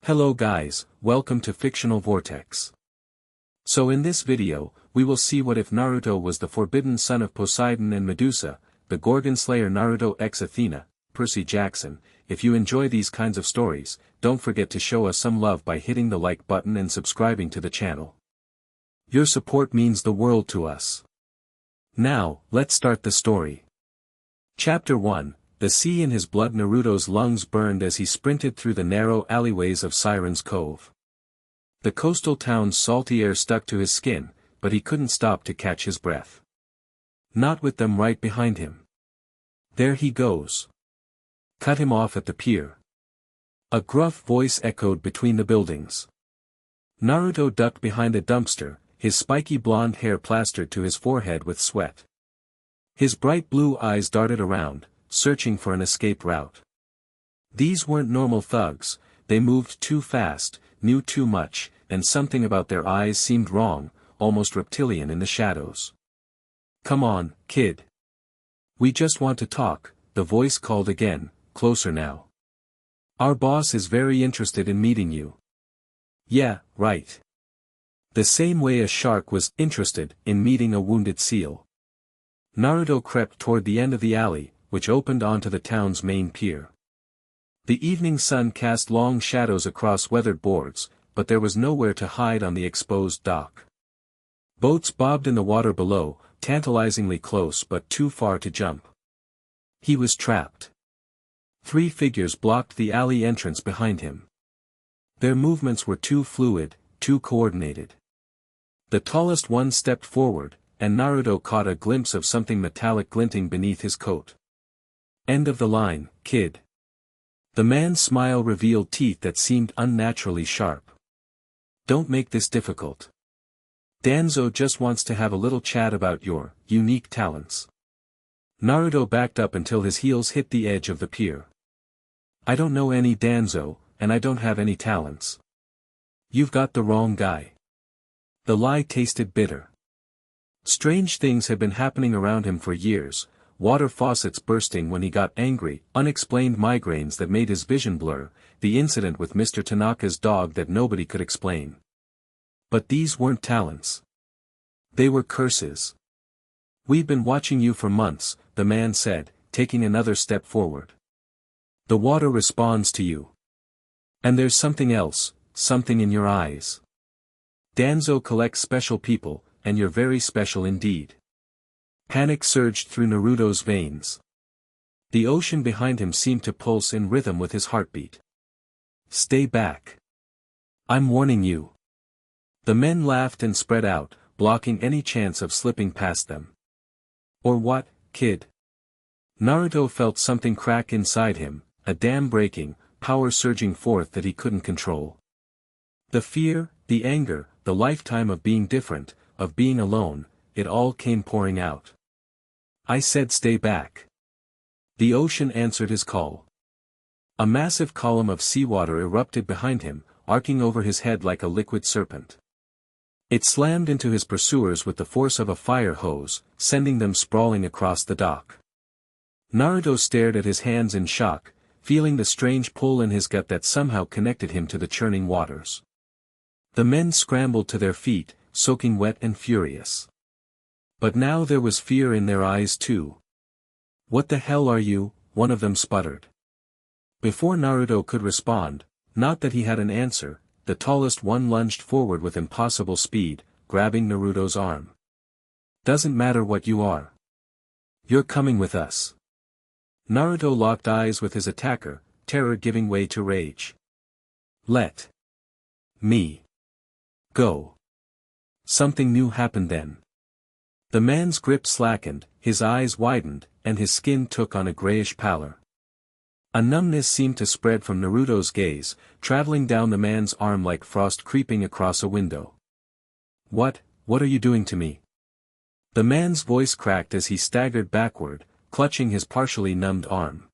Hello guys, welcome to Fictional Vortex. So in this video, we will see what if Naruto was the forbidden son of Poseidon and Medusa, the Gorgon slayer Naruto x Athena, Percy Jackson. If you enjoy these kinds of stories, don't forget to show us some love by hitting the like button and subscribing to the channel. Your support means the world to us. Now, let's start the story. Chapter 1. The sea in his blood. Naruto's lungs burned as he sprinted through the narrow alleyways of Siren's Cove. The coastal town's salty air stuck to his skin, but he couldn't stop to catch his breath. Not with them right behind him. There he goes. Cut him off at the pier. A gruff voice echoed between the buildings. Naruto ducked behind a dumpster, his spiky blonde hair plastered to his forehead with sweat. His bright blue eyes darted around, searching for an escape route. These weren't normal thugs, they moved too fast, knew too much, and something about their eyes seemed wrong, almost reptilian in the shadows. "Come on, kid. We just want to talk," the voice called again, closer now. "Our boss is very interested in meeting you." "Yeah, right. The same way a shark was interested in meeting a wounded seal." Naruto crept toward the end of the alley, which opened onto the town's main pier. The evening sun cast long shadows across weathered boards, but there was nowhere to hide on the exposed dock. Boats bobbed in the water below, tantalizingly close but too far to jump. He was trapped. 3 figures blocked the alley entrance behind him. Their movements were too fluid, too coordinated. The tallest one stepped forward, and Naruto caught a glimpse of something metallic glinting beneath his coat. "End of the line, kid." The man's smile revealed teeth that seemed unnaturally sharp. "Don't make this difficult. Danzo just wants to have a little chat about your unique talents." Naruto backed up until his heels hit the edge of the pier. "I don't know any Danzo, and I don't have any talents." "You've got the wrong guy." The lie tasted bitter. Strange things had been happening around him for years. Water faucets bursting when he got angry, unexplained migraines that made his vision blur, the incident with Mr. Tanaka's dog that nobody could explain. But these weren't talents. They were curses. "We've been watching you for months," the man said, taking another step forward. "The water responds to you. And there's something else, something in your eyes. Danzo collects special people, and you're very special indeed." Panic surged through Naruto's veins. The ocean behind him seemed to pulse in rhythm with his heartbeat. "Stay back. I'm warning you." The men laughed and spread out, blocking any chance of slipping past them. "Or what, kid?" Naruto felt something crack inside him, a dam breaking, power surging forth that he couldn't control. The fear, the anger, the lifetime of being different, of being alone, it all came pouring out. "I said stay back." The ocean answered his call. A massive column of seawater erupted behind him, arcing over his head like a liquid serpent. It slammed into his pursuers with the force of a fire hose, sending them sprawling across the dock. Naruto stared at his hands in shock, feeling the strange pull in his gut that somehow connected him to the churning waters. The men scrambled to their feet, soaking wet and furious. But now there was fear in their eyes too. "What the hell are you?" one of them sputtered. Before Naruto could respond, not that he had an answer, the tallest one lunged forward with impossible speed, grabbing Naruto's arm. "Doesn't matter what you are. You're coming with us." Naruto locked eyes with his attacker, terror giving way to rage. "Let me go." Something new happened then. The man's grip slackened, his eyes widened, and his skin took on a grayish pallor. A numbness seemed to spread from Naruto's gaze, traveling down the man's arm like frost creeping across a window. What are you doing to me?" The man's voice cracked as he staggered backward, clutching his partially numbed arm.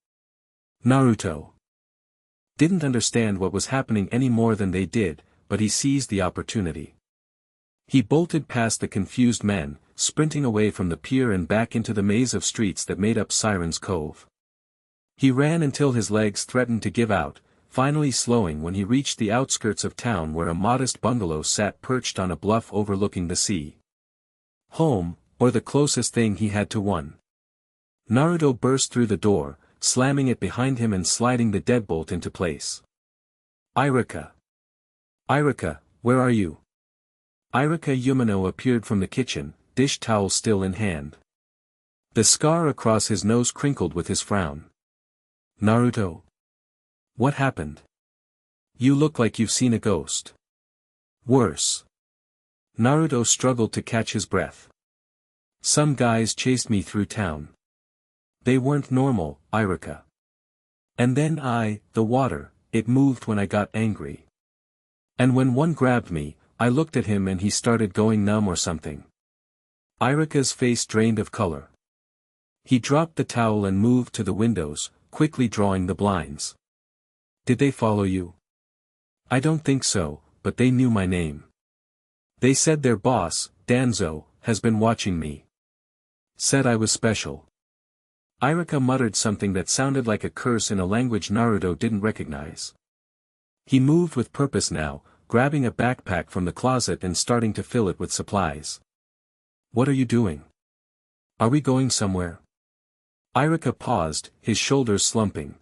Naruto didn't understand what was happening any more than they did, but he seized the opportunity. He bolted past the confused men, sprinting away from the pier and back into the maze of streets that made up Siren's Cove. He ran until his legs threatened to give out, finally slowing when he reached the outskirts of town where a modest bungalow sat perched on a bluff overlooking the sea. Home, or the closest thing he had to one. Naruto burst through the door, slamming it behind him and sliding the deadbolt into place. Irika! Irika, where are you? Irika Yumino appeared from the kitchen, dish towel still in hand. The scar across his nose crinkled with his frown. Naruto. What happened? You look like you've seen a ghost. Worse. Naruto struggled to catch his breath. Some guys chased me through town. They weren't normal, Irika. And then the water, it moved when I got angry. And when one grabbed me, I looked at him and he started going numb or something. Irika's face drained of color. He dropped the towel and moved to the windows, quickly drawing the blinds. Did they follow you? I don't think so, but they knew my name. They said their boss, Danzo, has been watching me. Said I was special. Irika muttered something that sounded like a curse in a language Naruto didn't recognize. He moved with purpose now, grabbing a backpack from the closet and starting to fill it with supplies. What are you doing? Are we going somewhere? Irika paused, his shoulders slumping.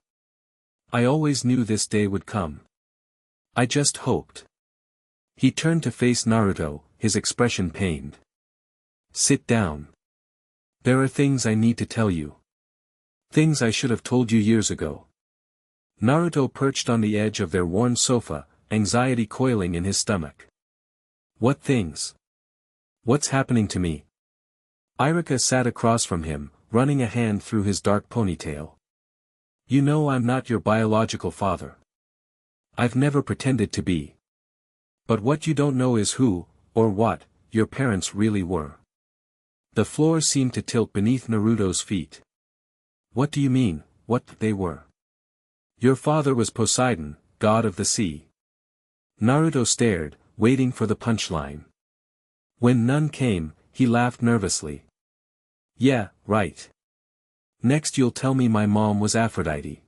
I always knew this day would come. I just hoped. He turned to face Naruto, his expression pained. Sit down. There are things I need to tell you. Things I should have told you years ago. Naruto perched on the edge of their worn sofa, anxiety coiling in his stomach. What things? What's happening to me? Irika sat across from him, running a hand through his dark ponytail. You know I'm not your biological father. I've never pretended to be. But what you don't know is who, or what, your parents really were. The floor seemed to tilt beneath Naruto's feet. What do you mean, what they were? Your father was Poseidon, god of the sea. Naruto stared, waiting for the punchline. When none came, he laughed nervously. Yeah, right. Next you'll tell me my mom was Aphrodite.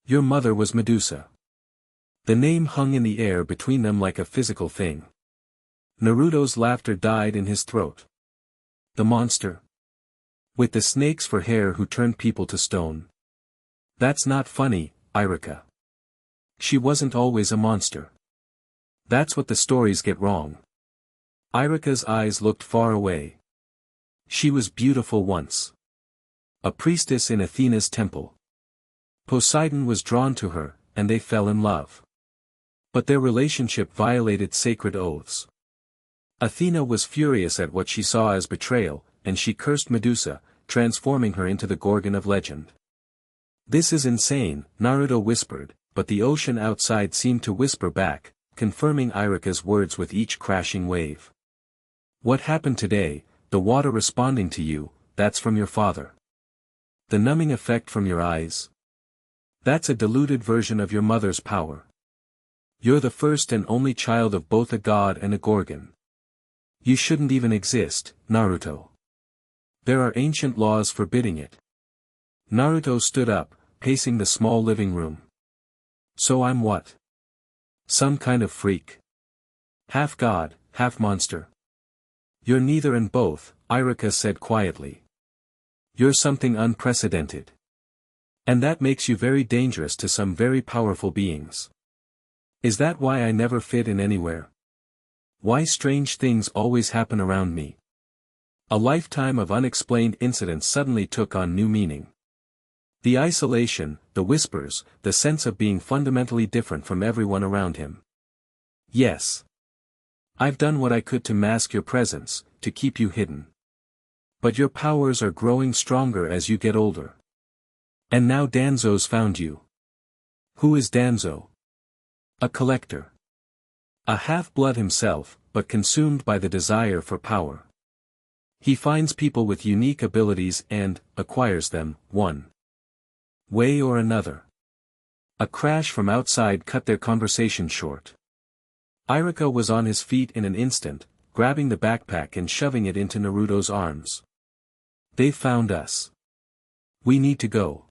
Your mother was Medusa. The name hung in the air between them like a physical thing. Naruto's laughter died in his throat. The monster? With the snakes for hair who turned people to stone. That's not funny, Irika. She wasn't always a monster. That's what the stories get wrong. Irika's eyes looked far away. She was beautiful once. A priestess in Athena's temple. Poseidon was drawn to her, and they fell in love. But their relationship violated sacred oaths. Athena was furious at what she saw as betrayal, and she cursed Medusa, transforming her into the Gorgon of legend. This is insane, Naruto whispered, but the ocean outside seemed to whisper back, confirming Irika's words with each crashing wave. What happened today, the water responding to you, that's from your father. The numbing effect from your eyes? That's a diluted version of your mother's power. You're the first and only child of both a god and a Gorgon. You shouldn't even exist, Naruto. There are ancient laws forbidding it. Naruto stood up, pacing the small living room. So I'm what? Some kind of freak. Half god, half monster. You're neither and both, Irika said quietly. You're something unprecedented. And that makes you very dangerous to some very powerful beings. Is that why I never fit in anywhere? Why strange things always happen around me? A lifetime of unexplained incidents suddenly took on new meaning. The isolation, the whispers, the sense of being fundamentally different from everyone around him. Yes. I've done what I could to mask your presence, to keep you hidden. But your powers are growing stronger as you get older. And now Danzo's found you. Who is Danzo? A collector. A half-blood himself, but consumed by the desire for power. He finds people with unique abilities and acquires them, one way or another. A crash from outside cut their conversation short. Irika was on his feet in an instant, grabbing the backpack and shoving it into Naruto's arms. They found us. We need to go.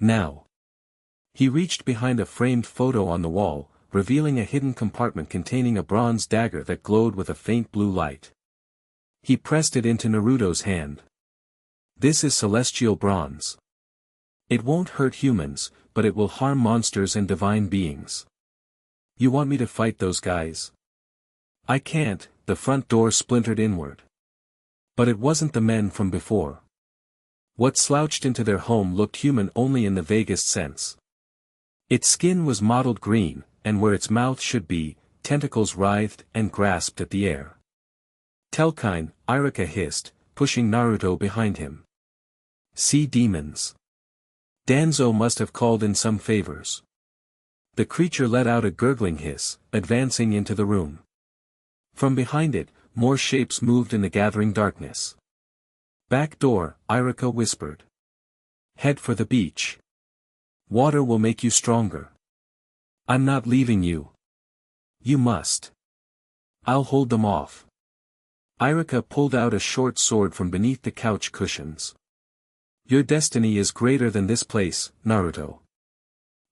Now. He reached behind a framed photo on the wall, revealing a hidden compartment containing a bronze dagger that glowed with a faint blue light. He pressed it into Naruto's hand. This is celestial bronze. It won't hurt humans, but it will harm monsters and divine beings. You want me to fight those guys? I can't. The front door splintered inward. But it wasn't the men from before. What slouched into their home looked human only in the vaguest sense. Its skin was mottled green, and where its mouth should be, tentacles writhed and grasped at the air. Telkine, Iruka hissed, pushing Naruto behind him. Sea demons. Danzo must have called in some favors. The creature let out a gurgling hiss, advancing into the room. From behind it, more shapes moved in the gathering darkness. Back door, Iruka whispered. Head for the beach. Water will make you stronger. I'm not leaving you. You must. I'll hold them off. Iruka pulled out a short sword from beneath the couch cushions. Your destiny is greater than this place, Naruto.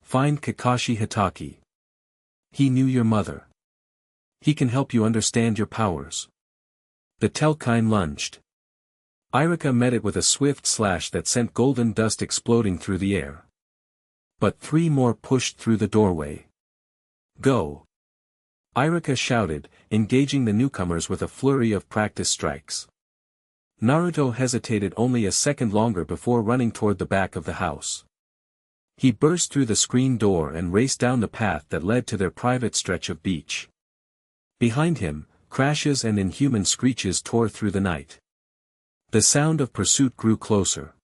Find Kakashi Hatake. He knew your mother. He can help you understand your powers. The Telkine lunged. Iruka met it with a swift slash that sent golden dust exploding through the air. But three more pushed through the doorway. Go! Iruka shouted, engaging the newcomers with a flurry of practice strikes. Naruto hesitated only a second longer before running toward the back of the house. He burst through the screen door and raced down the path that led to their private stretch of beach. Behind him, crashes and inhuman screeches tore through the night. The sound of pursuit grew closer.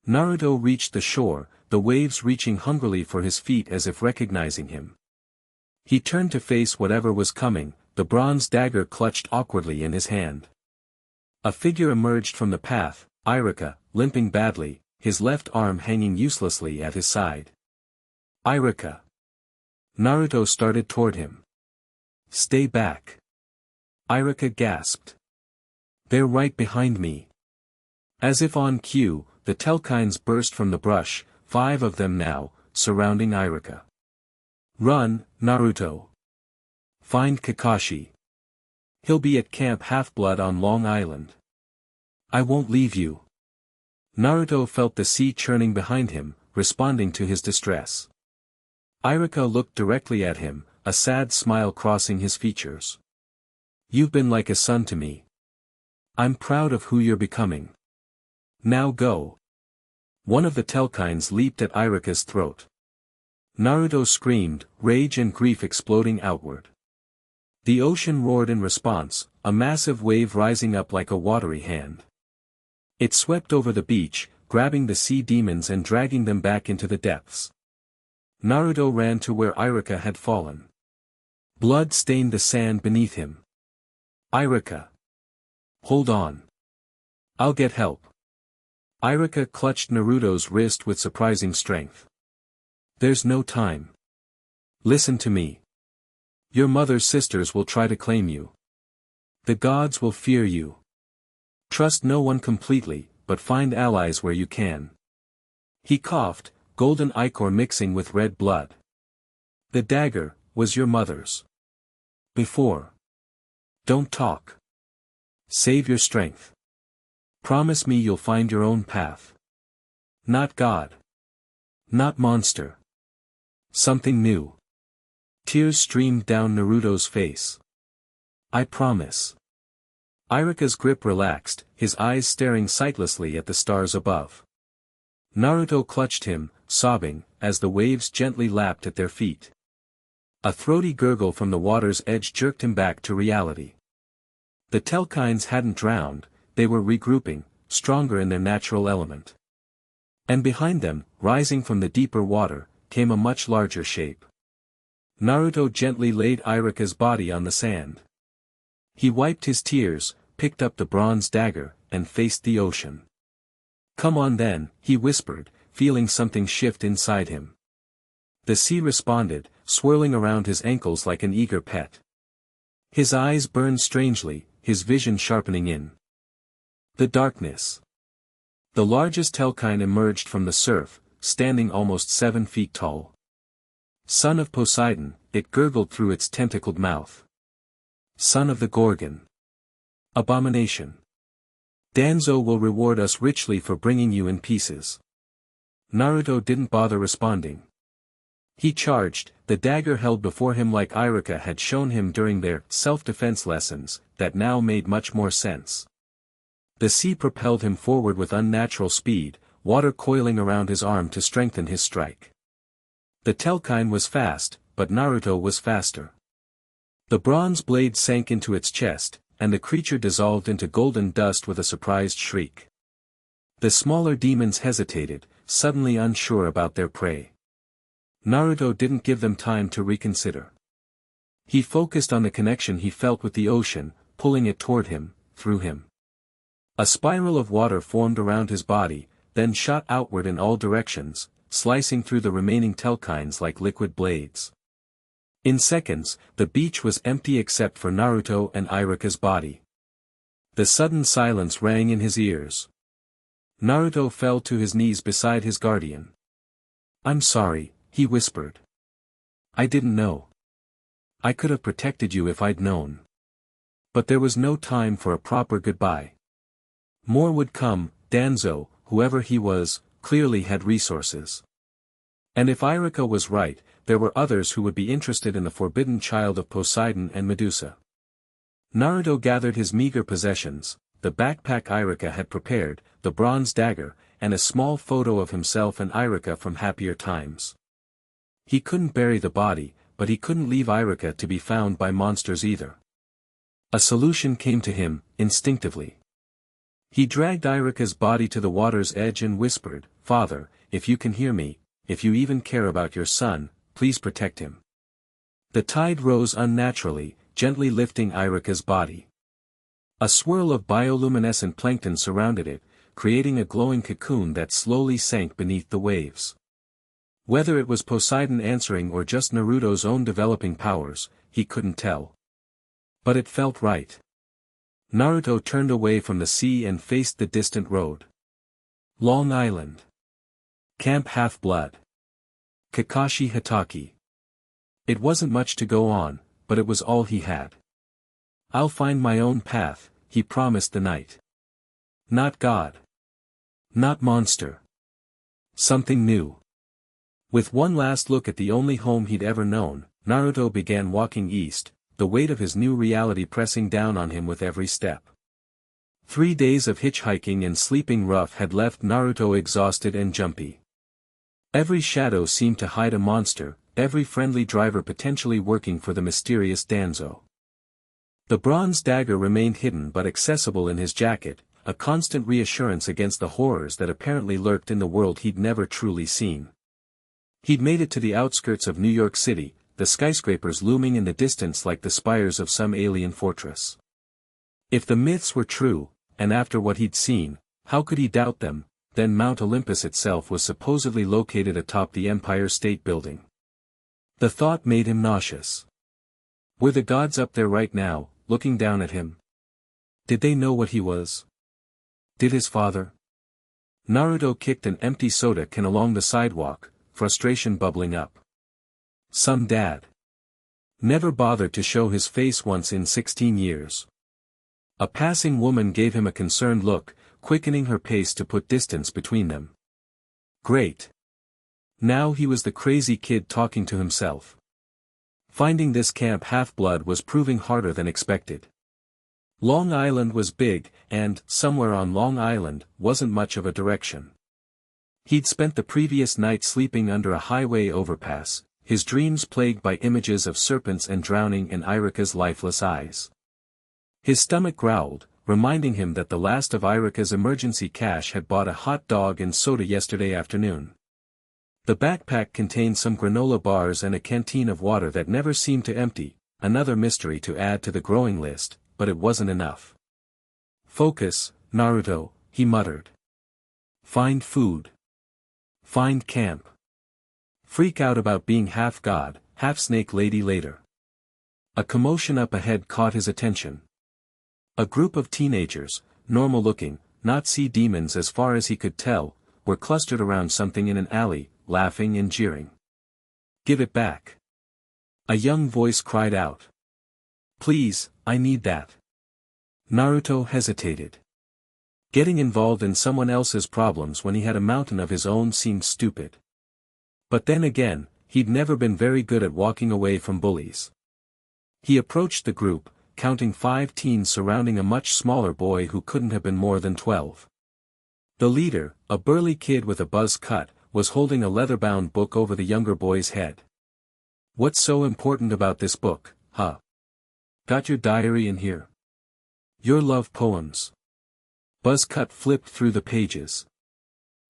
Naruto reached the shore, the waves reaching hungrily for his feet as if recognizing him. He turned to face whatever was coming, the bronze dagger clutched awkwardly in his hand. A figure emerged from the path, Iruka, limping badly, his left arm hanging uselessly at his side. Iruka. Naruto started toward him. Stay back. Iruka gasped. They're right behind me. As if on cue, the Telkines burst from the brush, 5 of them now, surrounding Iruka. Run, Naruto. Find Kakashi. He'll be at Camp Half-Blood on Long Island. I won't leave you. Naruto felt the sea churning behind him, responding to his distress. Iruka looked directly at him, a sad smile crossing his features. You've been like a son to me. I'm proud of who you're becoming. Now go. One of the Telkines leaped at Iruka's throat. Naruto screamed, rage and grief exploding outward. The ocean roared in response, a massive wave rising up like a watery hand. It swept over the beach, grabbing the sea demons and dragging them back into the depths. Naruto ran to where Iruka had fallen. Blood stained the sand beneath him. Iruka. Hold on. I'll get help. Iruka clutched Naruto's wrist with surprising strength. There's no time. Listen to me. Your mother's sisters will try to claim you. The gods will fear you. Trust no one completely, but find allies where you can. He coughed, golden ichor mixing with red blood. The dagger was your mother's. Before. Don't talk. Save your strength. Promise me you'll find your own path. Not God. Not monster. Something new. Tears streamed down Naruto's face. I promise. Iruka's grip relaxed, his eyes staring sightlessly at the stars above. Naruto clutched him, sobbing, as the waves gently lapped at their feet. A throaty gurgle from the water's edge jerked him back to reality. The Telkines hadn't drowned, they were regrouping, stronger in their natural element. And behind them, rising from the deeper water, came a much larger shape. Naruto gently laid Iruka's body on the sand. He wiped his tears, picked up the bronze dagger, and faced the ocean. Come on then, he whispered, feeling something shift inside him. The sea responded, swirling around his ankles like an eager pet. His eyes burned strangely, his vision sharpening in the darkness. The largest Telkine emerged from the surf, standing almost 7 feet tall. Son of Poseidon, it gurgled through its tentacled mouth. Son of the Gorgon. Abomination. Danzo will reward us richly for bringing you in pieces. Naruto didn't bother responding. He charged, the dagger held before him like Iruka had shown him during their self-defense lessons, that now made much more sense. The sea propelled him forward with unnatural speed, water coiling around his arm to strengthen his strike. The Telkine was fast, but Naruto was faster. The bronze blade sank into its chest, and the creature dissolved into golden dust with a surprised shriek. The smaller demons hesitated, suddenly unsure about their prey. Naruto didn't give them time to reconsider. He focused on the connection he felt with the ocean, pulling it toward him, through him. A spiral of water formed around his body, then shot outward in all directions, slicing through the remaining Telkines like liquid blades. In seconds, the beach was empty except for Naruto and Iruka's body. The sudden silence rang in his ears. Naruto fell to his knees beside his guardian. "I'm sorry," he whispered. "I didn't know. I could have protected you if I'd known." But there was no time for a proper goodbye. More would come. Danzo, whoever he was, clearly had resources. And if Iruka was right, there were others who would be interested in the forbidden child of Poseidon and Medusa. Naruto gathered his meager possessions, the backpack Iruka had prepared, the bronze dagger, and a small photo of himself and Iruka from happier times. He couldn't bury the body, but he couldn't leave Iruka to be found by monsters either. A solution came to him, instinctively. He dragged Iruka's body to the water's edge and whispered, "Father, if you can hear me, if you even care about your son, please protect him." The tide rose unnaturally, gently lifting Iruka's body. A swirl of bioluminescent plankton surrounded it, creating a glowing cocoon that slowly sank beneath the waves. Whether it was Poseidon answering or just Naruto's own developing powers, he couldn't tell. But it felt right. Naruto turned away from the sea and faced the distant road. Long Island. Camp Half-Blood. Kakashi Hatake. It wasn't much to go on, but it was all he had. "I'll find my own path," he promised the knight. Not God. Not monster. Something new. With one last look at the only home he'd ever known, Naruto began walking east, the weight of his new reality pressing down on him with every step. 3 days of hitchhiking and sleeping rough had left Naruto exhausted and jumpy. Every shadow seemed to hide a monster, every friendly driver potentially working for the mysterious Danzo. The bronze dagger remained hidden but accessible in his jacket, a constant reassurance against the horrors that apparently lurked in the world he'd never truly seen. He'd made it to the outskirts of New York City, the skyscrapers looming in the distance like the spires of some alien fortress. If the myths were true, and after what he'd seen, how could he doubt them? Then Mount Olympus itself was supposedly located atop the Empire State Building. The thought made him nauseous. Were the gods up there right now, looking down at him? Did they know what he was? Did his father? Naruto kicked an empty soda can along the sidewalk, frustration bubbling up. Some dad. Never bothered to show his face once in 16 years. A passing woman gave him a concerned look, quickening her pace to put distance between them. Great. Now he was the crazy kid talking to himself. Finding this Camp Half-Blood was proving harder than expected. Long Island was big, and, somewhere on Long Island, wasn't much of a direction. He'd spent the previous night sleeping under a highway overpass, his dreams plagued by images of serpents and drowning in Iruka's lifeless eyes. His stomach growled, reminding him that the last of Iruka's emergency cash had bought a hot dog and soda yesterday afternoon. The backpack contained some granola bars and a canteen of water that never seemed to empty, another mystery to add to the growing list, but it wasn't enough. Focus, Naruto, he muttered. Find food. Find camp. Freak out about being half god, half snake lady later. A commotion up ahead caught his attention. A group of teenagers, normal looking, not sea demons as far as he could tell, were clustered around something in an alley, laughing and jeering. "Give it back!" a young voice cried out. "Please, I need that." Naruto hesitated. Getting involved in someone else's problems when he had a mountain of his own seemed stupid. But then again, he'd never been very good at walking away from bullies. He approached the group, counting 5 teens surrounding a much smaller boy who couldn't have been more than 12. The leader, a burly kid with a buzz cut, was holding a leather-bound book over the younger boy's head. "What's so important about this book, huh? Got your diary in here? Your love poems?" Buzzcut flipped through the pages.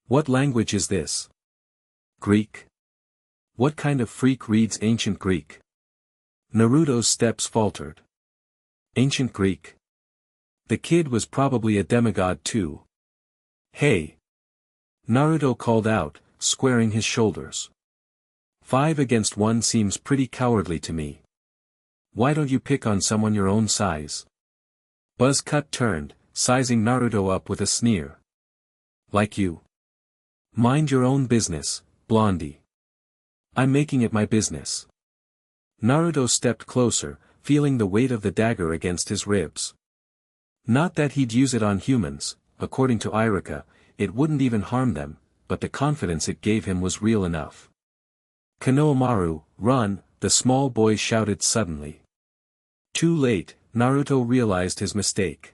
"What language is this? Greek? What kind of freak reads ancient Greek?" Naruto's steps faltered. Ancient Greek? The kid was probably a demigod too. "Hey!" Naruto called out, squaring his shoulders. 5 against 1 seems pretty cowardly to me. Why don't you pick on someone your own size? Buzzcut turned, sizing Naruto up with a sneer. "Like you? Mind your own business, blondie." "I'm making it my business." Naruto stepped closer, feeling the weight of the dagger against his ribs. Not that he'd use it on humans, according to Irika, it wouldn't even harm them, but the confidence it gave him was real enough. "Konohamaru, run!" the small boy shouted suddenly. Too late, Naruto realized his mistake.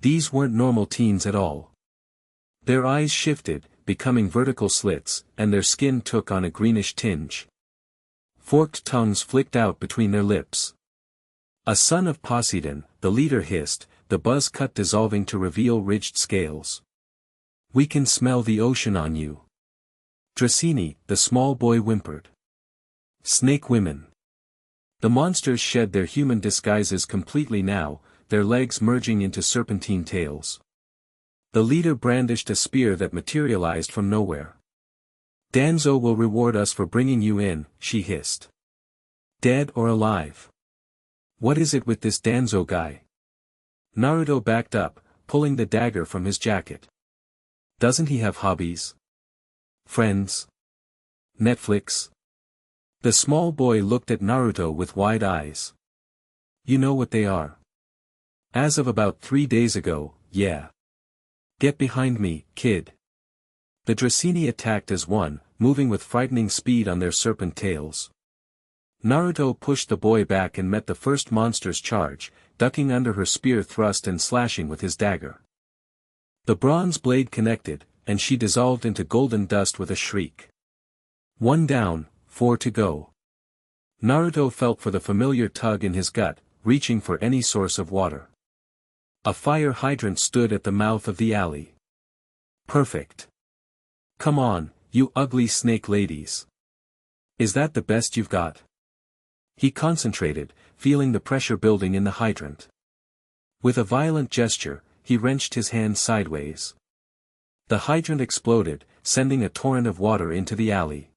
These weren't normal teens at all. Their eyes shifted, becoming vertical slits, and their skin took on a greenish tinge. Forked tongues flicked out between their lips. "A son of Poseidon," the leader hissed, the buzz cut dissolving to reveal ridged scales. "We can smell the ocean on you." "Dracini," the small boy whimpered. "Snake women." The monsters shed their human disguises completely now, their legs merging into serpentine tails. The leader brandished a spear that materialized from nowhere. "Danzo will reward us for bringing you in," she hissed. "Dead or alive? What is it with this Danzo guy?" Naruto backed up, pulling the dagger from his jacket. "Doesn't he have hobbies? Friends? Netflix?" The small boy looked at Naruto with wide eyes. "You know what they are. As of about 3 days ago, yeah. Get behind me, kid." The Dracini attacked as one, moving with frightening speed on their serpent tails. Naruto pushed the boy back and met the first monster's charge, ducking under her spear thrust and slashing with his dagger. The bronze blade connected, and she dissolved into golden dust with a shriek. 1 down, 4 to go. Naruto felt for the familiar tug in his gut, reaching for any source of water. A fire hydrant stood at the mouth of the alley. Perfect. "Come on, you ugly snake ladies. Is that the best you've got?" He concentrated, feeling the pressure building in the hydrant. With a violent gesture, he wrenched his hand sideways. The hydrant exploded, sending a torrent of water into the alley.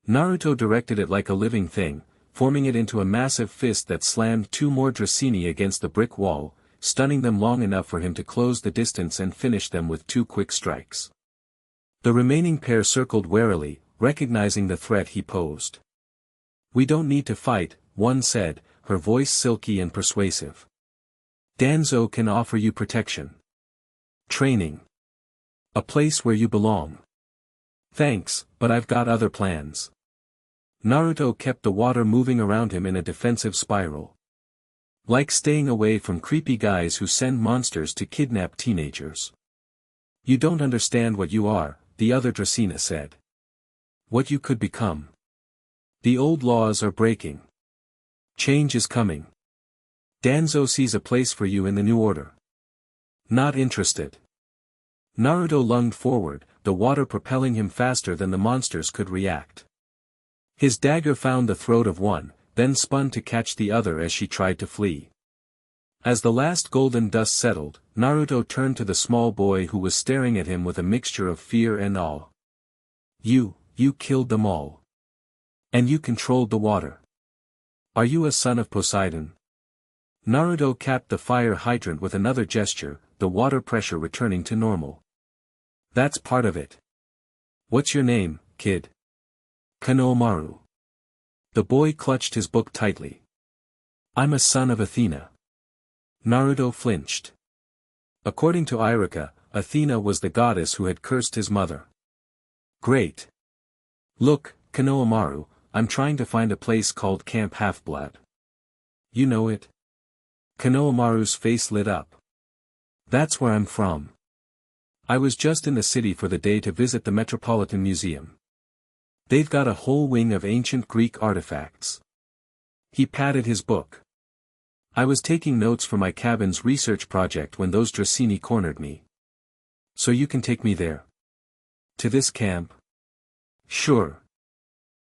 Naruto directed it like a living thing, forming it into a massive fist that slammed 2 more Dracini against the brick wall, stunning them long enough for him to close the distance and finish them with 2 quick strikes. The remaining pair circled warily, recognizing the threat he posed. "We don't need to fight," one said, her voice silky and persuasive. "Danzo can offer you protection. Training. A place where you belong. Thanks, but I've got other plans." Naruto kept the water moving around him in a defensive spiral. "Like staying away from creepy guys who send monsters to kidnap teenagers." "You don't understand what you are," the other Dracena said. "What you could become. The old laws are breaking. Change is coming. Danzo sees a place for you in the new order." "Not interested." Naruto lunged forward, the water propelling him faster than the monsters could react. His dagger found the throat of one, then spun to catch the other as she tried to flee. As the last golden dust settled, Naruto turned to the small boy who was staring at him with a mixture of fear and awe. You killed them all. And you controlled the water. Are you a son of Poseidon?" Naruto capped the fire hydrant with another gesture, the water pressure returning to normal. That's part of it. What's your name, kid? Kanomaru. The boy clutched his book tightly. I'm a son of Athena. Naruto flinched. According to Irika, Athena was the goddess who had cursed his mother. Great. Look, Kanomaru, I'm trying to find a place called Camp Half-Blood. You know it? Kanomaru's face lit up. That's where I'm from. I was just in the city for the day to visit the Metropolitan Museum. They've got a whole wing of ancient Greek artifacts. He patted his book. I was taking notes for my cabin's research project when those Dracini cornered me. So you can take me there? To this camp? Sure.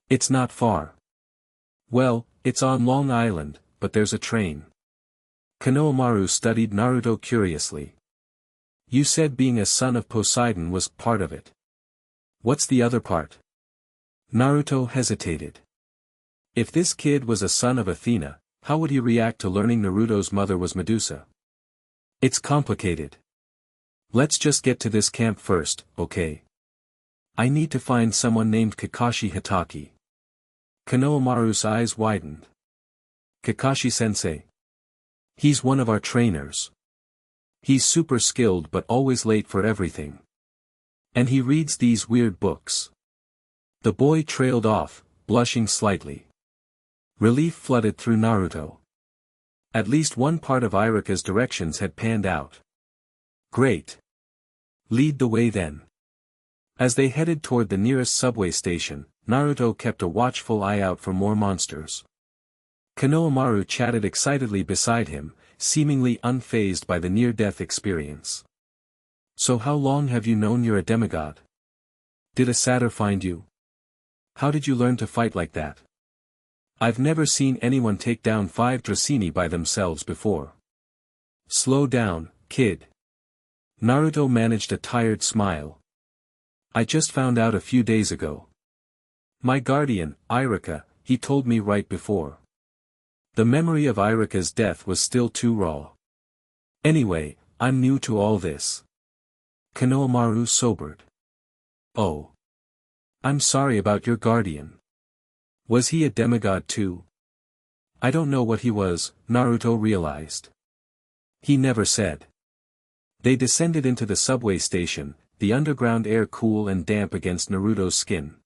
It's not far. Well, it's on Long Island, but there's a train. Kanomaru studied Naruto curiously. You said being a son of Poseidon was part of it. What's the other part? Naruto hesitated. If this kid was a son of Athena, how would he react to learning Naruto's mother was Medusa? It's complicated. Let's just get to this camp first, okay? I need to find someone named Kakashi Hatake. Kanomaru's eyes widened. Kakashi-sensei. He's one of our trainers. He's super skilled but always late for everything. And he reads these weird books. The boy trailed off, blushing slightly. Relief flooded through Naruto. At least one part of Irika's directions had panned out. Great. Lead the way then. As they headed toward the nearest subway station, Naruto kept a watchful eye out for more monsters. Kanomaru chatted excitedly beside him, seemingly unfazed by the near-death experience. So how long have you known you're a demigod? Did a satyr find you? How did you learn to fight like that? I've never seen anyone take down 5 Dracini by themselves before. Slow down, kid. Naruto managed a tired smile. I just found out a few days ago. My guardian, Irika, he told me right before. The memory of Irika's death was still too raw. Anyway, I'm new to all this. Kanomaru sobered. Oh. I'm sorry about your guardian. Was he a demigod too? I don't know what he was, Naruto realized. He never said. They descended into the subway station, the underground air cool and damp against Naruto's skin.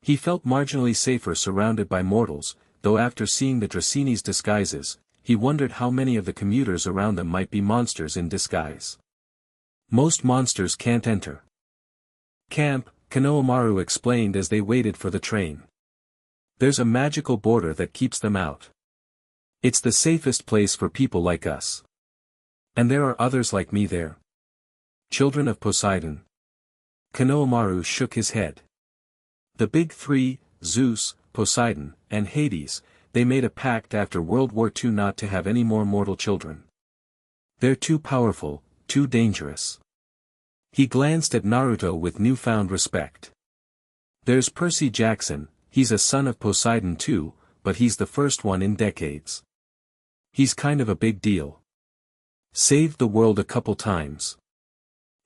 He felt marginally safer surrounded by mortals, though after seeing the Dracini's disguises, he wondered how many of the commuters around them might be monsters in disguise. Most monsters can't enter camp, Kanomaru explained as they waited for the train. There's a magical border that keeps them out. It's the safest place for people like us. And there are others like me there. Children of Poseidon. Kanomaru shook his head. The big three, Zeus, Poseidon, and Hades, they made a pact after World War II not to have any more mortal children. They're too powerful, too dangerous. He glanced at Naruto with newfound respect. There's Percy Jackson, he's a son of Poseidon too, but he's the first one in decades. He's kind of a big deal. Saved the world a couple times.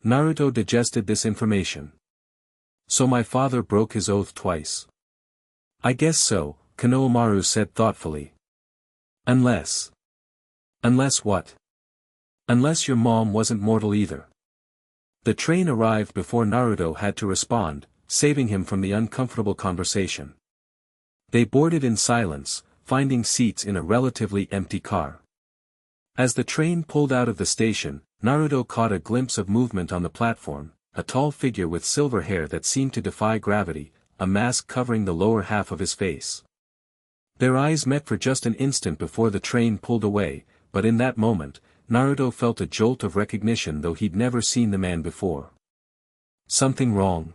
Naruto digested this information. So my father broke his oath twice. I guess so, Kanomaru said thoughtfully. Unless what? Unless your mom wasn't mortal either. The train arrived before Naruto had to respond, saving him from the uncomfortable conversation. They boarded in silence, finding seats in a relatively empty car. As the train pulled out of the station, Naruto caught a glimpse of movement on the platform, a tall figure with silver hair that seemed to defy gravity, a mask covering the lower half of his face. Their eyes met for just an instant before the train pulled away, but in that moment, Naruto felt a jolt of recognition though he'd never seen the man before. Something wrong?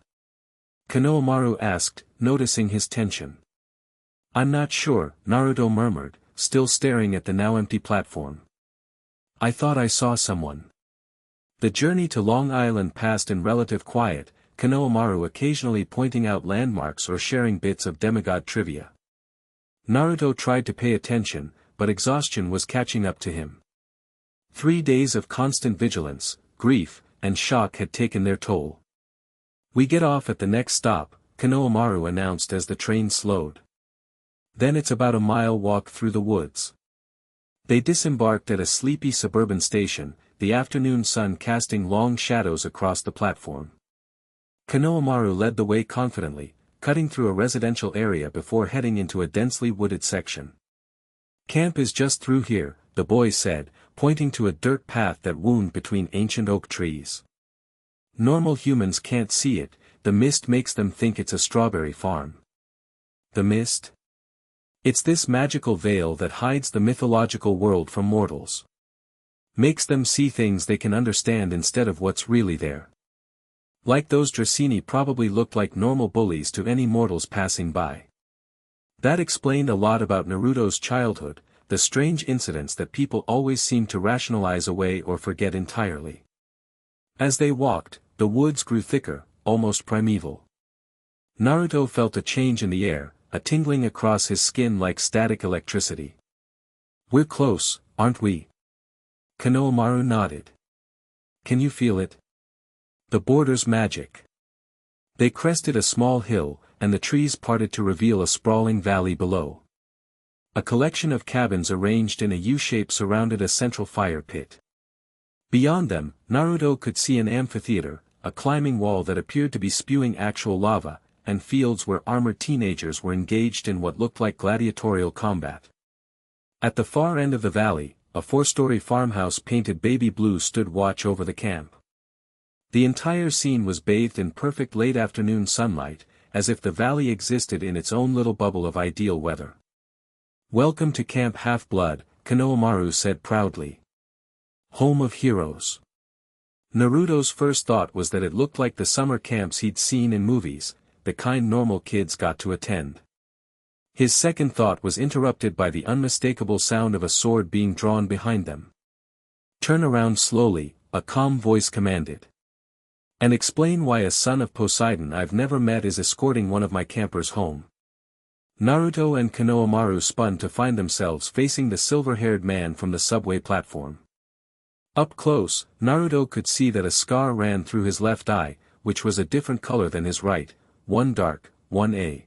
Kanomaru asked, noticing his tension. I'm not sure, Naruto murmured, still staring at the now empty platform. I thought I saw someone. The journey to Long Island passed in relative quiet, Kanomaru occasionally pointing out landmarks or sharing bits of demigod trivia. Naruto tried to pay attention, but exhaustion was catching up to him. 3 days of constant vigilance, grief, and shock had taken their toll. We get off at the next stop, Konohamaru announced as the train slowed. Then it's about a mile walk through the woods. They disembarked at a sleepy suburban station, the afternoon sun casting long shadows across the platform. Konohamaru led the way confidently, cutting through a residential area before heading into a densely wooded section. Camp is just through here, the boy said, pointing to a dirt path that wound between ancient oak trees. Normal humans can't see it, the mist makes them think it's a strawberry farm. The mist? It's this magical veil that hides the mythological world from mortals. Makes them see things they can understand instead of what's really there. Like those Dracini probably looked like normal bullies to any mortals passing by. That explained a lot about Naruto's childhood, the strange incidents that people always seem to rationalize away or forget entirely. As they walked, the woods grew thicker, almost primeval. Naruto felt a change in the air, a tingling across his skin like static electricity. We're close, aren't we? Konohamaru nodded. Can you feel it? The border's magic. They crested a small hill, and the trees parted to reveal a sprawling valley below. A collection of cabins arranged in a U-shape surrounded a central fire pit. Beyond them, Naruto could see an amphitheater, a climbing wall that appeared to be spewing actual lava, and fields where armored teenagers were engaged in what looked like gladiatorial combat. At the far end of the valley, a 4-story farmhouse painted baby blue stood watch over the camp. The entire scene was bathed in perfect late afternoon sunlight, as if the valley existed in its own little bubble of ideal weather. Welcome to Camp Half-Blood, Konohamaru said proudly. Home of heroes. Naruto's first thought was that it looked like the summer camps he'd seen in movies, the kind normal kids got to attend. His second thought was interrupted by the unmistakable sound of a sword being drawn behind them. Turn around slowly, a calm voice commanded. And explain why a son of Poseidon I've never met is escorting one of my campers home. Naruto and Konohamaru spun to find themselves facing the silver-haired man from the subway platform. Up close, Naruto could see that a scar ran through his left eye, which was a different color than his right, one dark, one a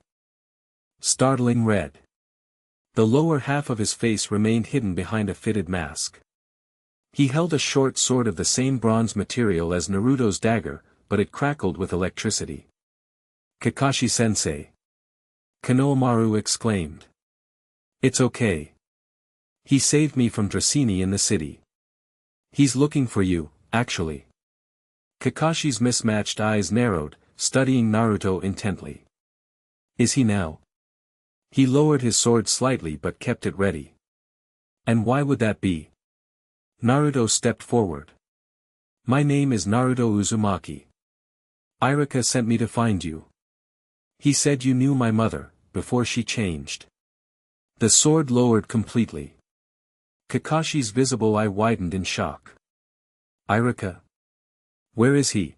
startling red. The lower half of his face remained hidden behind a fitted mask. He held a short sword of the same bronze material as Naruto's dagger, but it crackled with electricity. Kakashi-sensei! Konohamaru exclaimed. It's okay. He saved me from Dracini in the city. He's looking for you, actually. Kakashi's mismatched eyes narrowed, studying Naruto intently. Is he now? He lowered his sword slightly but kept it ready. And why would that be? Naruto stepped forward. My name is Naruto Uzumaki. Irika sent me to find you. He said you knew my mother, before she changed. The sword lowered completely. Kakashi's visible eye widened in shock. Irika? Where is he?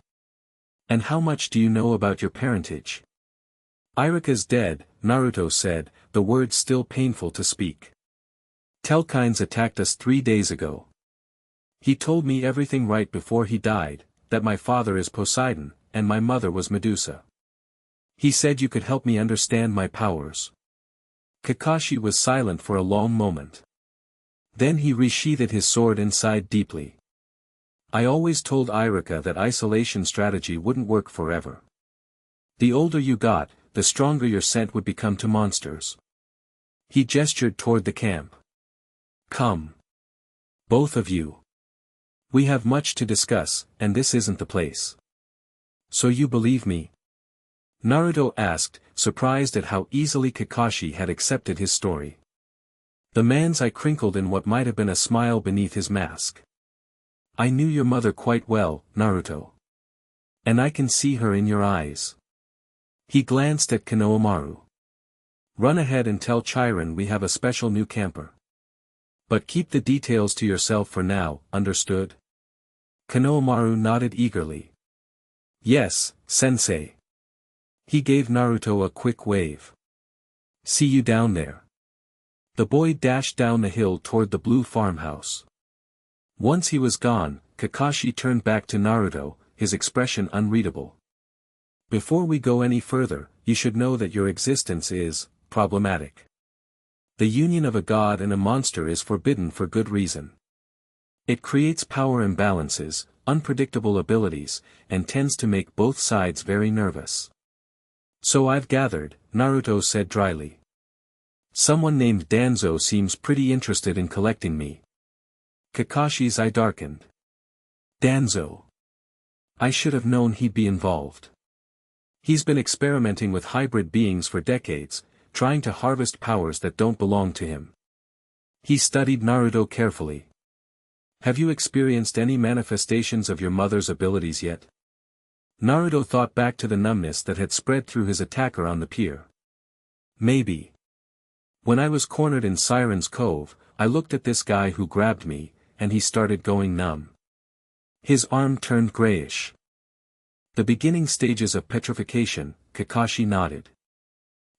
And how much do you know about your parentage? Irika's dead, Naruto said, the words still painful to speak. Telkines attacked us 3 days ago. He told me everything right before he died, that my father is Poseidon, and my mother was Medusa. He said you could help me understand my powers. Kakashi was silent for a long moment. Then he resheathed his sword and sighed deeply. I always told Irika that isolation strategy wouldn't work forever. The older you got, the stronger your scent would become to monsters. He gestured toward the camp. Come. Both of you. We have much to discuss, and this isn't the place. So you believe me? Naruto asked, surprised at how easily Kakashi had accepted his story. The man's eye crinkled in what might have been a smile beneath his mask. I knew your mother quite well, Naruto. And I can see her in your eyes. He glanced at Konohamaru. Run ahead and tell Chiron we have a special new camper. But keep the details to yourself for now, understood? Konohamaru nodded eagerly. Yes, sensei. He gave Naruto a quick wave. See you down there. The boy dashed down the hill toward the blue farmhouse. Once he was gone, Kakashi turned back to Naruto, his expression unreadable. Before we go any further, you should know that your existence is problematic. The union of a god and a monster is forbidden for good reason. It creates power imbalances, unpredictable abilities, and tends to make both sides very nervous. So I've gathered, Naruto said dryly. Someone named Danzo seems pretty interested in collecting me. Kakashi's eye darkened. Danzo. I should have known he'd be involved. He's been experimenting with hybrid beings for decades, trying to harvest powers that don't belong to him. He studied Naruto carefully. Have you experienced any manifestations of your mother's abilities yet? Naruto thought back to the numbness that had spread through his attacker on the pier. Maybe. When I was cornered in Siren's Cove, I looked at this guy who grabbed me, and he started going numb. His arm turned grayish. The beginning stages of petrification, Kakashi nodded.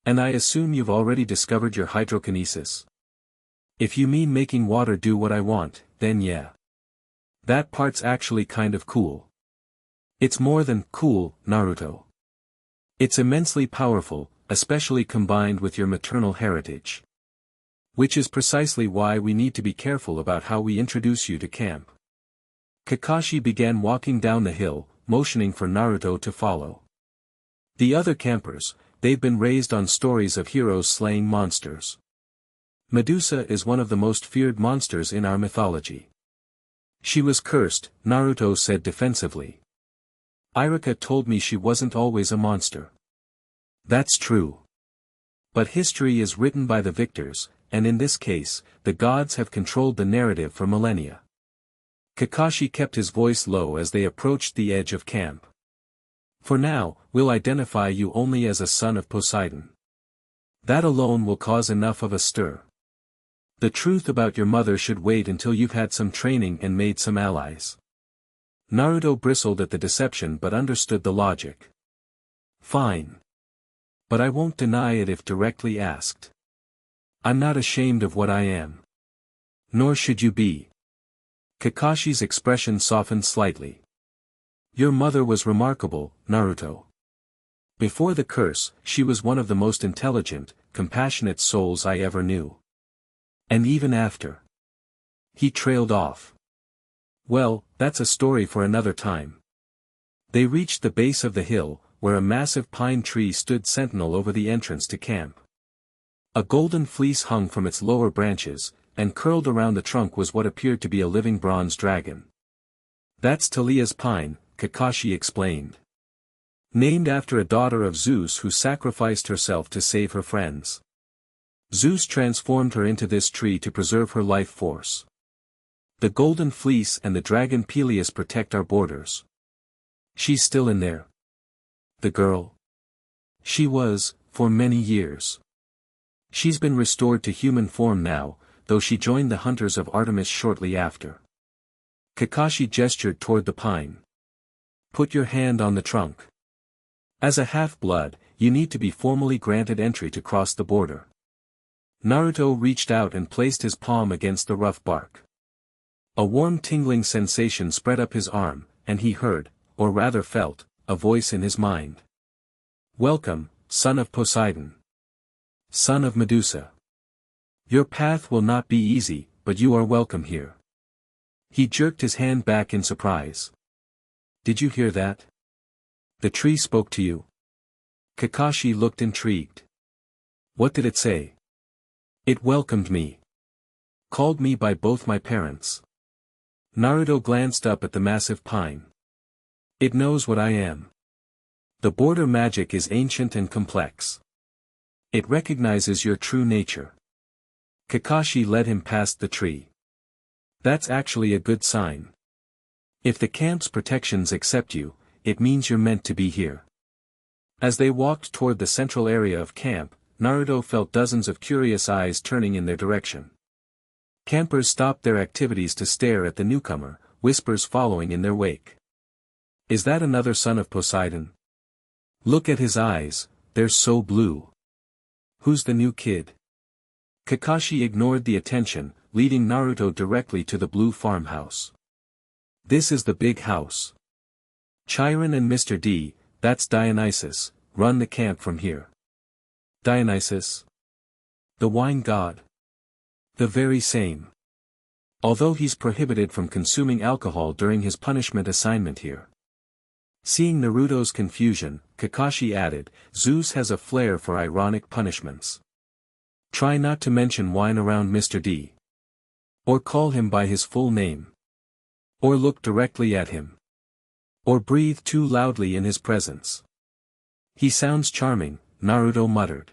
And I assume you've already discovered your hydrokinesis. If you mean making water do what I want, then yeah. That part's actually kind of cool. It's more than cool, Naruto. It's immensely powerful, especially combined with your maternal heritage. Which is precisely why we need to be careful about how we introduce you to camp. Kakashi began walking down the hill, motioning for Naruto to follow. The other campers, they've been raised on stories of heroes slaying monsters. Medusa is one of the most feared monsters in our mythology. She was cursed, Naruto said defensively. Irika told me she wasn't always a monster. That's true. But history is written by the victors, and in this case, the gods have controlled the narrative for millennia. Kakashi kept his voice low as they approached the edge of camp. For now, we'll identify you only as a son of Poseidon. That alone will cause enough of a stir. The truth about your mother should wait until you've had some training and made some allies. Naruto bristled at the deception but understood the logic. Fine. But I won't deny it if directly asked. I'm not ashamed of what I am. Nor should you be. Kakashi's expression softened slightly. Your mother was remarkable, Naruto. Before the curse, she was one of the most intelligent, compassionate souls I ever knew. And even after. He trailed off. Well, that's a story for another time. They reached the base of the hill, where a massive pine tree stood sentinel over the entrance to camp. A golden fleece hung from its lower branches, and curled around the trunk was what appeared to be a living bronze dragon. That's Talia's pine, Kakashi explained. Named after a daughter of Zeus who sacrificed herself to save her friends. Zeus transformed her into this tree to preserve her life force. The golden fleece and the dragon Peleus protect our borders. She's still in there. The girl. She was, for many years. She's been restored to human form now, though she joined the hunters of Artemis shortly after. Kakashi gestured toward the pine. Put your hand on the trunk. As a half-blood, you need to be formally granted entry to cross the border. Naruto reached out and placed his palm against the rough bark. A warm tingling sensation spread up his arm, and he heard, or rather felt, a voice in his mind. Welcome, son of Poseidon. Son of Medusa. Your path will not be easy, but you are welcome here. He jerked his hand back in surprise. Did you hear that? The tree spoke to you. Kakashi looked intrigued. What did it say? It welcomed me. Called me by both my parents. Naruto glanced up at the massive pine. It knows what I am. The border magic is ancient and complex. It recognizes your true nature. Kakashi led him past the tree. That's actually a good sign. If the camp's protections accept you, it means you're meant to be here. As they walked toward the central area of camp, Naruto felt dozens of curious eyes turning in their direction. Campers stopped their activities to stare at the newcomer, whispers following in their wake. Is that another son of Poseidon? Look at his eyes, they're so blue. Who's the new kid? Kakashi ignored the attention, leading Naruto directly to the blue farmhouse. This is the big house. Chiron and Mr. D, That's Dionysus, run the camp from here. Dionysus? The wine god? The very same. Although he's prohibited from consuming alcohol during his punishment assignment here. Seeing Naruto's confusion, Kakashi added, Zeus has a flair for ironic punishments. Try not to mention wine around Mr. D. Or call him by his full name. Or look directly at him. Or breathe too loudly in his presence. He sounds charming, Naruto muttered.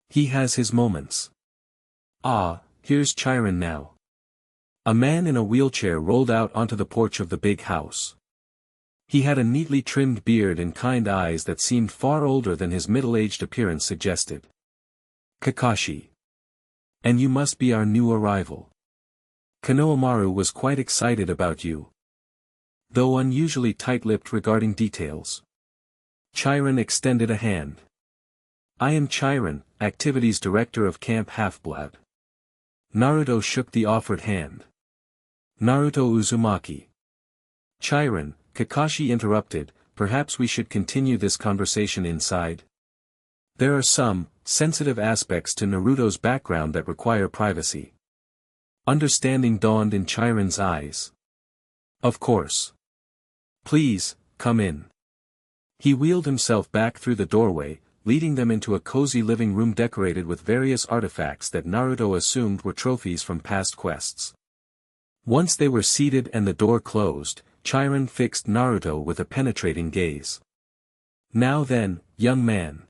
He has his moments. Ah, here's Chiron now. A man in a wheelchair rolled out onto the porch of the big house. He had a neatly trimmed beard and kind eyes that seemed far older than his middle-aged appearance suggested. Kakashi. And you must be our new arrival. Konohamaru was quite excited about you. Though unusually tight-lipped regarding details. Chiron extended a hand. I am Chiron, Activities Director of Camp Half-Blood. Naruto shook the offered hand. Naruto Uzumaki. Chiron, Kakashi interrupted, perhaps we should continue this conversation inside? There are some, sensitive aspects to Naruto's background that require privacy. Understanding dawned in Chiron's eyes. Of course. Please, come in. He wheeled himself back through the doorway, leading them into a cozy living room decorated with various artifacts that Naruto assumed were trophies from past quests. Once they were seated and the door closed, Chiron fixed Naruto with a penetrating gaze. Now then, young man.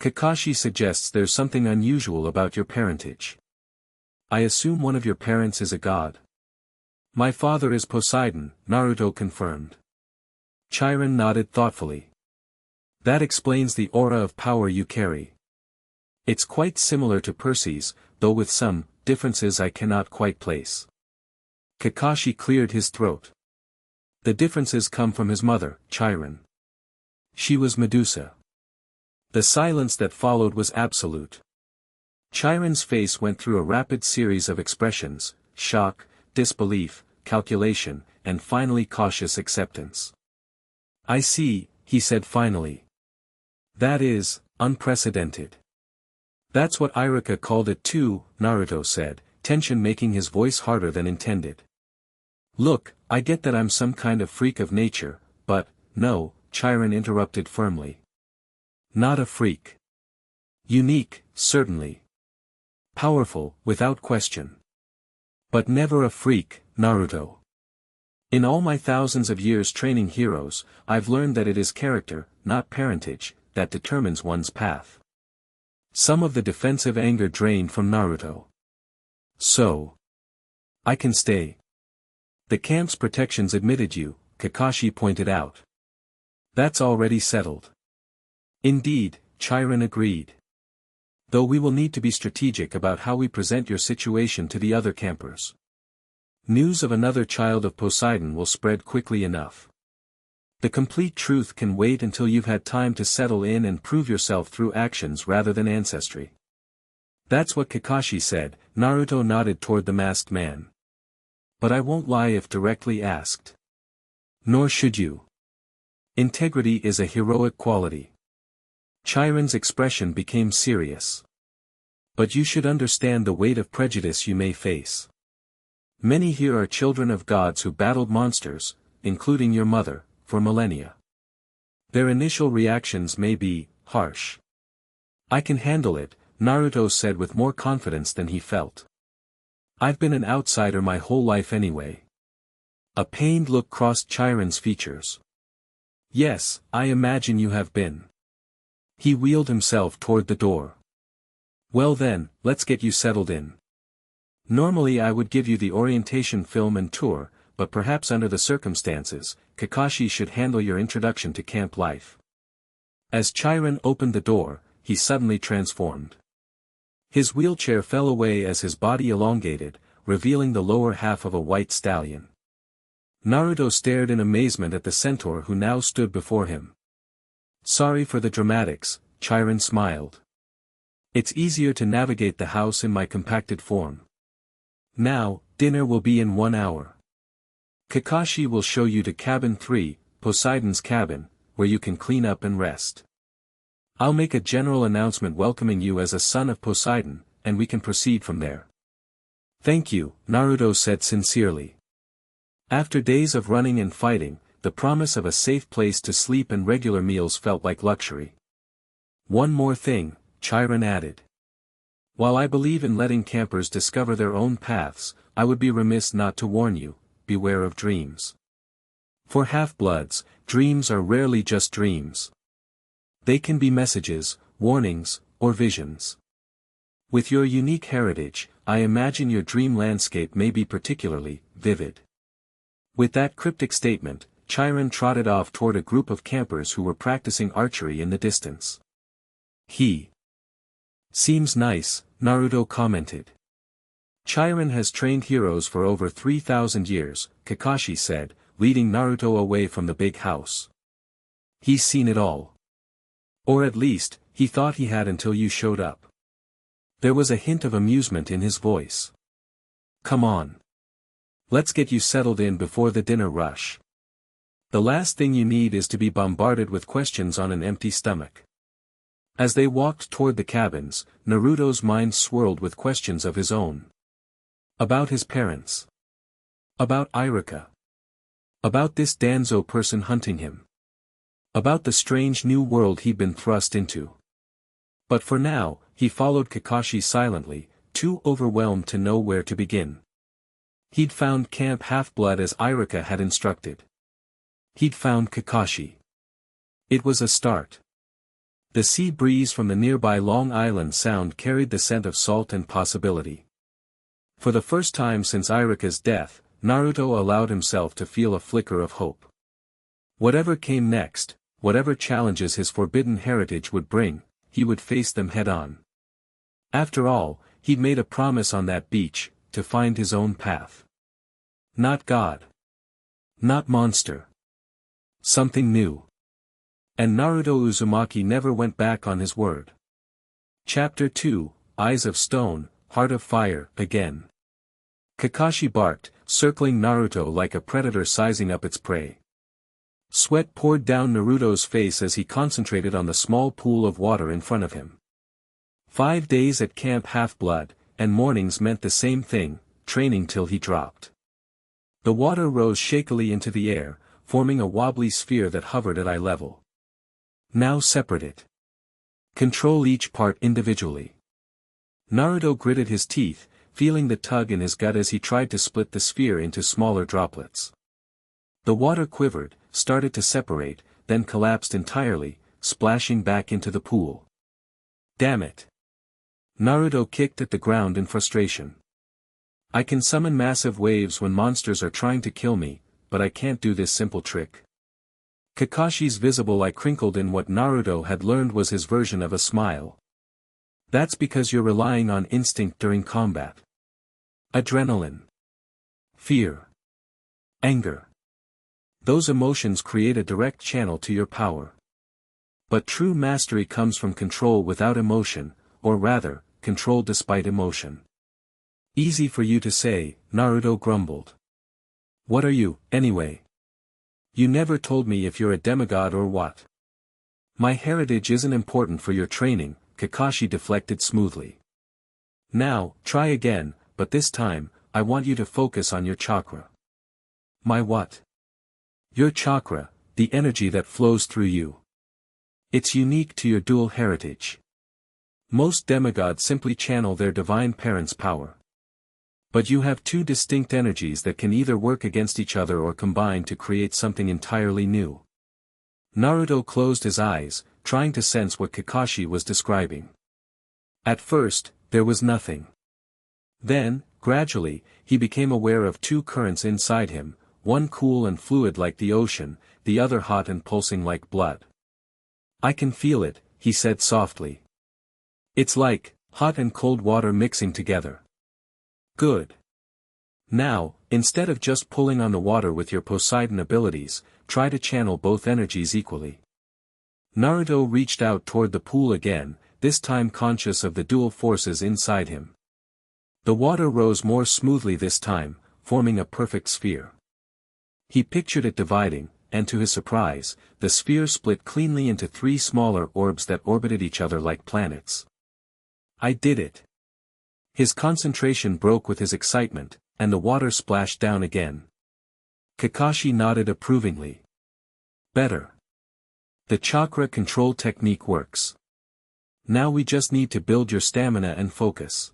Kakashi suggests there's something unusual about your parentage. I assume one of your parents is a god. My father is Poseidon, Naruto confirmed. Chiron nodded thoughtfully. That explains the aura of power you carry. It's quite similar to Perseus, though with some differences I cannot quite place. Kakashi cleared his throat. The differences come from his mother, Chiron. She was Medusa. The silence that followed was absolute. Chiron's face went through a rapid series of expressions, shock, disbelief, calculation, and finally cautious acceptance. I see, he said finally. That is, unprecedented. That's what Iruka called it too, Naruto said, tension making his voice harder than intended. Look, I get that I'm some kind of freak of nature, but, no, Chiron interrupted firmly. Not a freak. Unique, certainly. Powerful, without question. But never a freak, Naruto. In all my thousands of years training heroes, I've learned that it is character, not parentage, that determines one's path. Some of the defensive anger drained from Naruto. So. I can stay. The camp's protections admitted you, Kakashi pointed out. That's already settled. Indeed, Chiron agreed. Though we will need to be strategic about how we present your situation to the other campers. News of another child of Poseidon will spread quickly enough. The complete truth can wait until you've had time to settle in and prove yourself through actions rather than ancestry. That's what Kakashi said. Naruto nodded toward the masked man. But I won't lie if directly asked. Nor should you. Integrity is a heroic quality. Chiron's expression became serious. But you should understand the weight of prejudice you may face. Many here are children of gods who battled monsters, including your mother, for millennia. Their initial reactions may be harsh. I can handle it, Naruto said with more confidence than he felt. I've been an outsider my whole life anyway. A pained look crossed Chiron's features. Yes, I imagine you have been. He wheeled himself toward the door. Well then, let's get you settled in. Normally I would give you the orientation film and tour, but perhaps under the circumstances, Kakashi should handle your introduction to camp life. As Chiron opened the door, he suddenly transformed. His wheelchair fell away as his body elongated, revealing the lower half of a white stallion. Naruto stared in amazement at the centaur who now stood before him. Sorry for the dramatics, Chiron smiled. It's easier to navigate the house in my compacted form. Now, dinner will be in 1 hour. Kakashi will show you to cabin 3, Poseidon's cabin, where you can clean up and rest. I'll make a general announcement welcoming you as a son of Poseidon, and we can proceed from there. Thank you, Naruto said sincerely. After days of running and fighting, the promise of a safe place to sleep and regular meals felt like luxury. One more thing, Chiron added. While I believe in letting campers discover their own paths, I would be remiss not to warn you, beware of dreams. For half-bloods, dreams are rarely just dreams. They can be messages, warnings, or visions. With your unique heritage, I imagine your dream landscape may be particularly vivid. With that cryptic statement, Chiron trotted off toward a group of campers who were practicing archery in the distance. He seems nice, Naruto commented. Chiron has trained heroes for over 3,000 years, Kakashi said, leading Naruto away from the big house. He's seen it all. Or at least, he thought he had until you showed up. There was a hint of amusement in his voice. Come on. Let's get you settled in before the dinner rush. The last thing you need is to be bombarded with questions on an empty stomach. As they walked toward the cabins, Naruto's mind swirled with questions of his own. About his parents. About Iruka. About this Danzo person hunting him. About the strange new world he'd been thrust into. But for now, he followed Kakashi silently, too overwhelmed to know where to begin. He'd found Camp Half-Blood as Iruka had instructed. He'd found Kakashi. It was a start. The sea breeze from the nearby Long Island Sound carried the scent of salt and possibility. For the first time since Iruka's death, Naruto allowed himself to feel a flicker of hope. Whatever came next, whatever challenges his forbidden heritage would bring, he would face them head-on. After all, he'd made a promise on that beach, to find his own path. Not God. Not monster. Something new. And Naruto Uzumaki never went back on his word. Chapter 2, Eyes of Stone, Heart of Fire, again. Kakashi barked, circling Naruto like a predator sizing up its prey. Sweat poured down Naruto's face as he concentrated on the small pool of water in front of him. 5 days at Camp Half-Blood, and mornings meant the same thing, training till he dropped. The water rose shakily into the air, forming a wobbly sphere that hovered at eye level. Now separate it. Control each part individually. Naruto gritted his teeth, feeling the tug in his gut as he tried to split the sphere into smaller droplets. The water quivered, started to separate, then collapsed entirely, splashing back into the pool. Damn it! Naruto kicked at the ground in frustration. I can summon massive waves when monsters are trying to kill me, but I can't do this simple trick. Kakashi's visible eye crinkled in what Naruto had learned was his version of a smile. That's because you're relying on instinct during combat. Adrenaline. Fear. Anger. Those emotions create a direct channel to your power. But true mastery comes from control without emotion, or rather, control despite emotion. Easy for you to say, Naruto grumbled. What are you, anyway? You never told me if you're a demigod or what. My heritage isn't important for your training, Kakashi deflected smoothly. Now, try again, but this time, I want you to focus on your chakra. My what? Your chakra, the energy that flows through you. It's unique to your dual heritage. Most demigods simply channel their divine parent's power. But you have two distinct energies that can either work against each other or combine to create something entirely new. Naruto closed his eyes, trying to sense what Kakashi was describing. At first, there was nothing. Then, gradually, he became aware of two currents inside him, one cool and fluid like the ocean, the other hot and pulsing like blood. I can feel it, he said softly. It's like hot and cold water mixing together. Good. Now, instead of just pulling on the water with your Poseidon abilities, try to channel both energies equally. Naruto reached out toward the pool again, this time conscious of the dual forces inside him. The water rose more smoothly this time, forming a perfect sphere. He pictured it dividing, and to his surprise, the sphere split cleanly into 3 smaller orbs that orbited each other like planets. I did it. His concentration broke with his excitement, and the water splashed down again. Kakashi nodded approvingly. Better. The chakra control technique works. Now we just need to build your stamina and focus.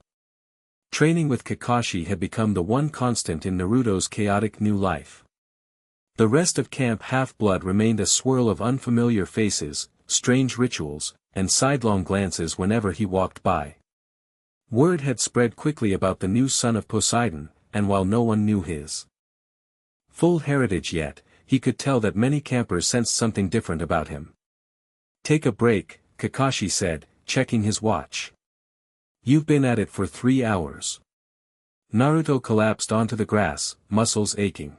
Training with Kakashi had become the one constant in Naruto's chaotic new life. The rest of Camp Half-Blood remained a swirl of unfamiliar faces, strange rituals, and sidelong glances whenever he walked by. Word had spread quickly about the new son of Poseidon, and while no one knew his full heritage yet, he could tell that many campers sensed something different about him. Take a break, Kakashi said, checking his watch. You've been at it for 3 hours. Naruto collapsed onto the grass, muscles aching.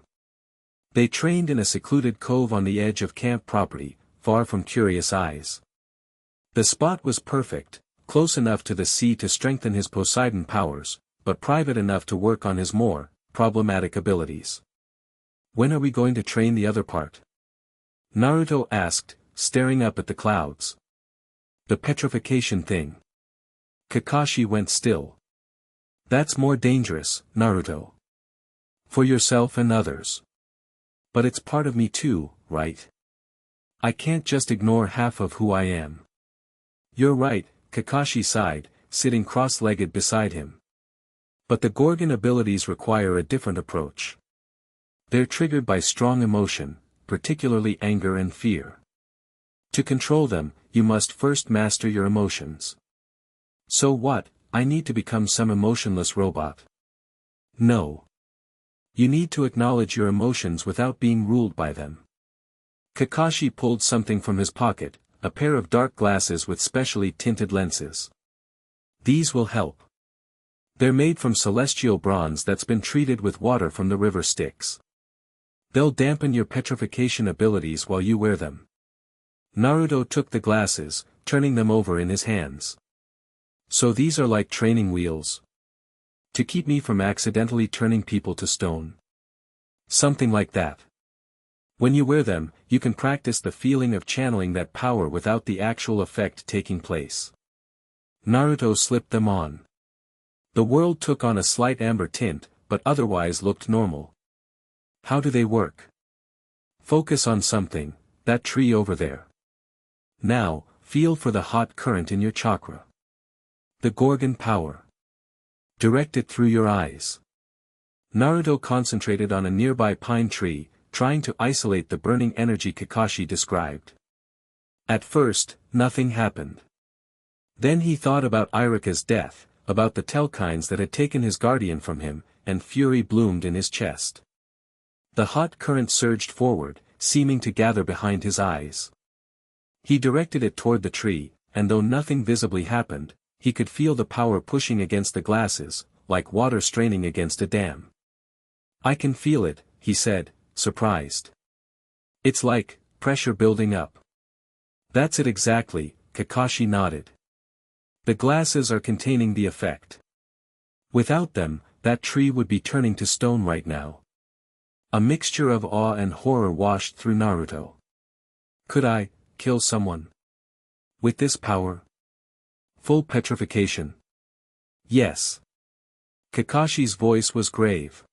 They trained in a secluded cove on the edge of camp property, far from curious eyes. The spot was perfect, close enough to the sea to strengthen his Poseidon powers, but private enough to work on his more problematic abilities. When are we going to train the other part? Naruto asked, staring up at the clouds. The petrification thing. Kakashi went still. That's more dangerous, Naruto. For yourself and others. But it's part of me too, right? I can't just ignore half of who I am. You're right, Kakashi sighed, sitting cross-legged beside him. But the Gorgon abilities require a different approach. They're triggered by strong emotion, particularly anger and fear. To control them, you must first master your emotions. So what, I need to become some emotionless robot? No. You need to acknowledge your emotions without being ruled by them. Kakashi pulled something from his pocket, a pair of dark glasses with specially tinted lenses. These will help. They're made from celestial bronze that's been treated with water from the river Styx. They'll dampen your petrification abilities while you wear them. Naruto took the glasses, turning them over in his hands. So these are like training wheels? To keep me from accidentally turning people to stone. Something like that. When you wear them, you can practice the feeling of channeling that power without the actual effect taking place. Naruto slipped them on. The world took on a slight amber tint, but otherwise looked normal. How do they work? Focus on something, that tree over there. Now, feel for the hot current in your chakra. The Gorgon power. Direct it through your eyes. Naruto concentrated on a nearby pine tree, trying to isolate the burning energy Kakashi described. At first, nothing happened. Then he thought about Irika's death, about the Telkines that had taken his guardian from him, and fury bloomed in his chest. The hot current surged forward, seeming to gather behind his eyes. He directed it toward the tree, and though nothing visibly happened, he could feel the power pushing against the glasses, like water straining against a dam. I can feel it, he said, surprised. It's like pressure building up. That's it exactly, Kakashi nodded. The glasses are containing the effect. Without them, that tree would be turning to stone right now. A mixture of awe and horror washed through Naruto. Could I kill someone with this power? Full petrification. Yes. Kakashi's voice was grave.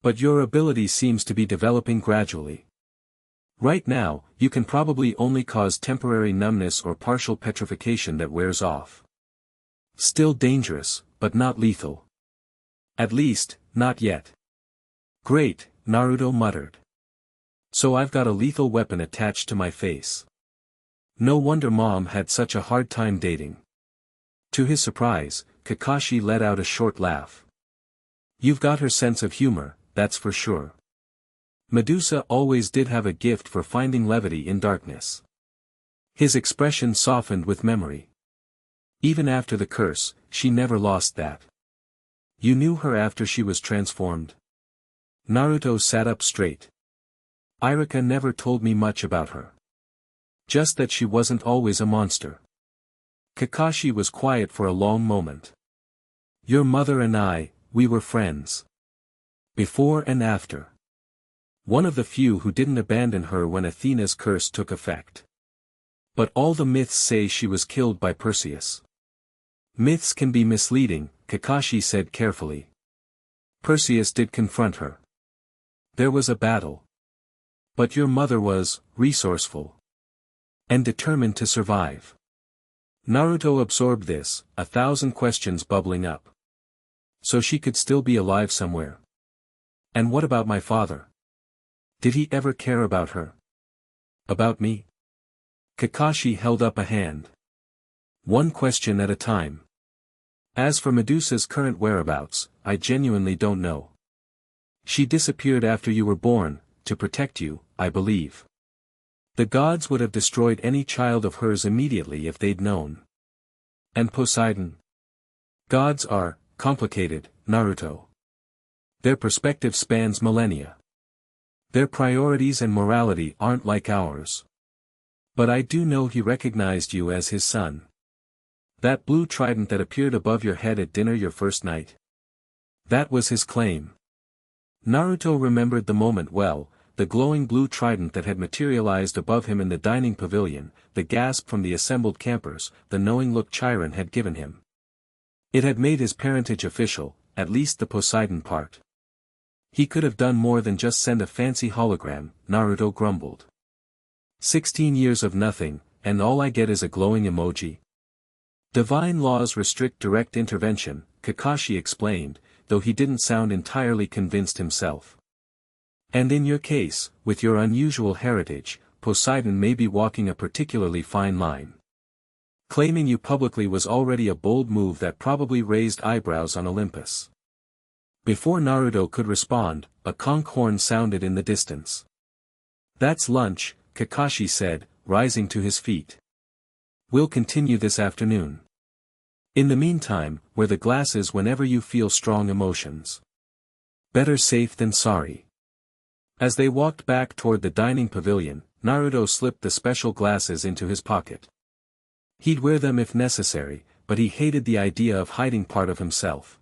But your ability seems to be developing gradually. Right now, you can probably only cause temporary numbness or partial petrification that wears off. Still dangerous, but not lethal. At least, not yet. Great, Naruto muttered. So I've got a lethal weapon attached to my face. No wonder Mom had such a hard time dating. To his surprise, Kakashi let out a short laugh. You've got her sense of humor, that's for sure. Medusa always did have a gift for finding levity in darkness. His expression softened with memory. Even after the curse, she never lost that. You knew her after she was transformed? Naruto sat up straight. Irika never told me much about her. Just that she wasn't always a monster. Kakashi was quiet for a long moment. Your mother and I, we were friends. Before and after. One of the few who didn't abandon her when Athena's curse took effect. But all the myths say she was killed by Perseus. Myths can be misleading, Kakashi said carefully. Perseus did confront her. There was a battle. But your mother was resourceful and determined to survive. Naruto absorbed this, 1,000 questions bubbling up. So she could still be alive somewhere. And what about my father? Did he ever care about her? About me? Kakashi held up a hand. One question at a time. As for Medusa's current whereabouts, I genuinely don't know. She disappeared after you were born, to protect you, I believe. The gods would have destroyed any child of hers immediately if they'd known. And Poseidon? Gods are complicated, Naruto. Their perspective spans millennia. Their priorities and morality aren't like ours. But I do know he recognized you as his son. That blue trident that appeared above your head at dinner your first night. That was his claim. Naruto remembered the moment well, the glowing blue trident that had materialized above him in the dining pavilion, the gasp from the assembled campers, the knowing look Chiron had given him. It had made his parentage official, at least the Poseidon part. He could have done more than just send a fancy hologram, Naruto grumbled. 16 years of nothing, and all I get is a glowing emoji. Divine laws restrict direct intervention, Kakashi explained, though he didn't sound entirely convinced himself. And in your case, with your unusual heritage, Poseidon may be walking a particularly fine line. Claiming you publicly was already a bold move that probably raised eyebrows on Olympus. Before Naruto could respond, a conch horn sounded in the distance. That's lunch, Kakashi said, rising to his feet. We'll continue this afternoon. In the meantime, wear the glasses whenever you feel strong emotions. Better safe than sorry. As they walked back toward the dining pavilion, Naruto slipped the special glasses into his pocket. He'd wear them if necessary, but he hated the idea of hiding part of himself.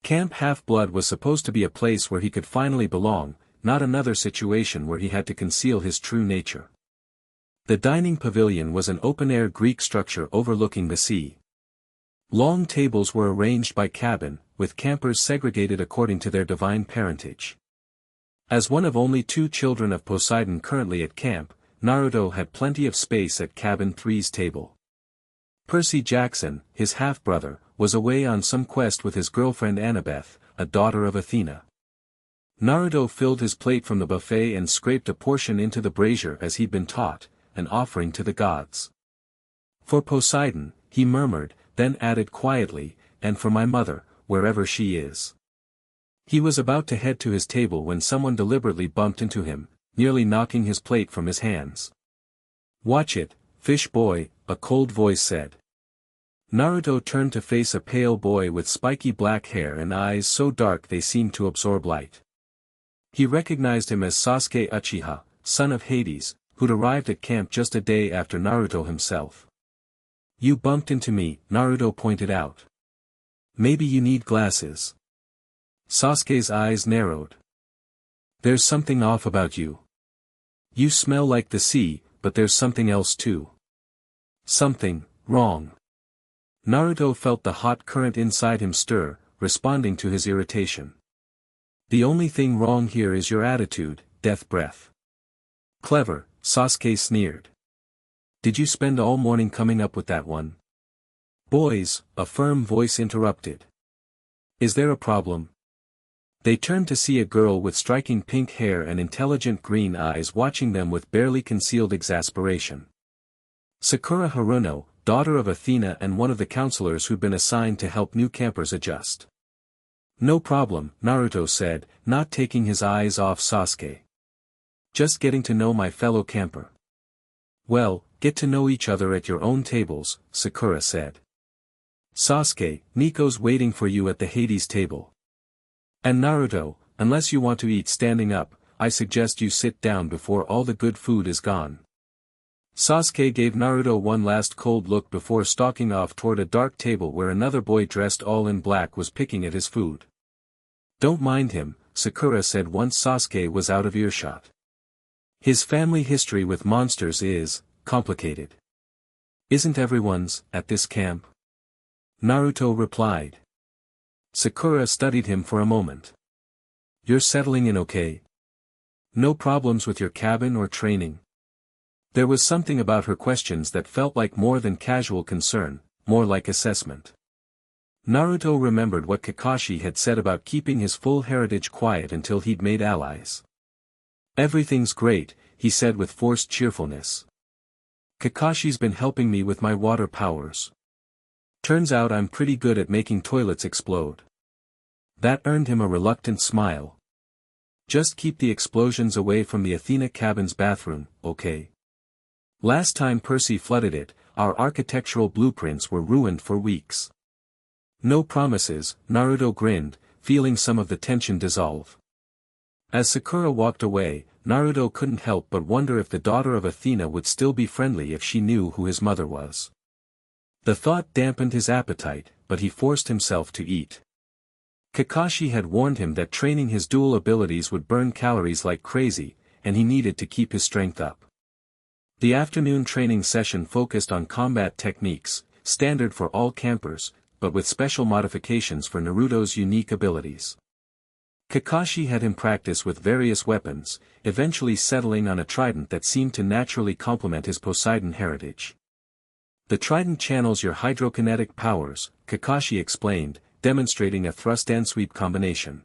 Camp Half-Blood was supposed to be a place where he could finally belong, not another situation where he had to conceal his true nature. The dining pavilion was an open-air Greek structure overlooking the sea. Long tables were arranged by cabin, with campers segregated according to their divine parentage. As one of only 2 children of Poseidon currently at camp, Naruto had plenty of space at cabin 3's table. Percy Jackson, his half-brother, was away on some quest with his girlfriend Annabeth, a daughter of Athena. Naruto filled his plate from the buffet and scraped a portion into the brazier as he'd been taught, an offering to the gods. For Poseidon, he murmured, then added quietly, and for my mother, wherever she is. He was about to head to his table when someone deliberately bumped into him, nearly knocking his plate from his hands. Watch it, fish boy, a cold voice said. Naruto turned to face a pale boy with spiky black hair and eyes so dark they seemed to absorb light. He recognized him as Sasuke Uchiha, son of Hades, who'd arrived at camp just a day after Naruto himself. You bumped into me, Naruto pointed out. Maybe you need glasses. Sasuke's eyes narrowed. There's something off about you. You smell like the sea, but there's something else too. Something wrong. Naruto felt the hot current inside him stir, responding to his irritation. The only thing wrong here is your attitude, death breath. Clever, Sasuke sneered. Did you spend all morning coming up with that one? Boys, a firm voice interrupted. Is there a problem? They turned to see a girl with striking pink hair and intelligent green eyes watching them with barely concealed exasperation. Sakura Haruno, daughter of Athena and one of the counselors who'd been assigned to help new campers adjust. No problem, Naruto said, not taking his eyes off Sasuke. Just getting to know my fellow camper. Well, get to know each other at your own tables, Sakura said. Sasuke, Nico's waiting for you at the Hades table. And Naruto, unless you want to eat standing up, I suggest you sit down before all the good food is gone. Sasuke gave Naruto one last cold look before stalking off toward a dark table where another boy dressed all in black was picking at his food. Don't mind him, Sakura said once Sasuke was out of earshot. His family history with monsters is complicated. Isn't everyone's, at this camp? Naruto replied. Sakura studied him for a moment. You're settling in okay? No problems with your cabin or training? There was something about her questions that felt like more than casual concern, more like assessment. Naruto remembered what Kakashi had said about keeping his full heritage quiet until he'd made allies. Everything's great, he said with forced cheerfulness. Kakashi's been helping me with my water powers. Turns out I'm pretty good at making toilets explode. That earned him a reluctant smile. Just keep the explosions away from the Athena cabin's bathroom, okay? Last time Percy flooded it, our architectural blueprints were ruined for weeks. No promises, Naruto grinned, feeling some of the tension dissolve. As Sakura walked away, Naruto couldn't help but wonder if the daughter of Athena would still be friendly if she knew who his mother was. The thought dampened his appetite, but he forced himself to eat. Kakashi had warned him that training his dual abilities would burn calories like crazy, and he needed to keep his strength up. The afternoon training session focused on combat techniques, standard for all campers, but with special modifications for Naruto's unique abilities. Kakashi had him practice with various weapons, eventually settling on a trident that seemed to naturally complement his Poseidon heritage. The trident channels your hydrokinetic powers, Kakashi explained, demonstrating a thrust and sweep combination.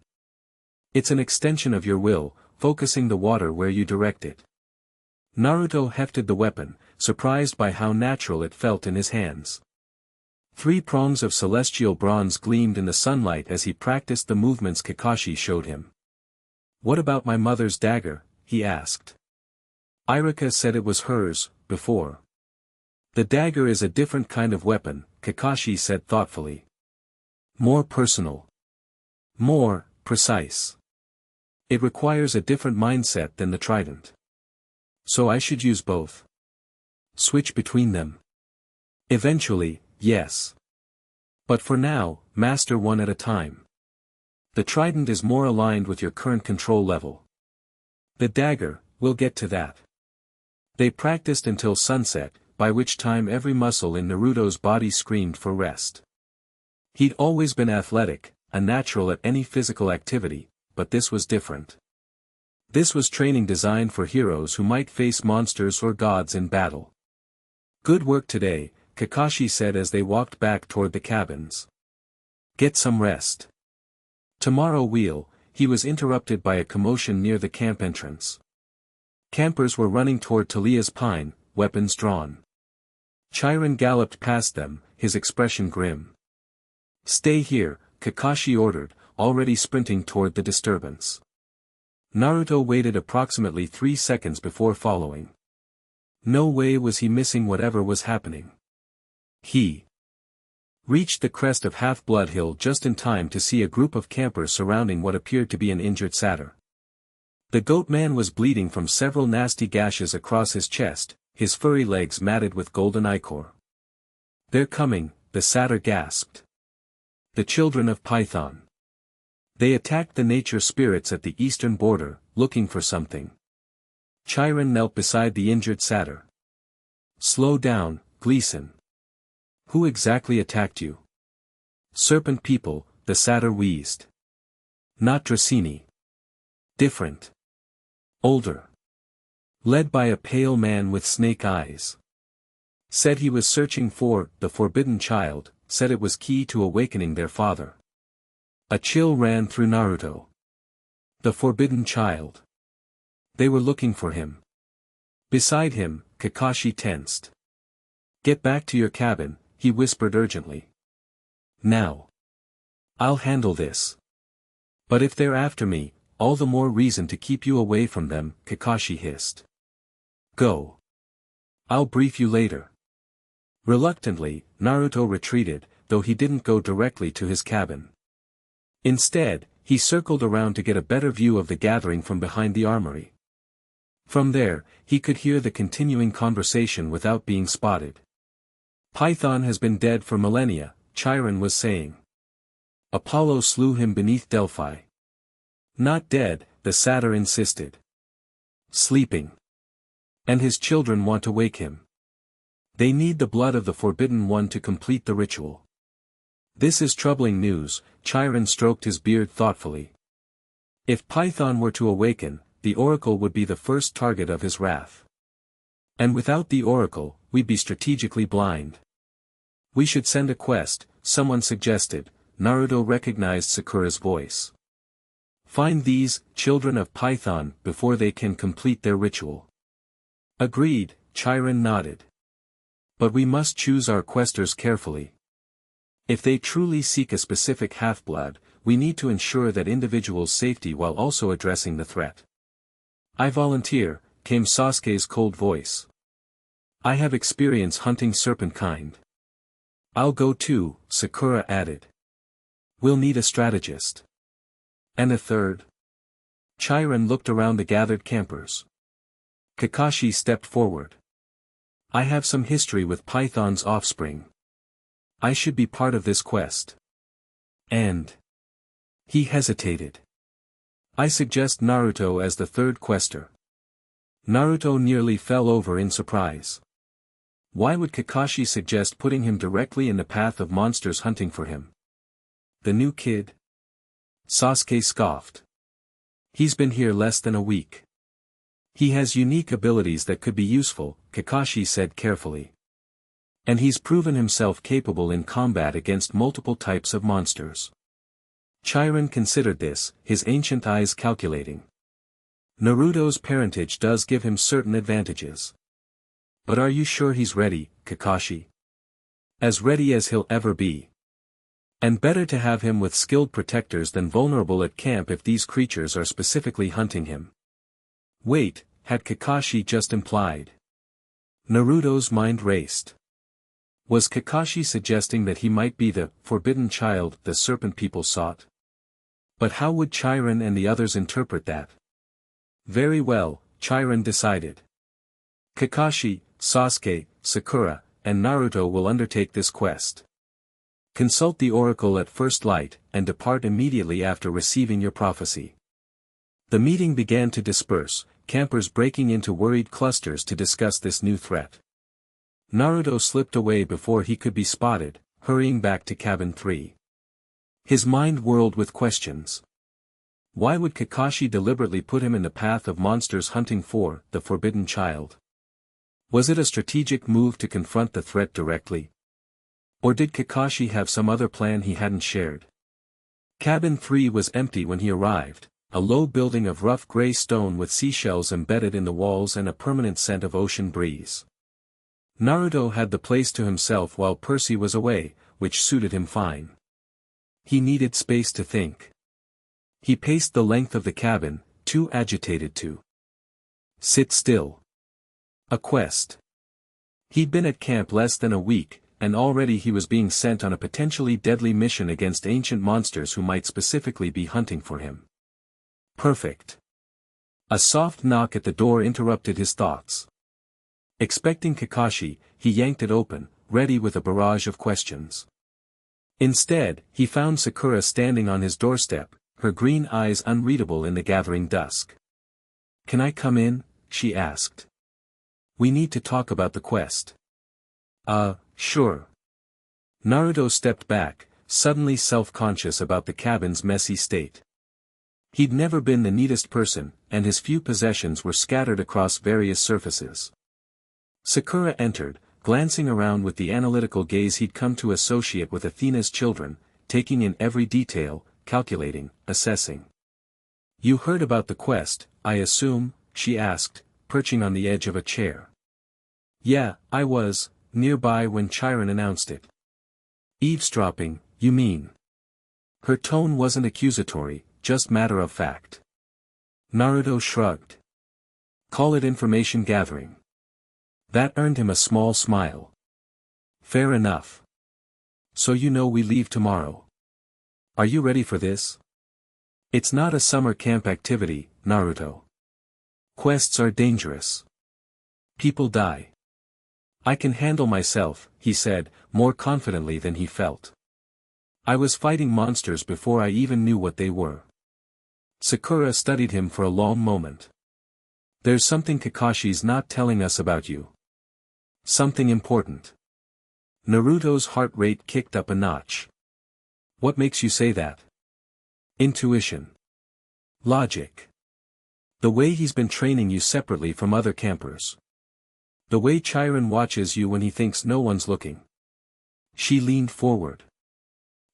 It's an extension of your will, focusing the water where you direct it. Naruto hefted the weapon, surprised by how natural it felt in his hands. 3 prongs of celestial bronze gleamed in the sunlight as he practiced the movements Kakashi showed him. What about my mother's dagger? He asked. Irika said it was hers, before. The dagger is a different kind of weapon, Kakashi said thoughtfully. More personal. More precise. It requires a different mindset than the trident. So I should use both. Switch between them. Eventually, yes. But for now, master one at a time. The trident is more aligned with your current control level. The dagger, we'll get to that. They practiced until sunset, by which time every muscle in Naruto's body screamed for rest. He'd always been athletic, a natural at any physical activity, but this was different. This was training designed for heroes who might face monsters or gods in battle. Good work today, Kakashi said as they walked back toward the cabins. Get some rest. Tomorrow he was interrupted by a commotion near the camp entrance. Campers were running toward Talia's pine, weapons drawn. Chiron galloped past them, his expression grim. Stay here, Kakashi ordered, already sprinting toward the disturbance. Naruto waited approximately 3 seconds before following. No way was he missing whatever was happening. He reached the crest of Half-Blood Hill just in time to see a group of campers surrounding what appeared to be an injured satyr. The goat man was bleeding from several nasty gashes across his chest, his furry legs matted with golden ichor. They're coming, the satyr gasped. The children of Python. They attacked the nature spirits at the eastern border, looking for something. Chiron knelt beside the injured satyr. Slow down, Gleason. Who exactly attacked you? Serpent people, the satyr wheezed. Not Dracini. Different. Older. Led by a pale man with snake eyes. Said he was searching for the forbidden child, said it was key to awakening their father. A chill ran through Naruto. The forbidden child. They were looking for him. Beside him, Kakashi tensed. Get back to your cabin, he whispered urgently. Now. I'll handle this. But if they're after me, all the more reason to keep you away from them, Kakashi hissed. Go. I'll brief you later. Reluctantly, Naruto retreated, though he didn't go directly to his cabin. Instead, he circled around to get a better view of the gathering from behind the armory. From there, he could hear the continuing conversation without being spotted. Python has been dead for millennia, Chiron was saying. Apollo slew him beneath Delphi. Not dead, the satyr insisted. Sleeping. And his children want to wake him. They need the blood of the Forbidden One to complete the ritual. This is troubling news, Chiron stroked his beard thoughtfully. If Python were to awaken, the oracle would be the first target of his wrath. And without the oracle, we'd be strategically blind. We should send a quest, someone suggested. Naruto recognized Sakura's voice. Find these, children of Python, before they can complete their ritual. Agreed, Chiron nodded. But we must choose our questers carefully. If they truly seek a specific half-blood, we need to ensure that individual's safety while also addressing the threat. I volunteer, came Sasuke's cold voice. I have experience hunting serpent kind. I'll go too, Sakura added. We'll need a strategist. And a third? Chiron looked around the gathered campers. Kakashi stepped forward. I have some history with Python's offspring. I should be part of this quest. And... He hesitated. I suggest Naruto as the third quester. Naruto nearly fell over in surprise. Why would Kakashi suggest putting him directly in the path of monsters hunting for him? The new kid? Sasuke scoffed. He's been here less than a week. He has unique abilities that could be useful, Kakashi said carefully. And he's proven himself capable in combat against multiple types of monsters. Chiron considered this, his ancient eyes calculating. Naruto's parentage does give him certain advantages. But are you sure he's ready, Kakashi? As ready as he'll ever be. And better to have him with skilled protectors than vulnerable at camp if these creatures are specifically hunting him. Wait, had Kakashi just implied? Naruto's mind raced. Was Kakashi suggesting that he might be the forbidden child the serpent people sought? But how would Chiron and the others interpret that? Very well, Chiron decided. Kakashi, Sasuke, Sakura, and Naruto will undertake this quest. Consult the oracle at first light, and depart immediately after receiving your prophecy. The meeting began to disperse, campers breaking into worried clusters to discuss this new threat. Naruto slipped away before he could be spotted, hurrying back to cabin 3. His mind whirled with questions. Why would Kakashi deliberately put him in the path of monsters hunting for the forbidden child? Was it a strategic move to confront the threat directly? Or did Kakashi have some other plan he hadn't shared? Cabin 3 was empty when he arrived, a low building of rough gray stone with seashells embedded in the walls and a permanent scent of ocean breeze. Naruto had the place to himself while Percy was away, which suited him fine. He needed space to think. He paced the length of the cabin, too agitated to sit still. A quest. He'd been at camp less than a week, and already he was being sent on a potentially deadly mission against ancient monsters who might specifically be hunting for him. Perfect. A soft knock at the door interrupted his thoughts. Expecting Kakashi, he yanked it open, ready with a barrage of questions. Instead, he found Sakura standing on his doorstep, her green eyes unreadable in the gathering dusk. Can I come in? She asked. We need to talk about the quest. Sure. Naruto stepped back, suddenly self-conscious about the cabin's messy state. He'd never been the neatest person, and his few possessions were scattered across various surfaces. Sakura entered, glancing around with the analytical gaze he'd come to associate with Athena's children, taking in every detail, calculating, assessing. You heard about the quest, I assume? She asked, perching on the edge of a chair. Yeah, I was nearby when Chiron announced it. Eavesdropping, you mean? Her tone wasn't accusatory, just matter of fact. Naruto shrugged. Call it information gathering. That earned him a small smile. Fair enough. So you know we leave tomorrow. Are you ready for this? It's not a summer camp activity, Naruto. Quests are dangerous. People die. I can handle myself, he said, more confidently than he felt. I was fighting monsters before I even knew what they were. Sakura studied him for a long moment. There's something Kakashi's not telling us about you. Something important. Naruto's heart rate kicked up a notch. What makes you say that? Intuition. Logic. The way he's been training you separately from other campers. The way Chiron watches you when he thinks no one's looking. She leaned forward.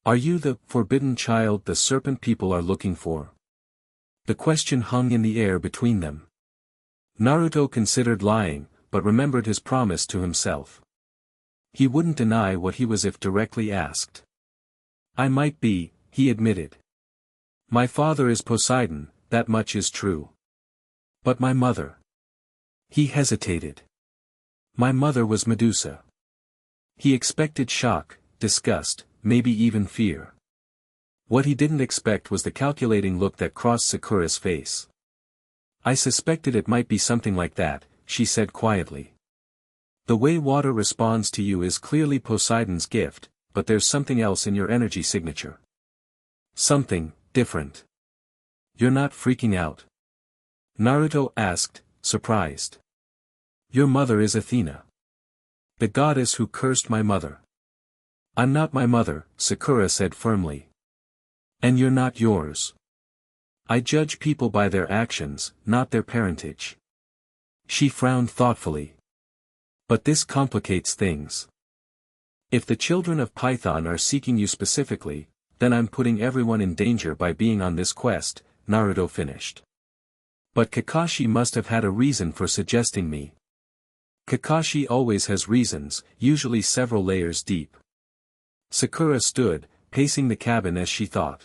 Are you the forbidden child the serpent people are looking for? The question hung in the air between them. Naruto considered lying, but remembered his promise to himself. He wouldn't deny what he was if directly asked. I might be, he admitted. My father is Poseidon, that much is true. But my mother. He hesitated. My mother was Medusa. He expected shock, disgust, maybe even fear. What he didn't expect was the calculating look that crossed Sakura's face. I suspected it might be something like that, she said quietly. The way water responds to you is clearly Poseidon's gift, but there's something else in your energy signature. Something different. You're not freaking out? Naruto asked, surprised. Your mother is Athena. The goddess who cursed my mother. I'm not my mother, Sakura said firmly. And you're not yours. I judge people by their actions, not their parentage. She frowned thoughtfully. But this complicates things. If the children of Python are seeking you specifically, then I'm putting everyone in danger by being on this quest, Naruto finished. But Kakashi must have had a reason for suggesting me. Kakashi always has reasons, usually several layers deep. Sakura stood, pacing the cabin as she thought.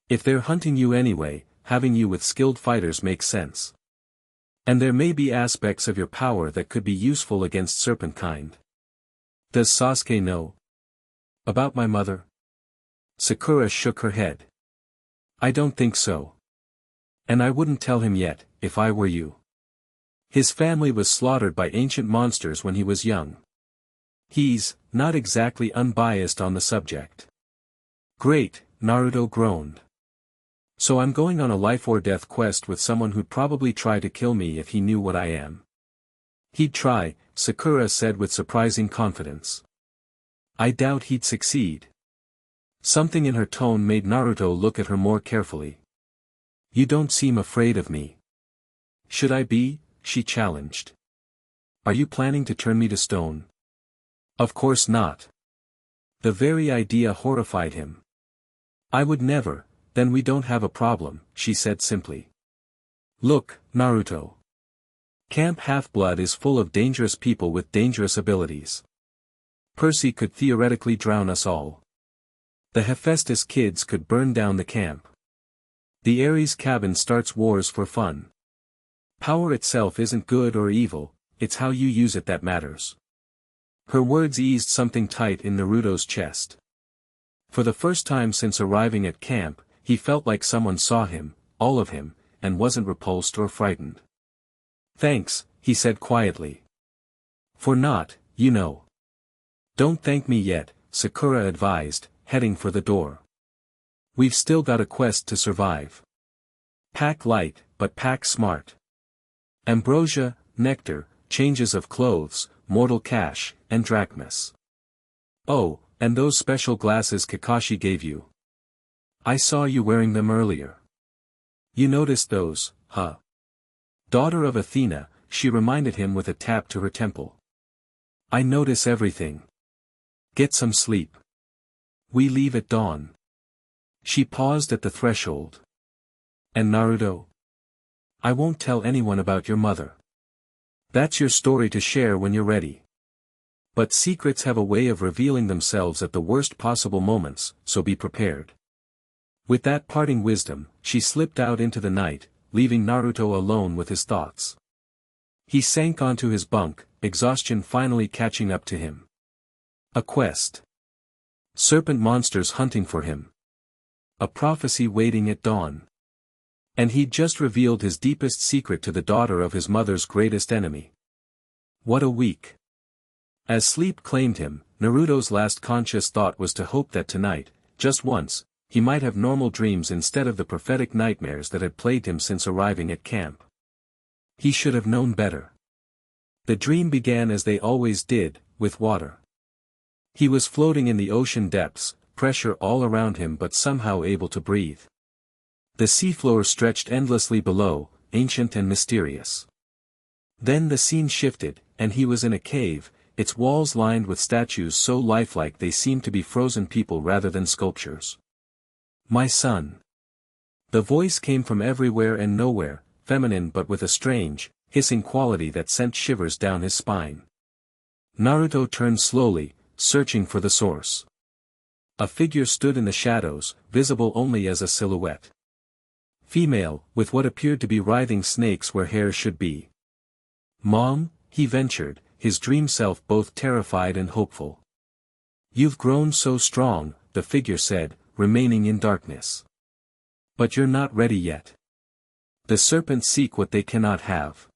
If they're hunting you anyway, having you with skilled fighters makes sense. And there may be aspects of your power that could be useful against serpent kind. Does Sasuke know about my mother? Sakura shook her head. I don't think so. And I wouldn't tell him yet, if I were you. His family was slaughtered by ancient monsters when he was young. He's not exactly unbiased on the subject. Great, Naruto groaned. So I'm going on a life-or-death quest with someone who'd probably try to kill me if he knew what I am. He'd try, Sakura said with surprising confidence. I doubt he'd succeed. Something in her tone made Naruto look at her more carefully. You don't seem afraid of me. Should I be? She challenged. Are you planning to turn me to stone? Of course not. The very idea horrified him. I would never. Then we don't have a problem, she said simply. Look, Naruto. Camp Half-Blood is full of dangerous people with dangerous abilities. Percy could theoretically drown us all. The Hephaestus kids could burn down the camp. The Ares cabin starts wars for fun. Power itself isn't good or evil, it's how you use it that matters. Her words eased something tight in Naruto's chest. For the first time since arriving at camp, he felt like someone saw him, all of him, and wasn't repulsed or frightened. Thanks, he said quietly. For not, you know. Don't thank me yet, Sakura advised, heading for the door. We've still got a quest to survive. Pack light, but pack smart. Ambrosia, nectar, changes of clothes, mortal cash, and drachmas. Oh, and those special glasses Kakashi gave you. I saw you wearing them earlier. You noticed those, huh? Daughter of Athena, she reminded him with a tap to her temple. I notice everything. Get some sleep. We leave at dawn. She paused at the threshold. And Naruto? I won't tell anyone about your mother. That's your story to share when you're ready. But secrets have a way of revealing themselves at the worst possible moments, so be prepared. With that parting wisdom, she slipped out into the night, leaving Naruto alone with his thoughts. He sank onto his bunk, exhaustion finally catching up to him. A quest. Serpent monsters hunting for him. A prophecy waiting at dawn. And he'd just revealed his deepest secret to the daughter of his mother's greatest enemy. What a week. As sleep claimed him, Naruto's last conscious thought was to hope that tonight, just once, he might have normal dreams instead of the prophetic nightmares that had plagued him since arriving at camp. He should have known better. The dream began as they always did, with water. He was floating in the ocean depths, pressure all around him but somehow able to breathe. The seafloor stretched endlessly below, ancient and mysterious. Then the scene shifted, and he was in a cave, its walls lined with statues so lifelike they seemed to be frozen people rather than sculptures. "My son." The voice came from everywhere and nowhere, feminine but with a strange, hissing quality that sent shivers down his spine. Naruto turned slowly, searching for the source. A figure stood in the shadows, visible only as a silhouette. Female, with what appeared to be writhing snakes where hair should be. "Mom," he ventured, his dream self both terrified and hopeful. "You've grown so strong," the figure said, remaining in darkness. "But you're not ready yet. The serpents seek what they cannot have.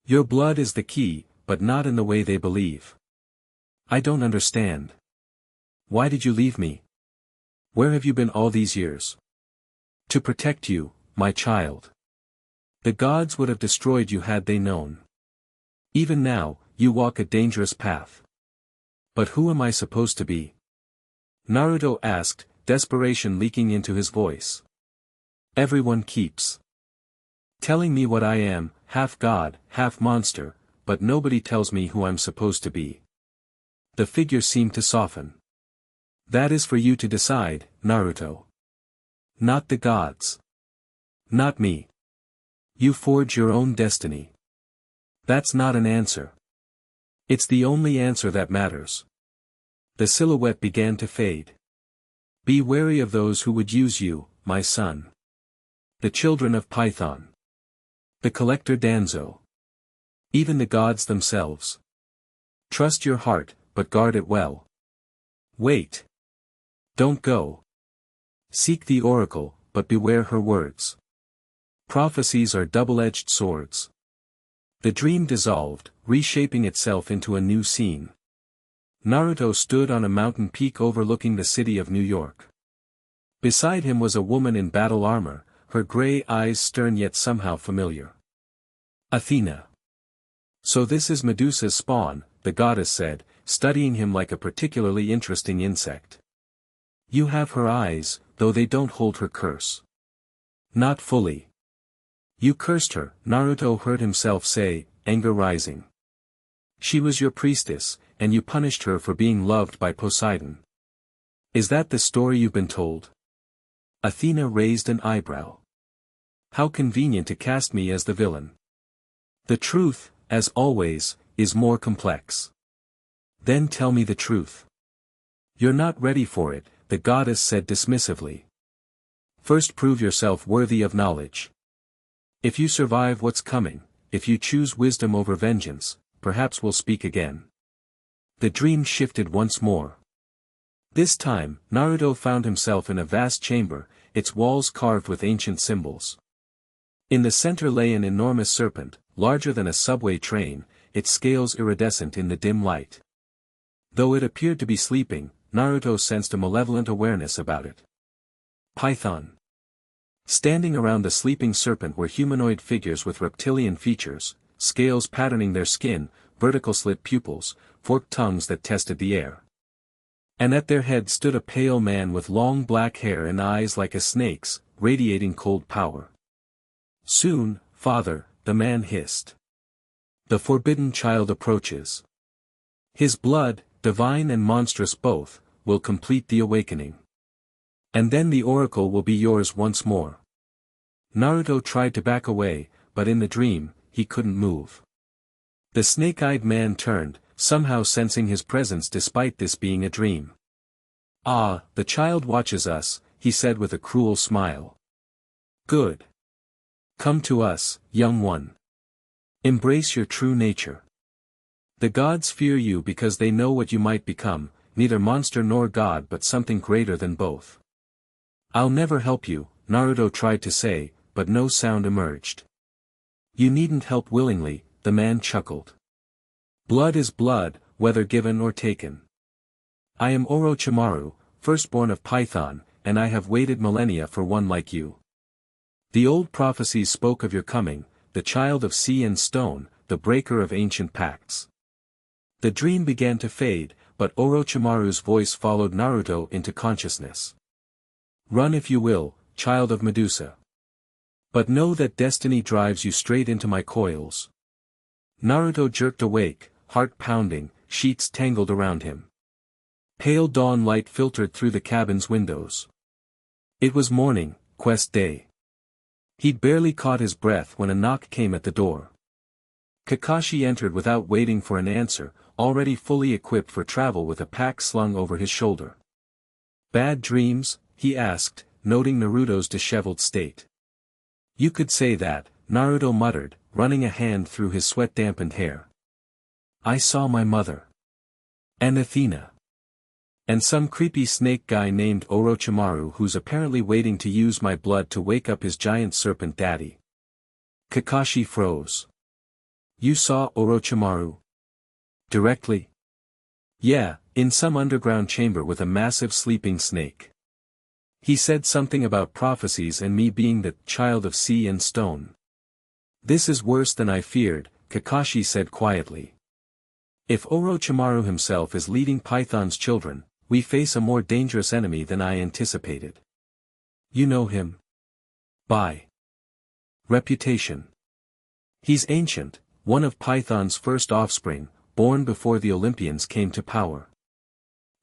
Your blood is the key, but not in the way they believe. I don't understand. Why did you leave me? Where have you been all these years? To protect you, my child. The gods would have destroyed you had they known. Even now, you walk a dangerous path. But who am I supposed to be?" Naruto asked, desperation leaking into his voice. "Everyone keeps telling me what I am, half god, half monster, but nobody tells me who I'm supposed to be." The figure seemed to soften. "That is for you to decide, Naruto. Not the gods. Not me. You forge your own destiny." "That's not an answer. It's the only answer that matters." The silhouette began to fade. "Be wary of those who would use you, my son. The children of Python. The collector Danzo. Even the gods themselves. Trust your heart, but guard it well. Wait. Don't go. Seek the oracle, but beware her words. Prophecies are double-edged swords." The dream dissolved, reshaping itself into a new scene. Naruto stood on a mountain peak overlooking the city of New York. Beside him was a woman in battle armor, her gray eyes stern yet somehow familiar. "Athena. So this is Medusa's spawn," the goddess said, studying him like a particularly interesting insect. "You have her eyes, though they don't hold her curse." "Not fully." "You cursed her," Naruto heard himself say, anger rising. "She was your priestess, and you punished her for being loved by Poseidon. Is that the story you've been told?" Athena raised an eyebrow. "How convenient to cast me as the villain. The truth, as always, is more complex." "Then tell me the truth." "You're not ready for it," the goddess said dismissively. "First prove yourself worthy of knowledge. If you survive what's coming, if you choose wisdom over vengeance, perhaps we'll speak again." The dream shifted once more. This time, Naruto found himself in a vast chamber, its walls carved with ancient symbols. In the center lay an enormous serpent, larger than a subway train, its scales iridescent in the dim light. Though it appeared to be sleeping, Naruto sensed a malevolent awareness about it. Python. Standing around the sleeping serpent were humanoid figures with reptilian features, scales patterning their skin, vertical slit pupils, forked tongues that tested the air. And at their head stood a pale man with long black hair and eyes like a snake's, radiating cold power. "Soon, father," the man hissed. "The forbidden child approaches. His blood, divine and monstrous both, will complete the awakening. And then the oracle will be yours once more." Naruto tried to back away, but in the dream, he couldn't move. The snake-eyed man turned, somehow sensing his presence despite this being a dream. "Ah, the child watches us," he said with a cruel smile. "Good. Come to us, young one. Embrace your true nature. The gods fear you because they know what you might become, neither monster nor god but something greater than both." "I'll never help you," Naruto tried to say, but no sound emerged. "You needn't help willingly," the man chuckled. "Blood is blood, whether given or taken. I am Orochimaru, firstborn of Python, and I have waited millennia for one like you. The old prophecies spoke of your coming, the child of sea and stone, the breaker of ancient pacts. The dream began to fade, but Orochimaru's voice followed Naruto into consciousness. Run if you will, child of Medusa. But know that destiny drives you straight into my coils. Naruto jerked awake, heart pounding, sheets tangled around him. Pale dawn light filtered through the cabin's windows. It was morning, quest day. He'd barely caught his breath when a knock came at the door. Kakashi entered without waiting for an answer, already fully equipped for travel with a pack slung over his shoulder. Bad dreams? He asked, noting Naruto's disheveled state. You could say that, Naruto muttered, running a hand through his sweat-dampened hair. I saw my mother. And Athena. And some creepy snake guy named Orochimaru who's apparently waiting to use my blood to wake up his giant serpent daddy. Kakashi froze. You saw Orochimaru? Directly? Yeah, in some underground chamber with a massive sleeping snake. He said something about prophecies and me being the child of sea and stone. This is worse than I feared, Kakashi said quietly. If Orochimaru himself is leading Python's children, we face a more dangerous enemy than I anticipated. You know him? By reputation. He's ancient, one of Python's first offspring, born before the Olympians came to power.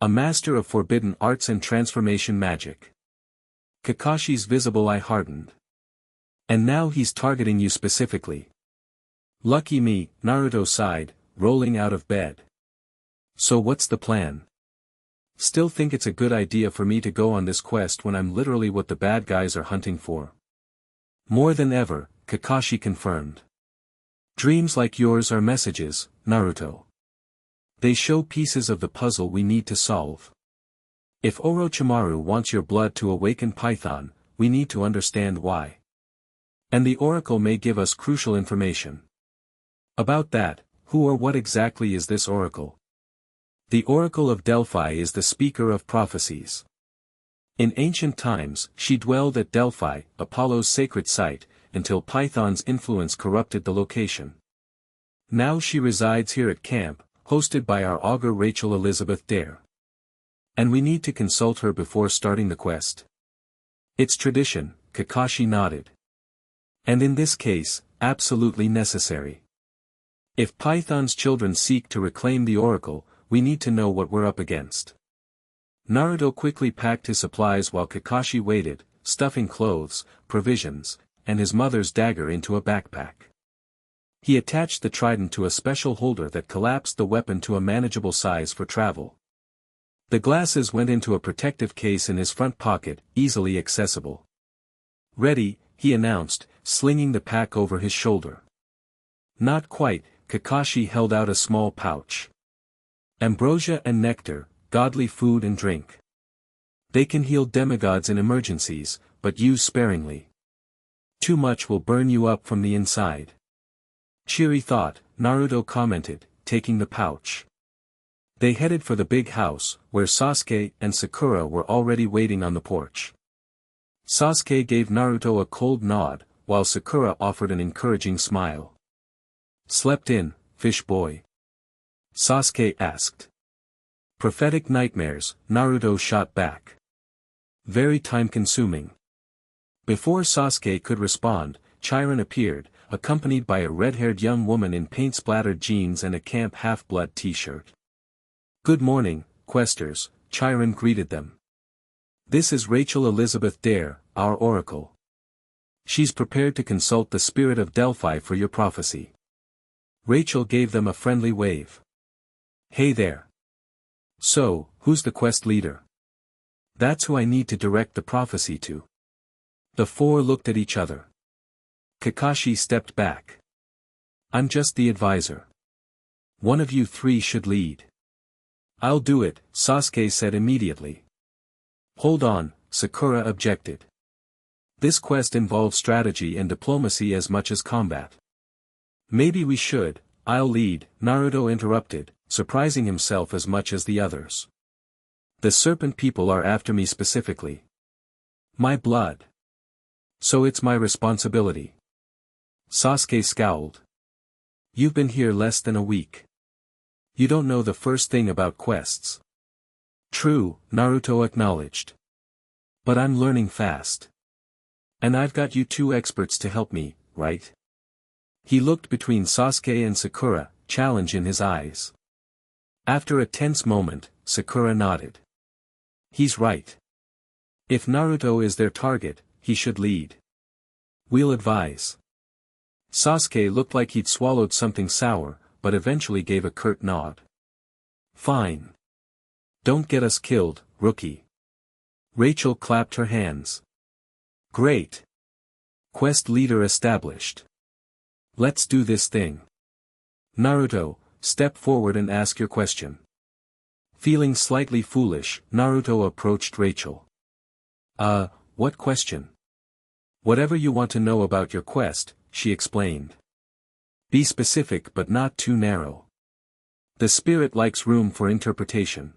A master of forbidden arts and transformation magic. Kakashi's visible eye hardened. And now he's targeting you specifically. Lucky me, Naruto sighed, rolling out of bed. So what's the plan? Still think it's a good idea for me to go on this quest when I'm literally what the bad guys are hunting for? More than ever, Kakashi confirmed. Dreams like yours are messages, Naruto. They show pieces of the puzzle we need to solve. If Orochimaru wants your blood to awaken Python, we need to understand why. And the Oracle may give us crucial information. About that, who or what exactly is this Oracle? The Oracle of Delphi is the speaker of prophecies. In ancient times, she dwelled at Delphi, Apollo's sacred site, until Python's influence corrupted the location. Now she resides here at camp, hosted by our augur Rachel Elizabeth Dare. And we need to consult her before starting the quest. It's tradition, Kakashi nodded. And in this case, absolutely necessary. If Python's children seek to reclaim the Oracle, we need to know what we're up against. Naruto quickly packed his supplies while Kakashi waited, stuffing clothes, provisions, and his mother's dagger into a backpack. He attached the trident to a special holder that collapsed the weapon to a manageable size for travel. The glasses went into a protective case in his front pocket, easily accessible. Ready, he announced, slinging the pack over his shoulder. Not quite, Kakashi held out a small pouch. Ambrosia and nectar, godly food and drink. They can heal demigods in emergencies, but use sparingly. Too much will burn you up from the inside. Cheery thought, Naruto commented, taking the pouch. They headed for the big house, where Sasuke and Sakura were already waiting on the porch. Sasuke gave Naruto a cold nod, while Sakura offered an encouraging smile. Slept in, fish boy? Sasuke asked. Prophetic nightmares, Naruto shot back. Very time-consuming. Before Sasuke could respond, Chiron appeared, accompanied by a red-haired young woman in paint-splattered jeans and a Camp Half-Blood t-shirt. Good morning, questers, Chiron greeted them. This is Rachel Elizabeth Dare, our oracle. She's prepared to consult the spirit of Delphi for your prophecy. Rachel gave them a friendly wave. Hey there. So, who's the quest leader? That's who I need to direct the prophecy to. The four looked at each other. Kakashi stepped back. I'm just the advisor. One of you three should lead. I'll do it, Sasuke said immediately. Hold on, Sakura objected. This quest involves strategy and diplomacy as much as combat. Maybe we should, I'll lead, Naruto interrupted, surprising himself as much as the others. The serpent people are after me specifically. My blood. So it's my responsibility. Sasuke scowled. You've been here less than a week. You don't know the first thing about quests. True, Naruto acknowledged. But I'm learning fast. And I've got you two experts to help me, right? He looked between Sasuke and Sakura, challenge in his eyes. After a tense moment, Sakura nodded. He's right. If Naruto is their target, he should lead. We'll advise. Sasuke looked like he'd swallowed something sour, but eventually gave a curt nod. Fine. Don't get us killed, rookie. Rachel clapped her hands. Great. Quest leader established. Let's do this thing. Naruto, step forward and ask your question. Feeling slightly foolish, Naruto approached Rachel. What question? Whatever you want to know about your quest, she explained. Be specific but not too narrow. The spirit likes room for interpretation.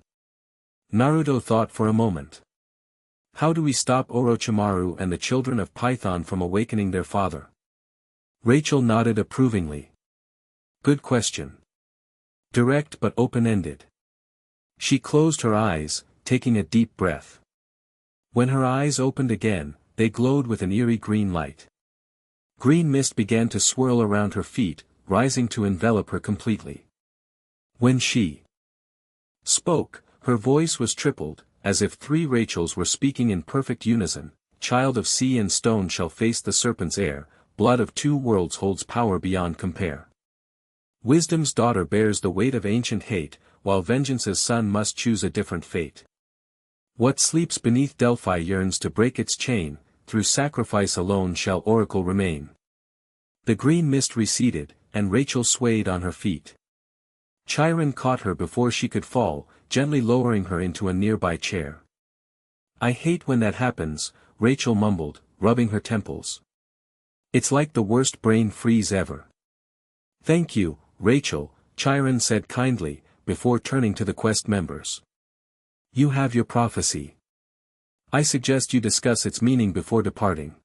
Naruto thought for a moment. How do we stop Orochimaru and the children of Python from awakening their father? Rachel nodded approvingly. Good question. Direct but open-ended. She closed her eyes, taking a deep breath. When her eyes opened again, they glowed with an eerie green light. Green mist began to swirl around her feet, rising to envelop her completely. When she spoke, her voice was tripled, as if three Rachels were speaking in perfect unison. Child of sea and stone shall face the serpent's heir, blood of two worlds holds power beyond compare. Wisdom's daughter bears the weight of ancient hate, while vengeance's son must choose a different fate. What sleeps beneath Delphi yearns to break its chain, through sacrifice alone shall oracle remain. The green mist receded, and Rachel swayed on her feet. Chiron caught her before she could fall, gently lowering her into a nearby chair. I hate when that happens, Rachel mumbled, rubbing her temples. It's like the worst brain freeze ever. Thank you, Rachel, Chiron said kindly, before turning to the quest members. You have your prophecy. I suggest you discuss its meaning before departing.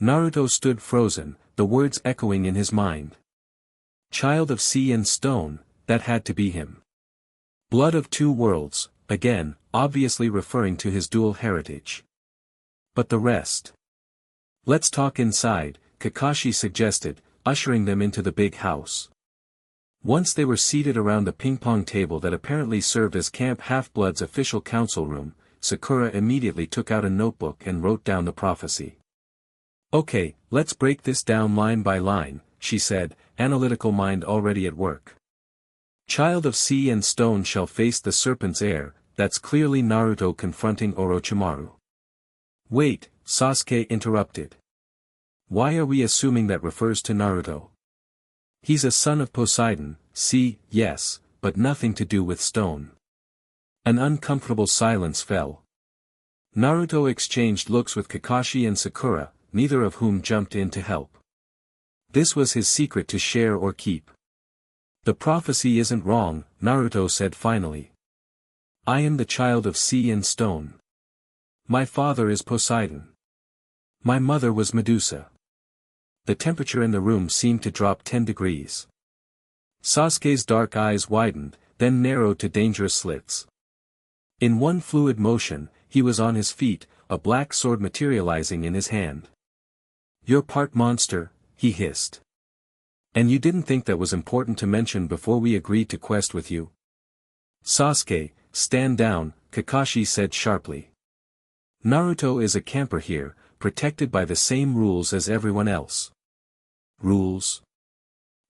Naruto stood frozen, the words echoing in his mind. Child of sea and stone, that had to be him. Blood of two worlds, again, obviously referring to his dual heritage. But the rest? Let's talk inside, Kakashi suggested, ushering them into the big house. Once they were seated around the ping-pong table that apparently served as Camp Half-Blood's official council room, Sakura immediately took out a notebook and wrote down the prophecy. Okay, let's break this down line by line, she said, analytical mind already at work. Child of sea and stone shall face the serpent's heir, that's clearly Naruto confronting Orochimaru. Wait, Sasuke interrupted. Why are we assuming that refers to Naruto? He's a son of Poseidon, sea, yes, but nothing to do with stone. An uncomfortable silence fell. Naruto exchanged looks with Kakashi and Sakura, neither of whom jumped in to help. This was his secret to share or keep. The prophecy isn't wrong, Naruto said finally. I am the child of sea and stone. My father is Poseidon. My mother was Medusa. The temperature in the room seemed to drop 10 degrees. Sasuke's dark eyes widened, then narrowed to dangerous slits. In one fluid motion, he was on his feet, a black sword materializing in his hand. You're part monster, he hissed. And you didn't think that was important to mention before we agreed to quest with you? Sasuke, stand down, Kakashi said sharply. Naruto is a camper here, protected by the same rules as everyone else. Rules?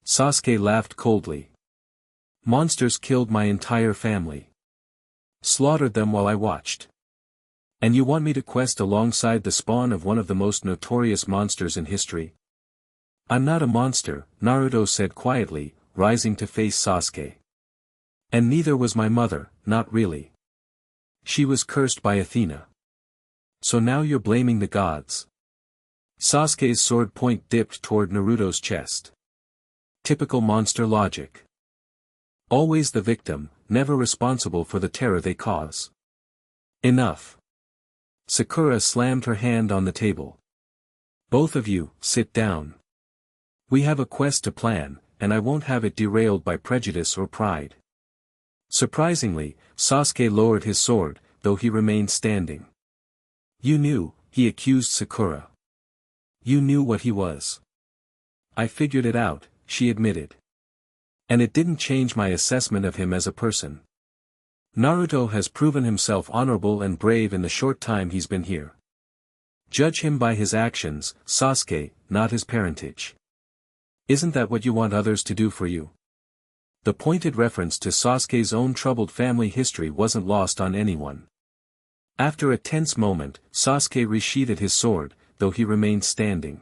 Sasuke laughed coldly. Monsters killed my entire family. Slaughtered them while I watched. And you want me to quest alongside the spawn of one of the most notorious monsters in history? I'm not a monster, Naruto said quietly, rising to face Sasuke. And neither was my mother, not really. She was cursed by Athena. So now you're blaming the gods. Sasuke's sword point dipped toward Naruto's chest. Typical monster logic. Always the victim, never responsible for the terror they cause. Enough. Sakura slammed her hand on the table. Both of you, sit down. We have a quest to plan, and I won't have it derailed by prejudice or pride. Surprisingly, Sasuke lowered his sword, though he remained standing. You knew, he accused Sakura. You knew what he was. I figured it out, she admitted. And it didn't change my assessment of him as a person. Naruto has proven himself honorable and brave in the short time he's been here. Judge him by his actions, Sasuke, not his parentage. Isn't that what you want others to do for you? The pointed reference to Sasuke's own troubled family history wasn't lost on anyone. After a tense moment, Sasuke resheathed his sword, though he remained standing.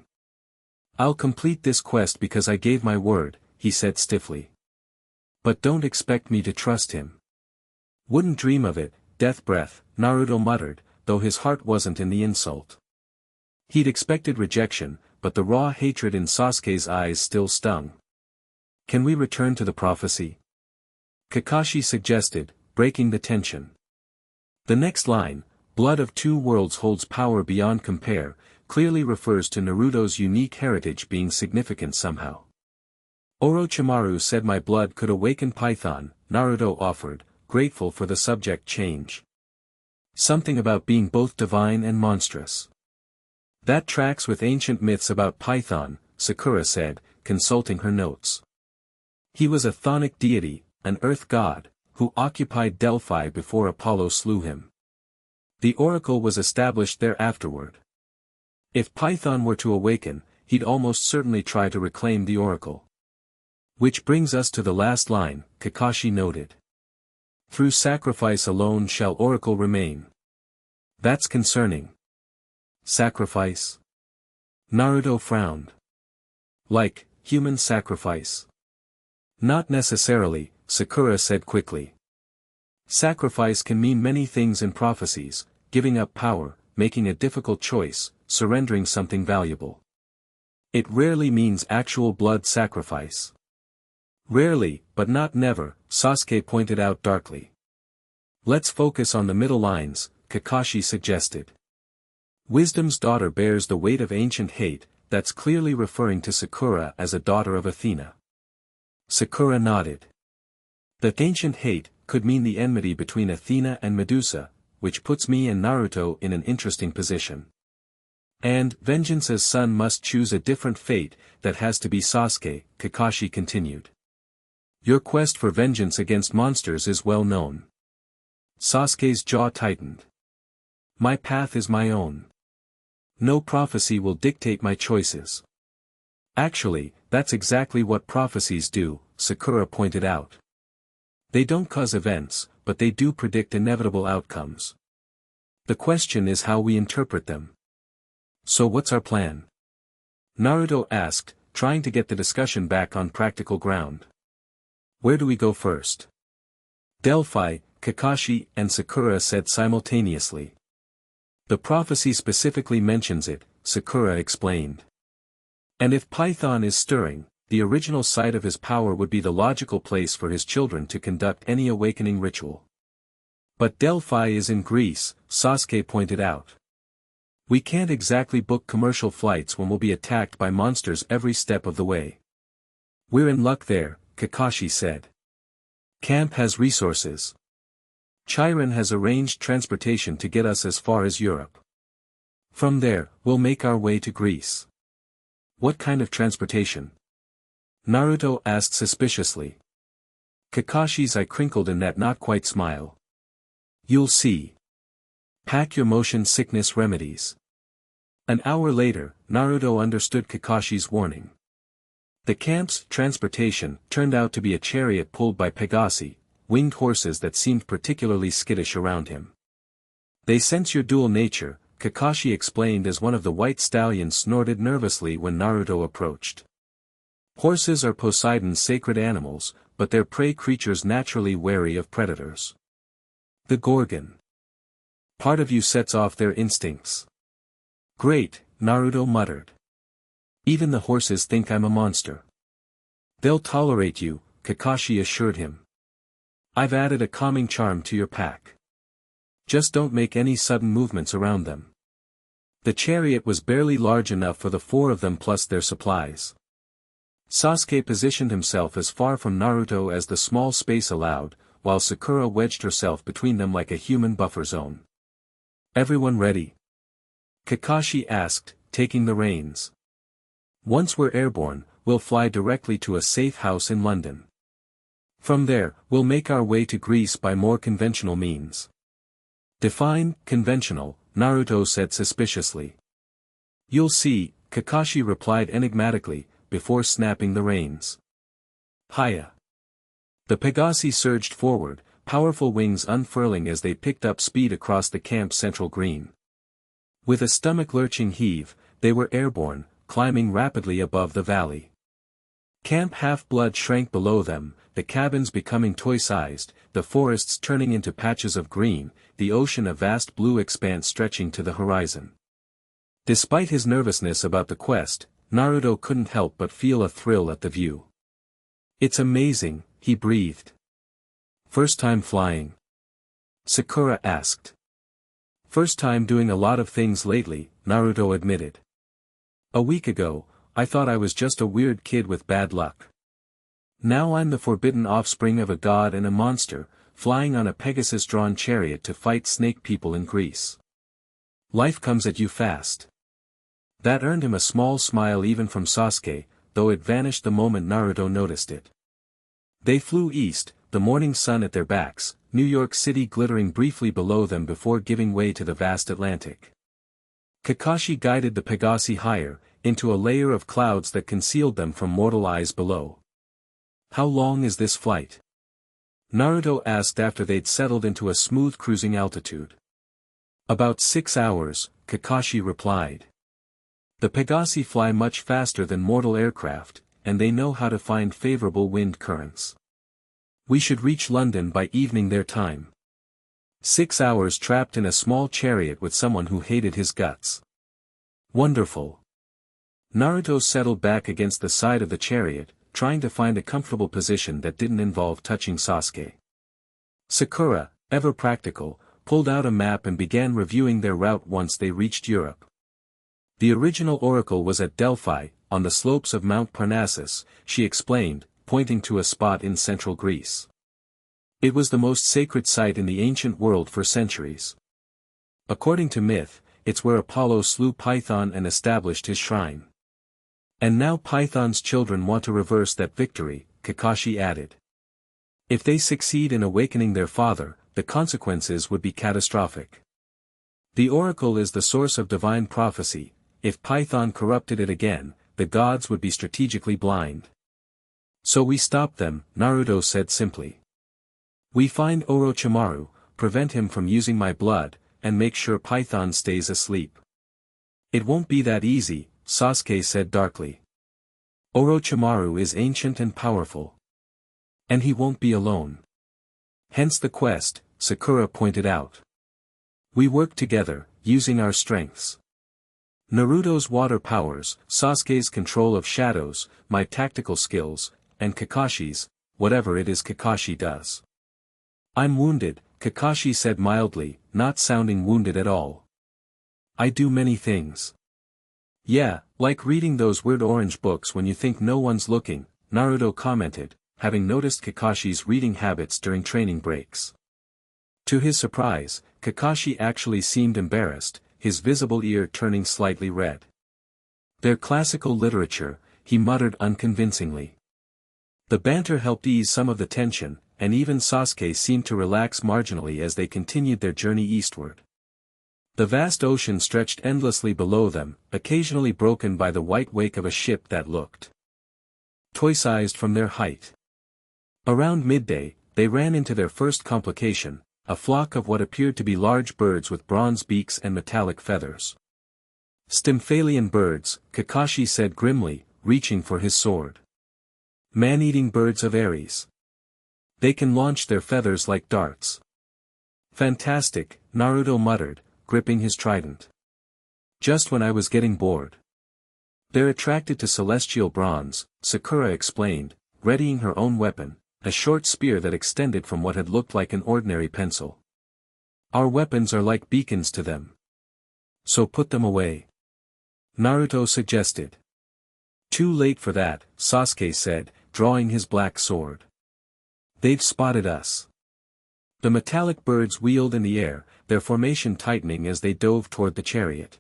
I'll complete this quest because I gave my word, he said stiffly. But don't expect me to trust him. Wouldn't dream of it, death breath, Naruto muttered, though his heart wasn't in the insult. He'd expected rejection, but the raw hatred in Sasuke's eyes still stung. Can we return to the prophecy? Kakashi suggested, breaking the tension. The next line, blood of two worlds holds power beyond compare, clearly refers to Naruto's unique heritage being significant somehow. Orochimaru said my blood could awaken Python, Naruto offered, grateful for the subject change. Something about being both divine and monstrous. That tracks with ancient myths about Python, Sakura said, consulting her notes. He was a chthonic deity, an earth god, who occupied Delphi before Apollo slew him. The oracle was established there afterward. If Python were to awaken, he'd almost certainly try to reclaim the oracle. Which brings us to the last line, Kakashi noted. Through sacrifice alone shall oracle remain. That's concerning. Sacrifice? Naruto frowned. Like, human sacrifice? Not necessarily, Sakura said quickly. Sacrifice can mean many things in prophecies, giving up power, making a difficult choice, surrendering something valuable. It rarely means actual blood sacrifice. Rarely, but not never, Sasuke pointed out darkly. Let's focus on the middle lines, Kakashi suggested. Wisdom's daughter bears the weight of ancient hate, that's clearly referring to Sakura as a daughter of Athena. Sakura nodded. That ancient hate could mean the enmity between Athena and Medusa, which puts me and Naruto in an interesting position. And Vengeance's son must choose a different fate, that has to be Sasuke, Kakashi continued. Your quest for vengeance against monsters is well known. Sasuke's jaw tightened. My path is my own. No prophecy will dictate my choices. Actually, that's exactly what prophecies do, Sakura pointed out. They don't cause events, but they do predict inevitable outcomes. The question is how we interpret them. So what's our plan? Naruto asked, trying to get the discussion back on practical ground. Where do we go first? Delphi, Kakashi and Sakura said simultaneously. The prophecy specifically mentions it, Sakura explained. And if Python is stirring, the original site of his power would be the logical place for his children to conduct any awakening ritual. But Delphi is in Greece, Sasuke pointed out. We can't exactly book commercial flights when we'll be attacked by monsters every step of the way. We're in luck there, Kakashi said. Camp has resources. Chiron has arranged transportation to get us as far as Europe. From there, we'll make our way to Greece. What kind of transportation? Naruto asked suspiciously. Kakashi's eye crinkled in that not quite smile. You'll see. Pack your motion sickness remedies. An hour later, Naruto understood Kakashi's warning. The camp's transportation turned out to be a chariot pulled by Pegasi, winged horses that seemed particularly skittish around him. They sense your dual nature, Kakashi explained as one of the white stallions snorted nervously when Naruto approached. Horses are Poseidon's sacred animals, but they're prey creatures naturally wary of predators. The Gorgon. Part of you sets off their instincts. Great, Naruto muttered. Even the horses think I'm a monster. They'll tolerate you, Kakashi assured him. I've added a calming charm to your pack. Just don't make any sudden movements around them. The chariot was barely large enough for the four of them plus their supplies. Sasuke positioned himself as far from Naruto as the small space allowed, while Sakura wedged herself between them like a human buffer zone. "Everyone ready?" Kakashi asked, taking the reins. "Once we're airborne, we'll fly directly to a safe house in London. From there, we'll make our way to Greece by more conventional means." "Define conventional," Naruto said suspiciously. "You'll see," Kakashi replied enigmatically, before snapping the reins. Hiya! The Pegasi surged forward, powerful wings unfurling as they picked up speed across the camp's central green. With a stomach-lurching heave, they were airborne, climbing rapidly above the valley. Camp Half-Blood shrank below them, the cabins becoming toy-sized, the forests turning into patches of green, the ocean a vast blue expanse stretching to the horizon. Despite his nervousness about the quest, Naruto couldn't help but feel a thrill at the view. "It's amazing," he breathed. "First time flying?" Sakura asked. "First time doing a lot of things lately," Naruto admitted. "A week ago, I thought I was just a weird kid with bad luck. Now I'm the forbidden offspring of a god and a monster, flying on a Pegasus-drawn chariot to fight snake people in Greece. Life comes at you fast." That earned him a small smile even from Sasuke, though it vanished the moment Naruto noticed it. They flew east, the morning sun at their backs, New York City glittering briefly below them before giving way to the vast Atlantic. Kakashi guided the Pegasi higher, into a layer of clouds that concealed them from mortal eyes below. "How long is this flight?" Naruto asked after they'd settled into a smooth cruising altitude. "About 6 hours, Kakashi replied. "The Pegasi fly much faster than mortal aircraft, and they know how to find favorable wind currents. We should reach London by evening their time." 6 hours trapped in a small chariot with someone who hated his guts. Wonderful. Naruto settled back against the side of the chariot, trying to find a comfortable position that didn't involve touching Sasuke. Sakura, ever practical, pulled out a map and began reviewing their route once they reached Europe. The original oracle was at Delphi, on the slopes of Mount Parnassus, she explained, pointing to a spot in central Greece. It was the most sacred site in the ancient world for centuries. According to myth, it's where Apollo slew Python and established his shrine. And now Python's children want to reverse that victory, Kakashi added. If they succeed in awakening their father, the consequences would be catastrophic. The oracle is the source of divine prophecy. If Python corrupted it again, the gods would be strategically blind. So we stop them, Naruto said simply. We find Orochimaru, prevent him from using my blood, and make sure Python stays asleep. It won't be that easy, Sasuke said darkly. Orochimaru is ancient and powerful. And he won't be alone. Hence the quest, Sakura pointed out. We work together, using our strengths. Naruto's water powers, Sasuke's control of shadows, my tactical skills, and Kakashi's, whatever it is Kakashi does. I'm wounded, Kakashi said mildly, not sounding wounded at all. I do many things. Yeah, like reading those weird orange books when you think no one's looking, Naruto commented, having noticed Kakashi's reading habits during training breaks. To his surprise, Kakashi actually seemed embarrassed, his visible ear turning slightly red. Their classical literature, he muttered unconvincingly. The banter helped ease some of the tension, and even Sasuke seemed to relax marginally as they continued their journey eastward. The vast ocean stretched endlessly below them, occasionally broken by the white wake of a ship that looked toy-sized from their height. Around midday, they ran into their first complication, a flock of what appeared to be large birds with bronze beaks and metallic feathers. Stymphalian birds, Kakashi said grimly, reaching for his sword. Man-eating birds of Ares. They can launch their feathers like darts. Fantastic, Naruto muttered, gripping his trident. Just when I was getting bored. They're attracted to celestial bronze, Sakura explained, readying her own weapon, a short spear that extended from what had looked like an ordinary pencil. Our weapons are like beacons to them. So put them away. Naruto suggested. Too late for that, Sasuke said, drawing his black sword. They've spotted us. The metallic birds wheeled in the air, their formation tightening as they dove toward the chariot.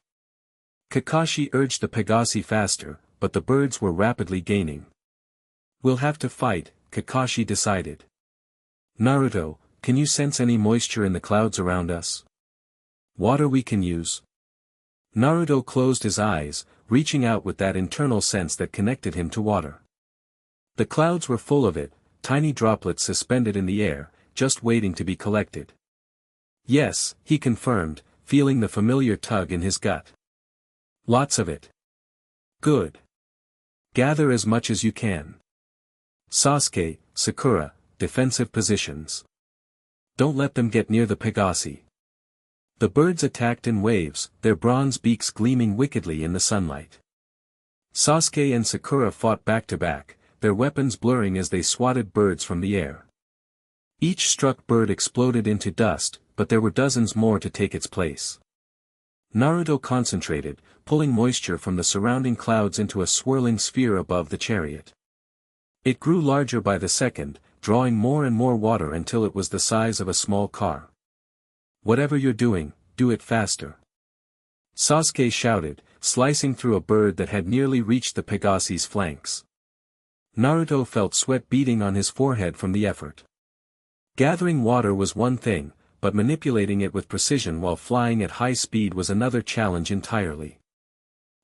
Kakashi urged the Pegasi faster, but the birds were rapidly gaining. We'll have to fight, Kakashi decided. Naruto, can you sense any moisture in the clouds around us? Water we can use. Naruto closed his eyes, reaching out with that internal sense that connected him to water. The clouds were full of it, tiny droplets suspended in the air, just waiting to be collected. Yes, he confirmed, feeling the familiar tug in his gut. Lots of it. Good. Gather as much as you can. Sasuke, Sakura, defensive positions. Don't let them get near the Pegasi. The birds attacked in waves, their bronze beaks gleaming wickedly in the sunlight. Sasuke and Sakura fought back to back, their weapons blurring as they swatted birds from the air. Each struck bird exploded into dust, but there were dozens more to take its place. Naruto concentrated, pulling moisture from the surrounding clouds into a swirling sphere above the chariot. It grew larger by the second, drawing more and more water until it was the size of a small car. Whatever you're doing, do it faster. Sasuke shouted, slicing through a bird that had nearly reached the Pegasi's flanks. Naruto felt sweat beading on his forehead from the effort. Gathering water was one thing, but manipulating it with precision while flying at high speed was another challenge entirely.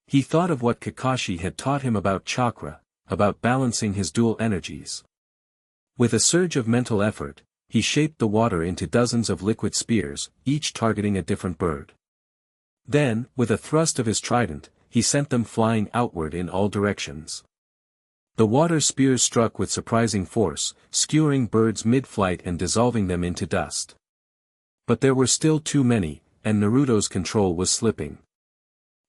He thought of what Kakashi had taught him about chakra, about balancing his dual energies. With a surge of mental effort, he shaped the water into dozens of liquid spears, each targeting a different bird. Then, with a thrust of his trident, he sent them flying outward in all directions. The water spears struck with surprising force, skewering birds mid-flight and dissolving them into dust. But there were still too many, and Naruto's control was slipping.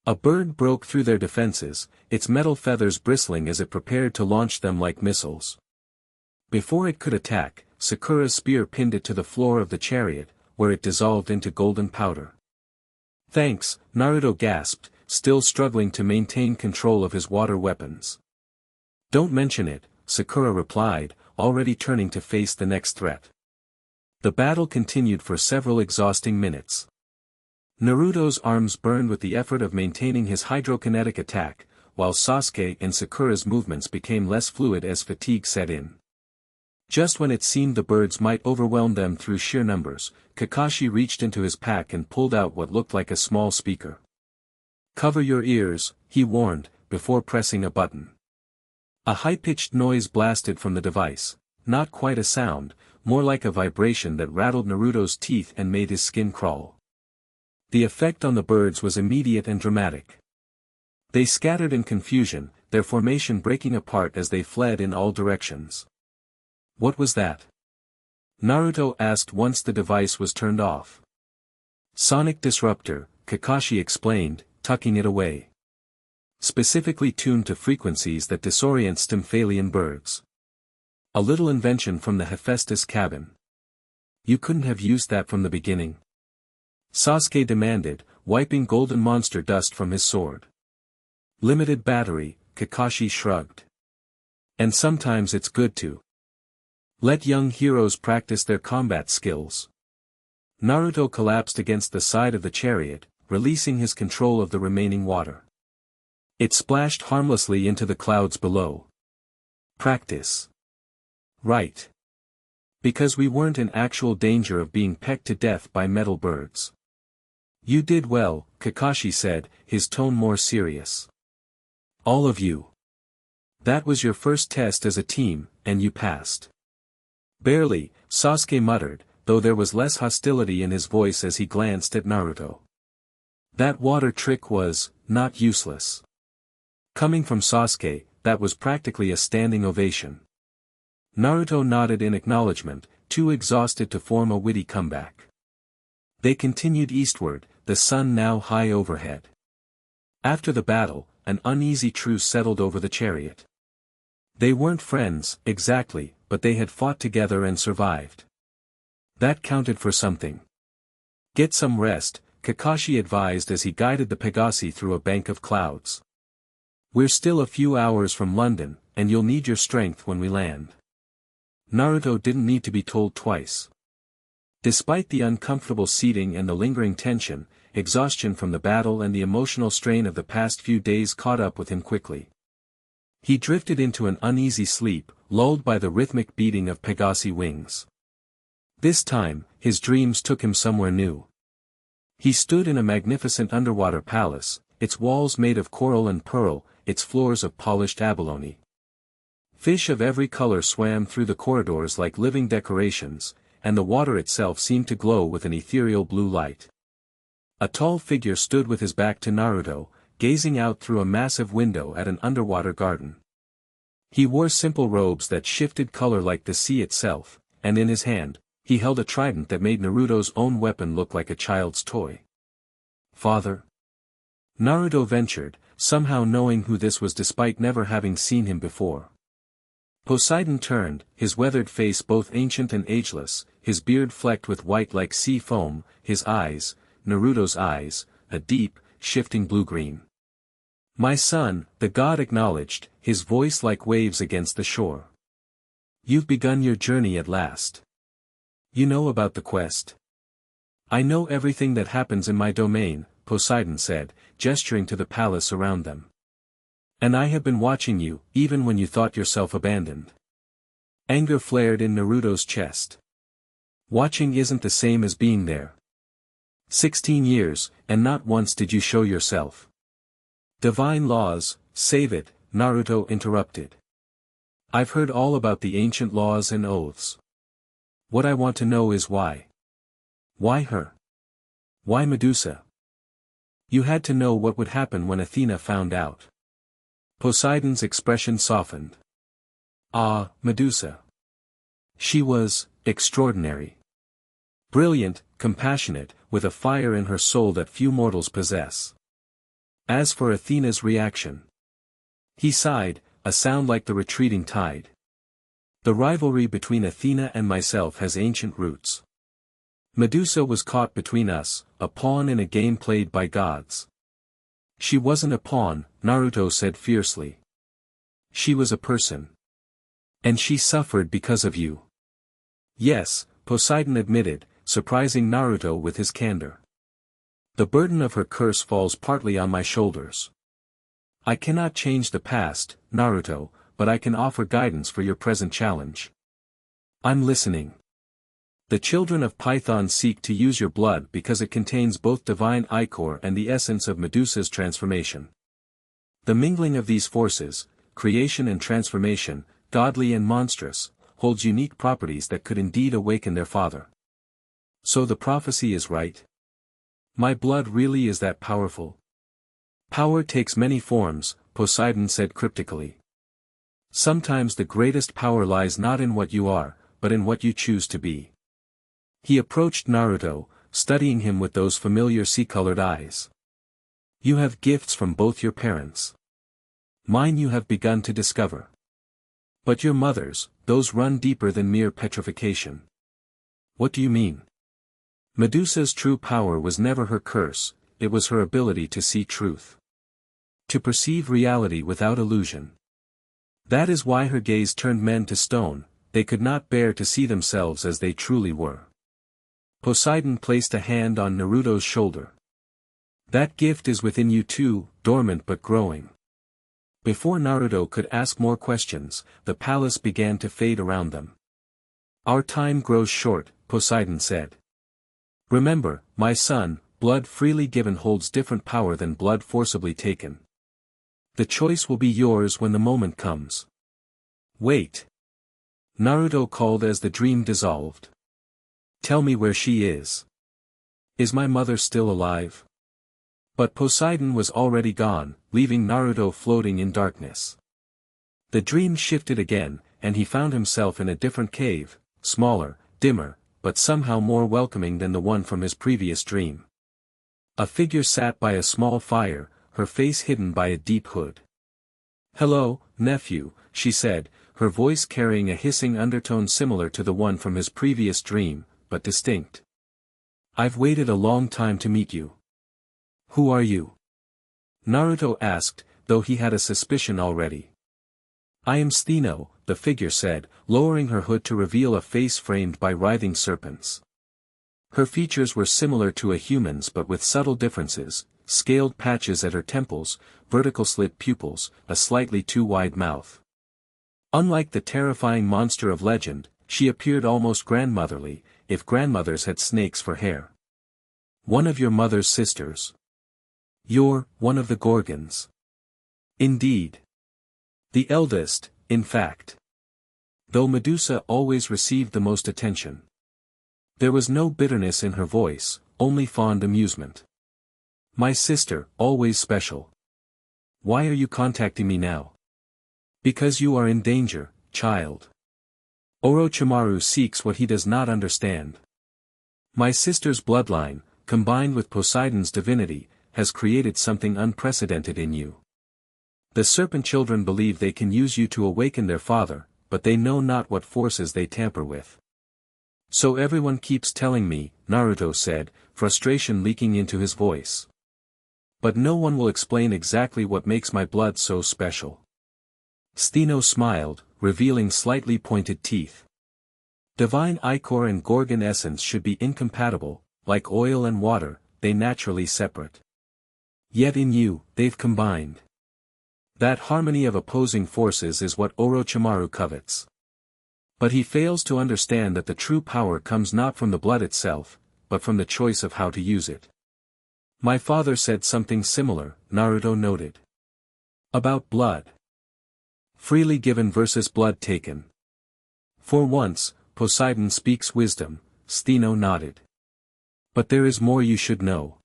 A bird broke through their defenses, its metal feathers bristling as it prepared to launch them like missiles. Before it could attack, Sakura's spear pinned it to the floor of the chariot, where it dissolved into golden powder. Thanks, Naruto gasped, still struggling to maintain control of his water weapons. Don't mention it, Sakura replied, already turning to face the next threat. The battle continued for several exhausting minutes. Naruto's arms burned with the effort of maintaining his hydrokinetic attack, while Sasuke and Sakura's movements became less fluid as fatigue set in. Just when it seemed the birds might overwhelm them through sheer numbers, Kakashi reached into his pack and pulled out what looked like a small speaker. Cover your ears, he warned, before pressing a button. A high-pitched noise blasted from the device, not quite a sound, more like a vibration that rattled Naruto's teeth and made his skin crawl. The effect on the birds was immediate and dramatic. They scattered in confusion, their formation breaking apart as they fled in all directions. What was that? Naruto asked once the device was turned off. Sonic disruptor, Kakashi explained, tucking it away. Specifically tuned to frequencies that disorient Stymphalian birds. A little invention from the Hephaestus cabin. You couldn't have used that from the beginning? Sasuke demanded, wiping golden monster dust from his sword. Limited battery, Kakashi shrugged. And sometimes it's good to let young heroes practice their combat skills. Naruto collapsed against the side of the chariot, releasing his control of the remaining water. It splashed harmlessly into the clouds below. Practice. Right. Because we weren't in actual danger of being pecked to death by metal birds. You did well, Kakashi said, his tone more serious. All of you. That was your first test as a team, and you passed. Barely, Sasuke muttered, though there was less hostility in his voice as he glanced at Naruto. That water trick was not useless. Coming from Sasuke, that was practically a standing ovation. Naruto nodded in acknowledgement, too exhausted to form a witty comeback. They continued eastward, the sun now high overhead. After the battle, an uneasy truce settled over the chariot. They weren't friends, exactly, but they had fought together and survived. That counted for something. Get some rest, Kakashi advised as he guided the Pegasi through a bank of clouds. We're still a few hours from London, and you'll need your strength when we land. Naruto didn't need to be told twice. Despite the uncomfortable seating and the lingering tension, exhaustion from the battle and the emotional strain of the past few days caught up with him quickly. He drifted into an uneasy sleep, lulled by the rhythmic beating of Pegasi wings. This time, his dreams took him somewhere new. He stood in a magnificent underwater palace, its walls made of coral and pearl, its floors of polished abalone. Fish of every color swam through the corridors like living decorations, and the water itself seemed to glow with an ethereal blue light. A tall figure stood with his back to Naruto, gazing out through a massive window at an underwater garden. He wore simple robes that shifted color like the sea itself, and in his hand, he held a trident that made Naruto's own weapon look like a child's toy. Father? Naruto ventured, somehow knowing who this was despite never having seen him before. Poseidon turned, his weathered face both ancient and ageless, his beard flecked with white like sea foam, his eyes, Naruto's eyes, a deep, shifting blue-green. My son, the god acknowledged, his voice like waves against the shore. You've begun your journey at last. You know about the quest? I know everything that happens in my domain, Poseidon said, gesturing to the palace around them. And I have been watching you, even when you thought yourself abandoned. Anger flared in Naruto's chest. Watching isn't the same as being there. 16 years, and not once did you show yourself. Divine laws, save it, Naruto interrupted. I've heard all about the ancient laws and oaths. What I want to know is why. Why her? Why Medusa? You had to know what would happen when Athena found out. Poseidon's expression softened. Ah, Medusa. She was extraordinary. Brilliant, compassionate, with a fire in her soul that few mortals possess. As for Athena's reaction. He sighed, a sound like the retreating tide. The rivalry between Athena and myself has ancient roots. Medusa was caught between us, a pawn in a game played by gods. She wasn't a pawn, Naruto said fiercely. She was a person. And she suffered because of you. Yes, Poseidon admitted, surprising Naruto with his candor. The burden of her curse falls partly on my shoulders. I cannot change the past, Naruto, but I can offer guidance for your present challenge. I'm listening. The children of Python seek to use your blood because it contains both divine ichor and the essence of Medusa's transformation. The mingling of these forces, creation and transformation, godly and monstrous, holds unique properties that could indeed awaken their father. So the prophecy is right? My blood really is that powerful? Power takes many forms, Poseidon said cryptically. Sometimes the greatest power lies not in what you are, but in what you choose to be. He approached Naruto, studying him with those familiar sea-colored eyes. You have gifts from both your parents. Mine you have begun to discover. But your mother's, those run deeper than mere petrification. What do you mean? Medusa's true power was never her curse, it was her ability to see truth. To perceive reality without illusion. That is why her gaze turned men to stone, they could not bear to see themselves as they truly were. Poseidon placed a hand on Naruto's shoulder. That gift is within you too, dormant but growing. Before Naruto could ask more questions, the palace began to fade around them. Our time grows short, Poseidon said. Remember, my son, blood freely given holds different power than blood forcibly taken. The choice will be yours when the moment comes. Wait. Naruto called as the dream dissolved. Tell me where she is. Is my mother still alive? But Poseidon was already gone, leaving Naruto floating in darkness. The dream shifted again, and he found himself in a different cave, smaller, dimmer, but somehow more welcoming than the one from his previous dream. A figure sat by a small fire, her face hidden by a deep hood. Hello, nephew, she said, her voice carrying a hissing undertone similar to the one from his previous dream, but distinct. I've waited a long time to meet you. Who are you? Naruto asked, though he had a suspicion already. I am Stheno, the figure said, lowering her hood to reveal a face framed by writhing serpents. Her features were similar to a human's but with subtle differences, scaled patches at her temples, vertical slit pupils, a slightly too wide mouth. Unlike the terrifying monster of legend, she appeared almost grandmotherly, if grandmothers had snakes for hair. One of your mother's sisters. You're one of the Gorgons. Indeed. The eldest, in fact. Though Medusa always received the most attention. There was no bitterness in her voice, only fond amusement. My sister, always special. Why are you contacting me now? Because you are in danger, child. Orochimaru seeks what he does not understand. My sister's bloodline, combined with Poseidon's divinity, has created something unprecedented in you. The serpent children believe they can use you to awaken their father, but they know not what forces they tamper with. So everyone keeps telling me, Naruto said, frustration leaking into his voice. But no one will explain exactly what makes my blood so special. Stheno smiled, revealing slightly pointed teeth. Divine ichor and Gorgon essence should be incompatible, like oil and water, they naturally separate. Yet in you, they've combined. That harmony of opposing forces is what Orochimaru covets. But he fails to understand that the true power comes not from the blood itself, but from the choice of how to use it. My father said something similar, Naruto noted. About blood. Freely given versus blood taken. For once, Poseidon speaks wisdom, Stheno nodded. But there is more you should know.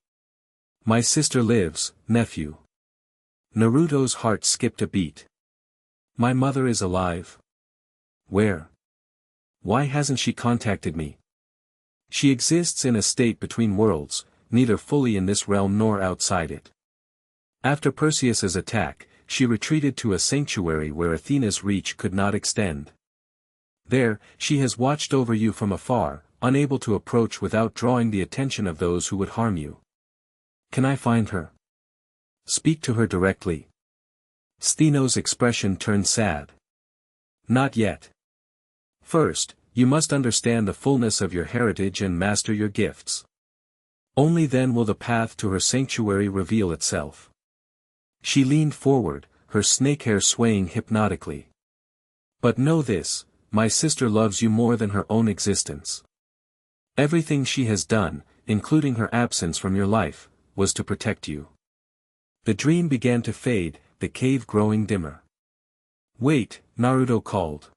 My sister lives, nephew. Naruto's heart skipped a beat. My mother is alive. Where? Why hasn't she contacted me? She exists in a state between worlds, neither fully in this realm nor outside it. After Perseus's attack, she retreated to a sanctuary where Athena's reach could not extend. There, she has watched over you from afar, unable to approach without drawing the attention of those who would harm you. Can I find her? Speak to her directly. Stheno's expression turned sad. Not yet. First, you must understand the fullness of your heritage and master your gifts. Only then will the path to her sanctuary reveal itself. She leaned forward, her snake hair swaying hypnotically. But know this, my sister loves you more than her own existence. Everything she has done, including her absence from your life, was to protect you. The dream began to fade, the cave growing dimmer. Wait, Naruto called.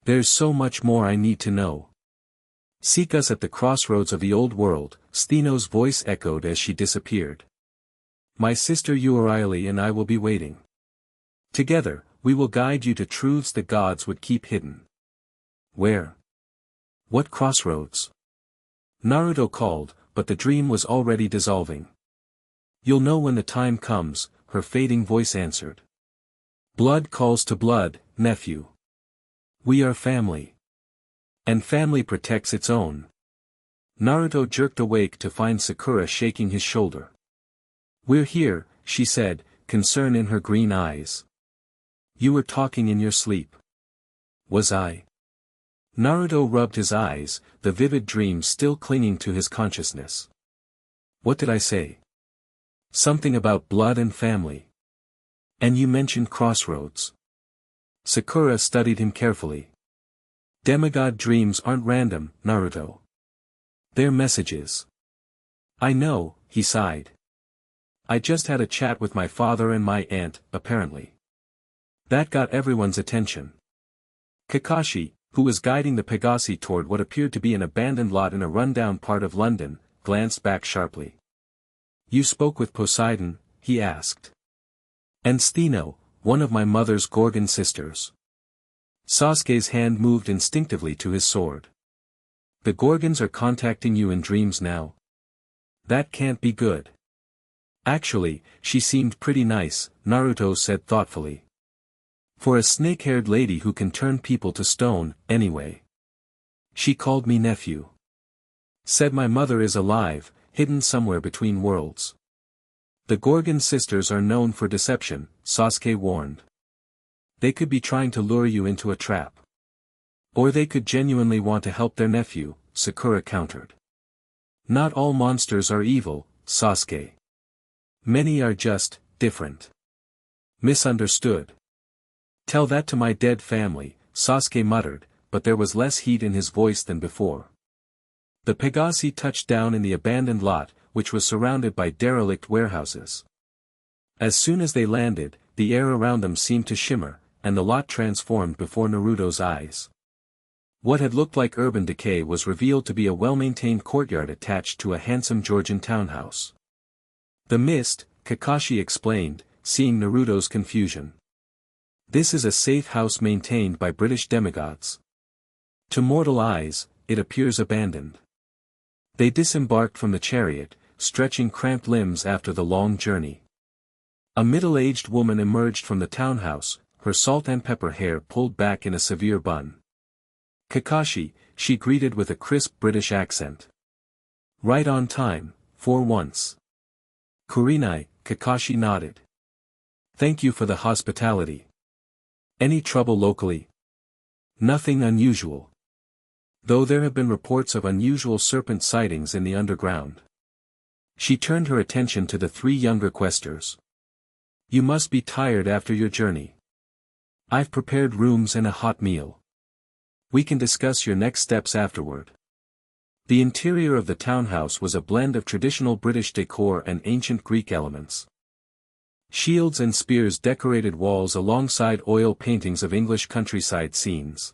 There's so much more I need to know. Seek us at the crossroads of the old world, Stheno's voice echoed as she disappeared. My sister Urieli and I will be waiting. Together, we will guide you to truths the gods would keep hidden. Where? What crossroads? Naruto called, but the dream was already dissolving. You'll know when the time comes, her fading voice answered. Blood calls to blood, nephew. We are family. And family protects its own. Naruto jerked awake to find Sakura shaking his shoulder. We're here, she said, concern in her green eyes. You were talking in your sleep. Was I? Naruto rubbed his eyes, the vivid dream still clinging to his consciousness. What did I say? Something about blood and family. And you mentioned crossroads. Sakura studied him carefully. Demigod dreams aren't random, Naruto. They're messages. I know, he sighed. I just had a chat with my father and my aunt, apparently. That got everyone's attention. Kakashi, who was guiding the Pegasi toward what appeared to be an abandoned lot in a rundown part of London, glanced back sharply. You spoke with Poseidon, he asked. And Stheno, one of my mother's Gorgon sisters. Sasuke's hand moved instinctively to his sword. The Gorgons are contacting you in dreams now. That can't be good. Actually, she seemed pretty nice, Naruto said thoughtfully. For a snake-haired lady who can turn people to stone, anyway. She called me nephew. Said my mother is alive, hidden somewhere between worlds. The Gorgon sisters are known for deception, Sasuke warned. They could be trying to lure you into a trap. Or they could genuinely want to help their nephew, Sakura countered. Not all monsters are evil, Sasuke. Many are just, different. Misunderstood. Tell that to my dead family, Sasuke muttered, but there was less heat in his voice than before. The Pegasi touched down in the abandoned lot, which was surrounded by derelict warehouses. As soon as they landed, the air around them seemed to shimmer, and the lot transformed before Naruto's eyes. What had looked like urban decay was revealed to be a well-maintained courtyard attached to a handsome Georgian townhouse. The mist, Kakashi explained, seeing Naruto's confusion. This is a safe house maintained by British demigods. To mortal eyes, it appears abandoned. They disembarked from the chariot, stretching cramped limbs after the long journey. A middle-aged woman emerged from the townhouse, her salt and pepper hair pulled back in a severe bun. Kakashi, she greeted with a crisp British accent. Right on time, for once. Kurenai, Kakashi nodded. Thank you for the hospitality. Any trouble locally? Nothing unusual. Though there have been reports of unusual serpent sightings in the underground. She turned her attention to the three younger questers. You must be tired after your journey. I've prepared rooms and a hot meal. We can discuss your next steps afterward. The interior of the townhouse was a blend of traditional British decor and ancient Greek elements. Shields and spears decorated walls alongside oil paintings of English countryside scenes.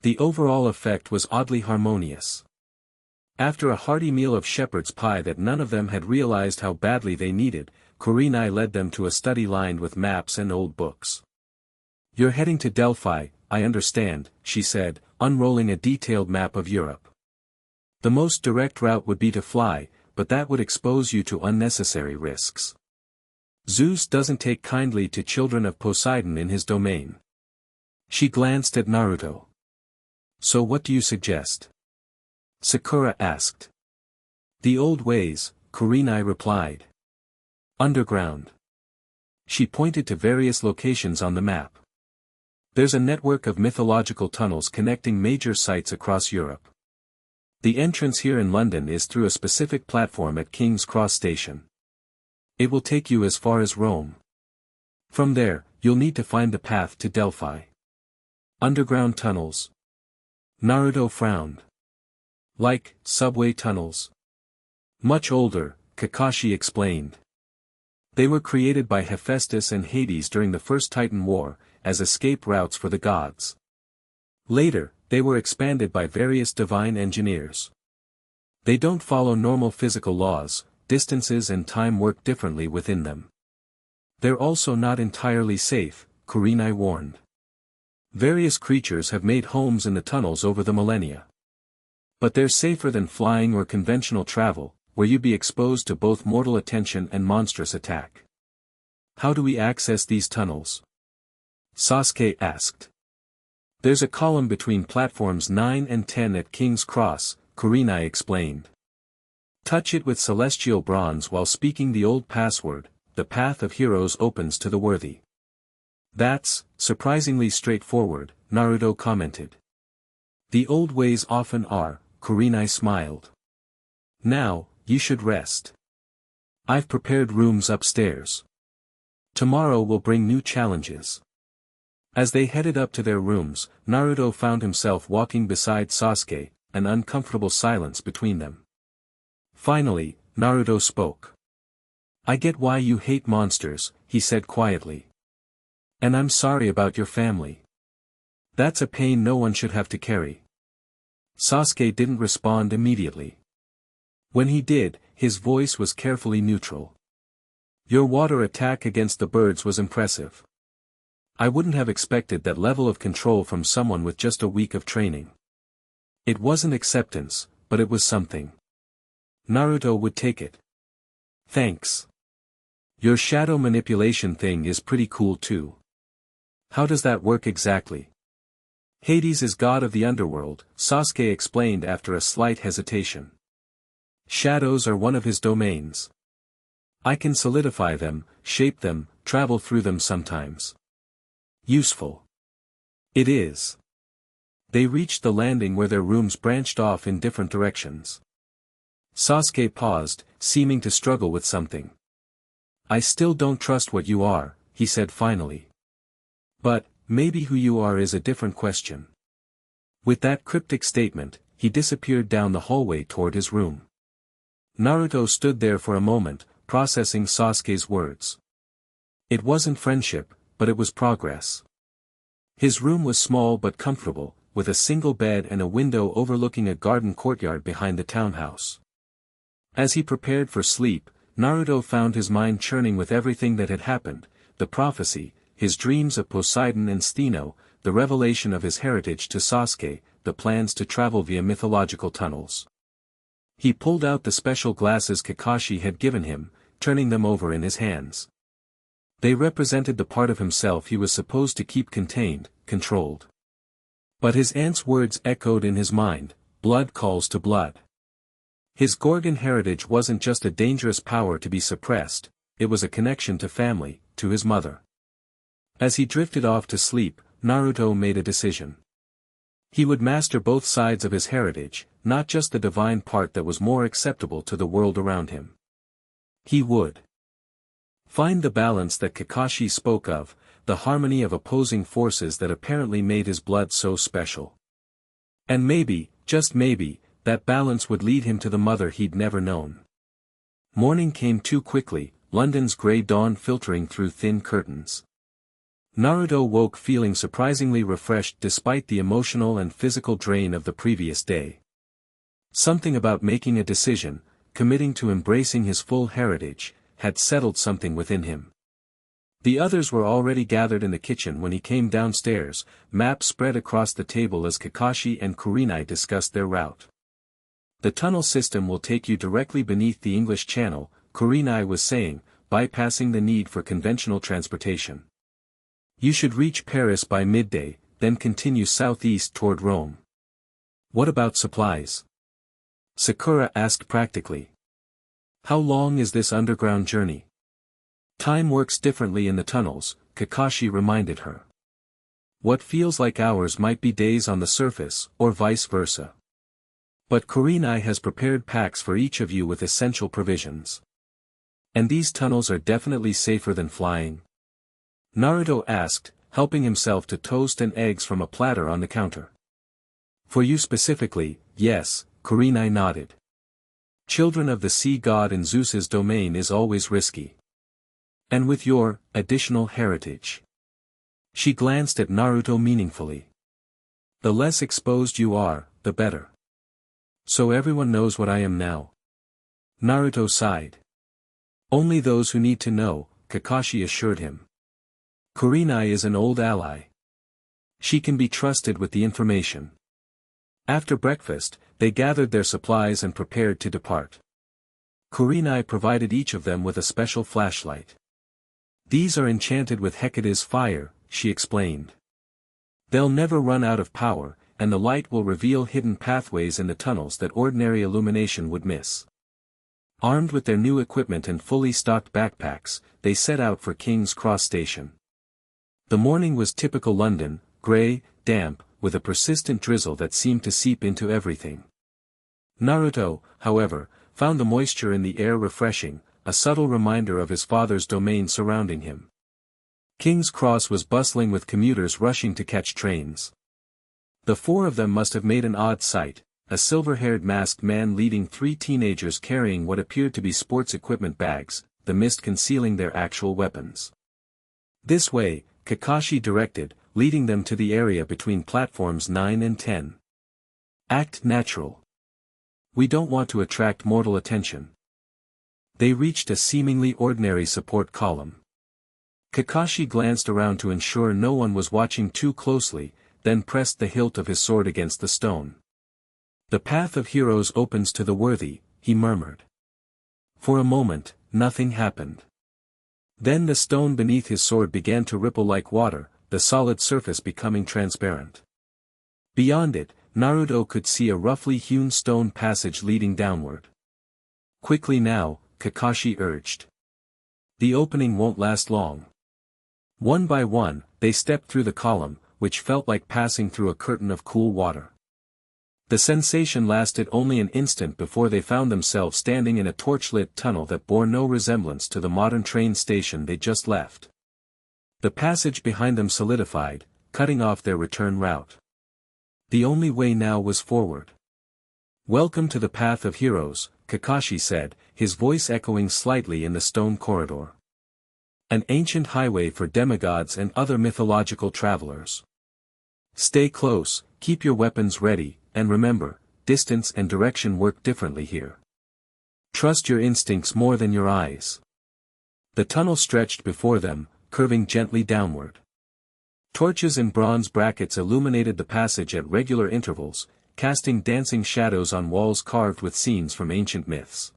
The overall effect was oddly harmonious. After a hearty meal of shepherd's pie that none of them had realized how badly they needed, Kurenai led them to a study lined with maps and old books. You're heading to Delphi, I understand, she said, unrolling a detailed map of Europe. The most direct route would be to fly, but that would expose you to unnecessary risks. Zeus doesn't take kindly to children of Poseidon in his domain. She glanced at Naruto. So what do you suggest? Sakura asked. The old ways, Kurenai replied. Underground. She pointed to various locations on the map. There's a network of mythological tunnels connecting major sites across Europe. The entrance here in London is through a specific platform at King's Cross Station. It will take you as far as Rome. From there, you'll need to find the path to Delphi. Underground tunnels. Naruto frowned. Like, subway tunnels. Much older, Kakashi explained. They were created by Hephaestus and Hades during the First Titan War, as escape routes for the gods. Later, they were expanded by various divine engineers. They don't follow normal physical laws, distances and time work differently within them. They're also not entirely safe, Kurenai warned. Various creatures have made homes in the tunnels over the millennia. But they're safer than flying or conventional travel, where you'd be exposed to both mortal attention and monstrous attack. How do we access these tunnels? Sasuke asked. There's a column between platforms 9 and 10 at King's Cross, Kurenai explained. Touch it with celestial bronze while speaking the old password, the path of heroes opens to the worthy. That's, surprisingly straightforward, Naruto commented. The old ways often are, Kurenai smiled. Now, you should rest. I've prepared rooms upstairs. Tomorrow will bring new challenges. As they headed up to their rooms, Naruto found himself walking beside Sasuke, an uncomfortable silence between them. Finally, Naruto spoke. I get why you hate monsters, he said quietly. And I'm sorry about your family. That's a pain no one should have to carry. Sasuke didn't respond immediately. When he did, his voice was carefully neutral. Your water attack against the birds was impressive. I wouldn't have expected that level of control from someone with just a week of training. It wasn't acceptance, but it was something. Naruto would take it. Thanks. Your shadow manipulation thing is pretty cool too. How does that work exactly? Hades is god of the underworld, Sasuke explained after a slight hesitation. Shadows are one of his domains. I can solidify them, shape them, travel through them sometimes. Useful. It is. They reached the landing where their rooms branched off in different directions. Sasuke paused, seeming to struggle with something. I still don't trust what you are, he said finally. But, maybe who you are is a different question. With that cryptic statement, he disappeared down the hallway toward his room. Naruto stood there for a moment, processing Sasuke's words. It wasn't friendship, but it was progress. His room was small but comfortable, with a single bed and a window overlooking a garden courtyard behind the townhouse. As he prepared for sleep, Naruto found his mind churning with everything that had happened, the prophecy, his dreams of Poseidon and Athena, the revelation of his heritage to Sasuke, the plans to travel via mythological tunnels. He pulled out the special glasses Kakashi had given him, turning them over in his hands. They represented the part of himself he was supposed to keep contained, controlled. But his aunt's words echoed in his mind, blood calls to blood. His Gorgon heritage wasn't just a dangerous power to be suppressed, it was a connection to family, to his mother. As he drifted off to sleep, Naruto made a decision. He would master both sides of his heritage, not just the divine part that was more acceptable to the world around him. He would find the balance that Kakashi spoke of, the harmony of opposing forces that apparently made his blood so special. And maybe, just maybe, that balance would lead him to the mother he'd never known. Morning came too quickly, London's grey dawn filtering through thin curtains. Naruto woke feeling surprisingly refreshed despite the emotional and physical drain of the previous day. Something about making a decision, committing to embracing his full heritage, had settled something within him. The others were already gathered in the kitchen when he came downstairs, maps spread across the table as Kakashi and Kurenai discussed their route. The tunnel system will take you directly beneath the English Channel, Kurenai was saying, bypassing the need for conventional transportation. You should reach Paris by midday, then continue southeast toward Rome. What about supplies? Sakura asked practically. How long is this underground journey? Time works differently in the tunnels, Kakashi reminded her. What feels like hours might be days on the surface, or vice versa. But Kurenai has prepared packs for each of you with essential provisions. And these tunnels are definitely safer than flying? Naruto asked, helping himself to toast and eggs from a platter on the counter. For you specifically, yes, Kurenai nodded. Children of the sea god in Zeus's domain is always risky. And with your additional heritage. She glanced at Naruto meaningfully. The less exposed you are, the better. So everyone knows what I am now. Naruto sighed. Only those who need to know, Kakashi assured him. Kurenai is an old ally. She can be trusted with the information. After breakfast, they gathered their supplies and prepared to depart. Kurenai provided each of them with a special flashlight. These are enchanted with Hecate's fire, she explained. They'll never run out of power, and the light will reveal hidden pathways in the tunnels that ordinary illumination would miss. Armed with their new equipment and fully stocked backpacks, they set out for King's Cross Station. The morning was typical London, grey, damp, with a persistent drizzle that seemed to seep into everything. Naruto, however, found the moisture in the air refreshing, a subtle reminder of his father's domain surrounding him. King's Cross was bustling with commuters rushing to catch trains. The four of them must have made an odd sight, a silver-haired masked man leading three teenagers carrying what appeared to be sports equipment bags, the mist concealing their actual weapons. This way, Kakashi directed, leading them to the area between platforms 9 and 10. Act natural. We don't want to attract mortal attention. They reached a seemingly ordinary support column. Kakashi glanced around to ensure no one was watching too closely, then pressed the hilt of his sword against the stone. The path of heroes opens to the worthy, he murmured. For a moment, nothing happened. Then the stone beneath his sword began to ripple like water, the solid surface becoming transparent. Beyond it, Naruto could see a roughly hewn stone passage leading downward. Quickly now, Kakashi urged. The opening won't last long. One by one, they stepped through the column, which felt like passing through a curtain of cool water. The sensation lasted only an instant before they found themselves standing in a torchlit tunnel that bore no resemblance to the modern train station they just left. The passage behind them solidified, cutting off their return route. The only way now was forward. Welcome to the Path of Heroes, Kakashi said, his voice echoing slightly in the stone corridor. An ancient highway for demigods and other mythological travelers. Stay close, keep your weapons ready, and remember, distance and direction work differently here. Trust your instincts more than your eyes. The tunnel stretched before them, curving gently downward. Torches in bronze brackets illuminated the passage at regular intervals, casting dancing shadows on walls carved with scenes from ancient myths.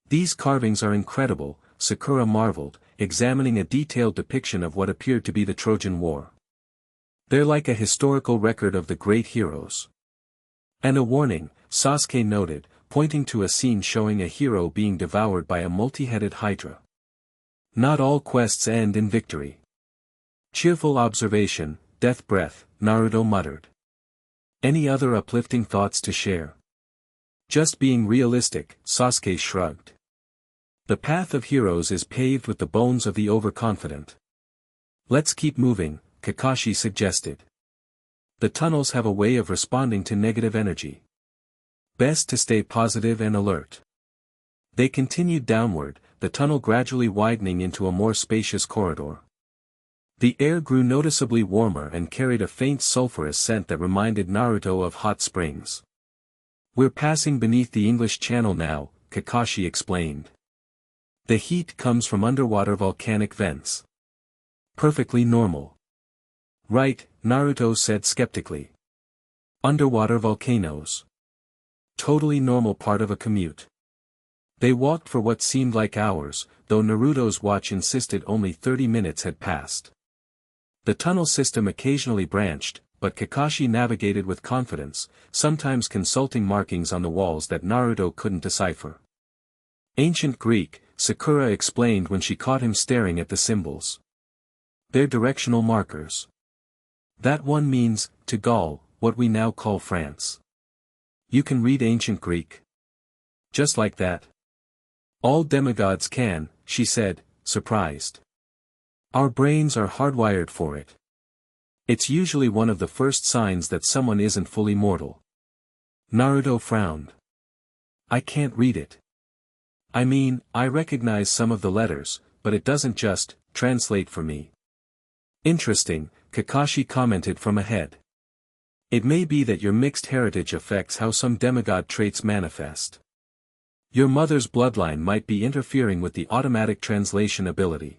These carvings are incredible, Sakura marveled, examining a detailed depiction of what appeared to be the Trojan War. They're like a historical record of the great heroes. And a warning, Sasuke noted, pointing to a scene showing a hero being devoured by a multi-headed hydra. Not all quests end in victory. Cheerful observation, death breath, Naruto muttered. Any other uplifting thoughts to share? Just being realistic, Sasuke shrugged. The path of heroes is paved with the bones of the overconfident. Let's keep moving, Kakashi suggested. The tunnels have a way of responding to negative energy. Best to stay positive and alert. They continued downward, the tunnel gradually widening into a more spacious corridor. The air grew noticeably warmer and carried a faint sulfurous scent that reminded Naruto of hot springs. We're passing beneath the English Channel now, Kakashi explained. The heat comes from underwater volcanic vents. Perfectly normal. Right, Naruto said skeptically. Underwater volcanoes. Totally normal part of a commute. They walked for what seemed like hours, though Naruto's watch insisted only 30 minutes had passed. The tunnel system occasionally branched, but Kakashi navigated with confidence, sometimes consulting markings on the walls that Naruto couldn't decipher. Ancient Greek, Sakura explained when she caught him staring at the symbols. They're directional markers. That one means, to Gaul, what we now call France. You can read ancient Greek? Just like that? All demigods can, she said, surprised. Our brains are hardwired for it. It's usually one of the first signs that someone isn't fully mortal. Naruto frowned. I can't read it. I mean, I recognize some of the letters, but it doesn't just translate for me. Interesting, Kakashi commented from ahead. It may be that your mixed heritage affects how some demigod traits manifest. Your mother's bloodline might be interfering with the automatic translation ability.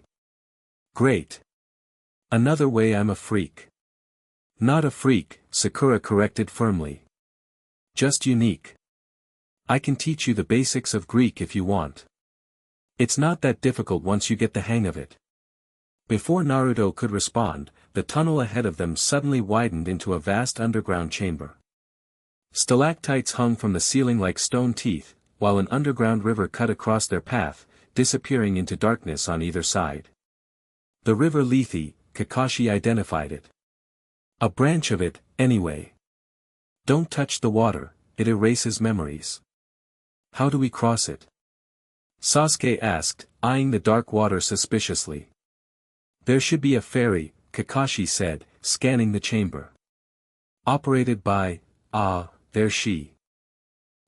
Great. Another way I'm a freak. Not a freak, Sakura corrected firmly. Just unique. I can teach you the basics of Greek if you want. It's not that difficult once you get the hang of it. Before Naruto could respond, the tunnel ahead of them suddenly widened into a vast underground chamber. Stalactites hung from the ceiling like stone teeth, while an underground river cut across their path, disappearing into darkness on either side. The river Lethe, Kakashi identified it. A branch of it, anyway. Don't touch the water, it erases memories. How do we cross it? Sasuke asked, eyeing the dark water suspiciously. There should be a ferry, Kakashi said, scanning the chamber. Operated by, there she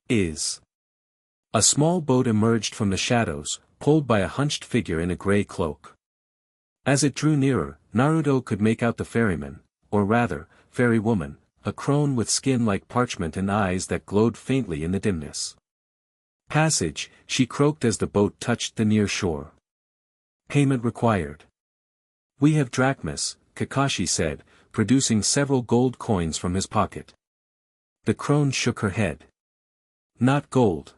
is. A small boat emerged from the shadows, pulled by a hunched figure in a gray cloak. As it drew nearer, Naruto could make out the ferryman, or rather, ferrywoman, a crone with skin like parchment and eyes that glowed faintly in the dimness. Passage, she croaked as the boat touched the near shore. Payment required. We have drachmas, Kakashi said, producing several gold coins from his pocket. The crone shook her head. Not gold.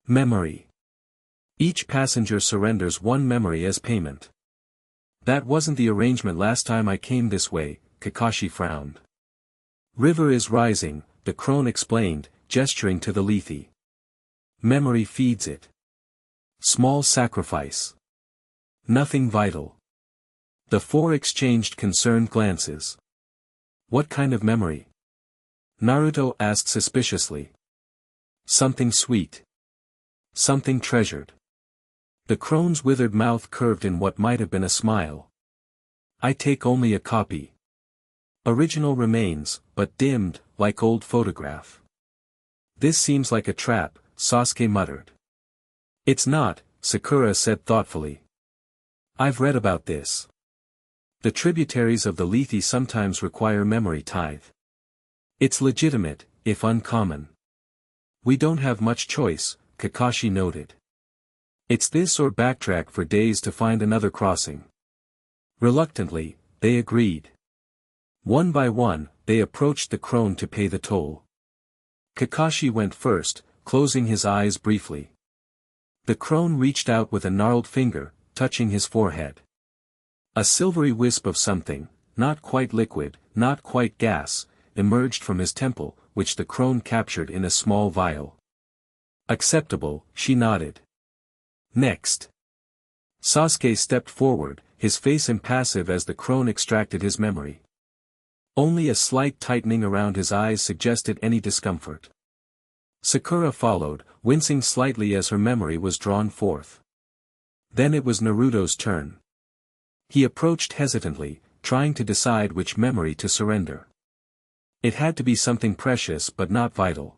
Memory. Each passenger surrenders one memory as payment. That wasn't the arrangement last time I came this way, Kakashi frowned. River is rising, the crone explained, gesturing to the Lethe. Memory feeds it. Small sacrifice. Nothing vital. The four exchanged concerned glances. What kind of memory? Naruto asked suspiciously. Something sweet. Something treasured. The crone's withered mouth curved in what might have been a smile. I take only a copy. Original remains, but dimmed, like old photograph. This seems like a trap, Sasuke muttered. It's not, Sakura said thoughtfully. I've read about this. The tributaries of the Lethe sometimes require memory tithe. It's legitimate, if uncommon. We don't have much choice, Kakashi noted. It's this or backtrack for days to find another crossing. Reluctantly, they agreed. One by one, they approached the crone to pay the toll. Kakashi went first, closing his eyes briefly. The crone reached out with a gnarled finger, touching his forehead. A silvery wisp of something, not quite liquid, not quite gas, emerged from his temple, which the crone captured in a small vial. Acceptable, she nodded. Next. Sasuke stepped forward, his face impassive as the crone extracted his memory. Only a slight tightening around his eyes suggested any discomfort. Sakura followed, wincing slightly as her memory was drawn forth. Then it was Naruto's turn. He approached hesitantly, trying to decide which memory to surrender. It had to be something precious but not vital.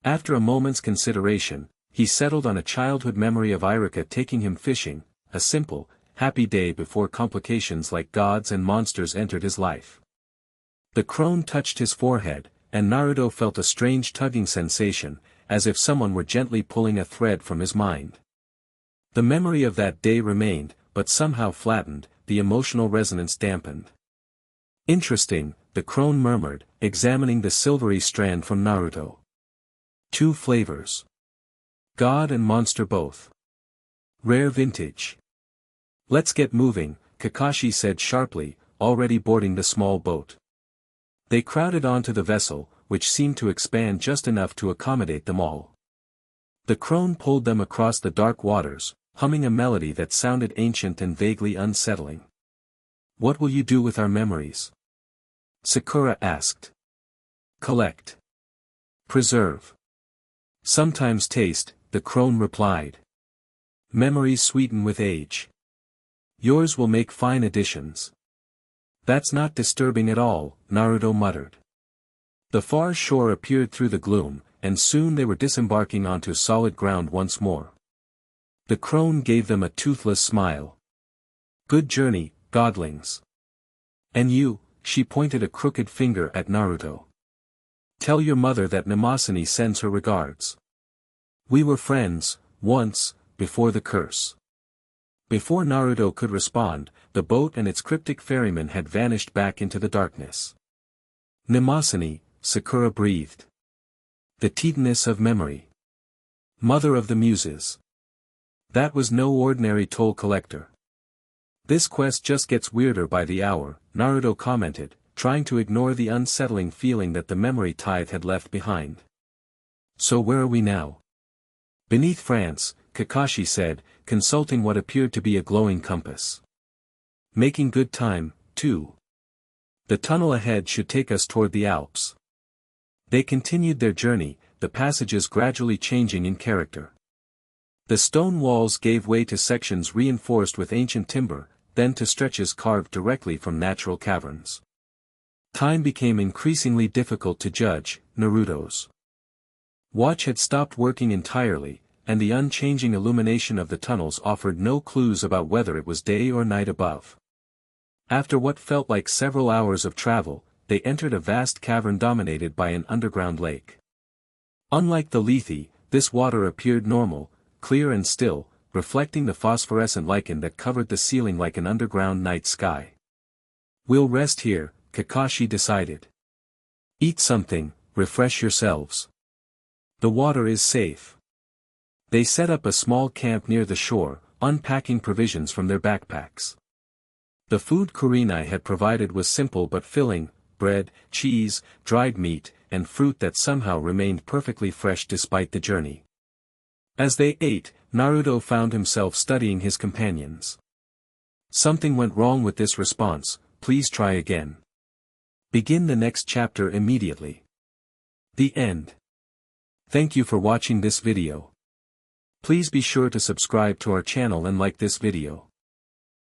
After a moment's consideration, he settled on a childhood memory of Iruka taking him fishing, a simple, happy day before complications like gods and monsters entered his life. The crone touched his forehead, and Naruto felt a strange tugging sensation, as if someone were gently pulling a thread from his mind. The memory of that day remained, but somehow flattened, the emotional resonance dampened. Interesting, the crone murmured, examining the silvery strand from Naruto. 2 flavors. God and monster both. Rare vintage. Let's get moving, Kakashi said sharply, already boarding the small boat. They crowded onto the vessel, which seemed to expand just enough to accommodate them all. The crone pulled them across the dark waters, humming a melody that sounded ancient and vaguely unsettling. What will you do with our memories? Sakura asked. Collect. Preserve. Sometimes taste, the crone replied. Memories sweeten with age. Yours will make fine additions. That's not disturbing at all, Naruto muttered. The far shore appeared through the gloom, and soon they were disembarking onto solid ground once more. The crone gave them a toothless smile. Good journey, godlings. And you, she pointed a crooked finger at Naruto. Tell your mother that Mnemosyne sends her regards. We were friends, once, before the curse. Before Naruto could respond, the boat and its cryptic ferryman had vanished back into the darkness. Mnemosyne, Sakura breathed. The Titaness of memory. Mother of the Muses. That was no ordinary toll collector. This quest just gets weirder by the hour, Naruto commented, trying to ignore the unsettling feeling that the memory tithe had left behind. So where are we now? Beneath France, Kakashi said, consulting what appeared to be a glowing compass. Making good time, too. The tunnel ahead should take us toward the Alps. They continued their journey, the passages gradually changing in character. The stone walls gave way to sections reinforced with ancient timber, then to stretches carved directly from natural caverns. Time became increasingly difficult to judge. Naruto's watch had stopped working entirely, and the unchanging illumination of the tunnels offered no clues about whether it was day or night above. After what felt like several hours of travel, they entered a vast cavern dominated by an underground lake. Unlike the Lethe, this water appeared normal, clear and still, reflecting the phosphorescent lichen that covered the ceiling like an underground night sky. We'll rest here, Kakashi decided. Eat something, refresh yourselves. The water is safe. They set up a small camp near the shore, unpacking provisions from their backpacks. The food Kurenai had provided was simple but filling, bread, cheese, dried meat, and fruit that somehow remained perfectly fresh despite the journey. As they ate, Naruto found himself studying his companions. Something went wrong with this response, please try again. Begin the next chapter immediately. The end. Thank you for watching this video. Please be sure to subscribe to our channel and like this video.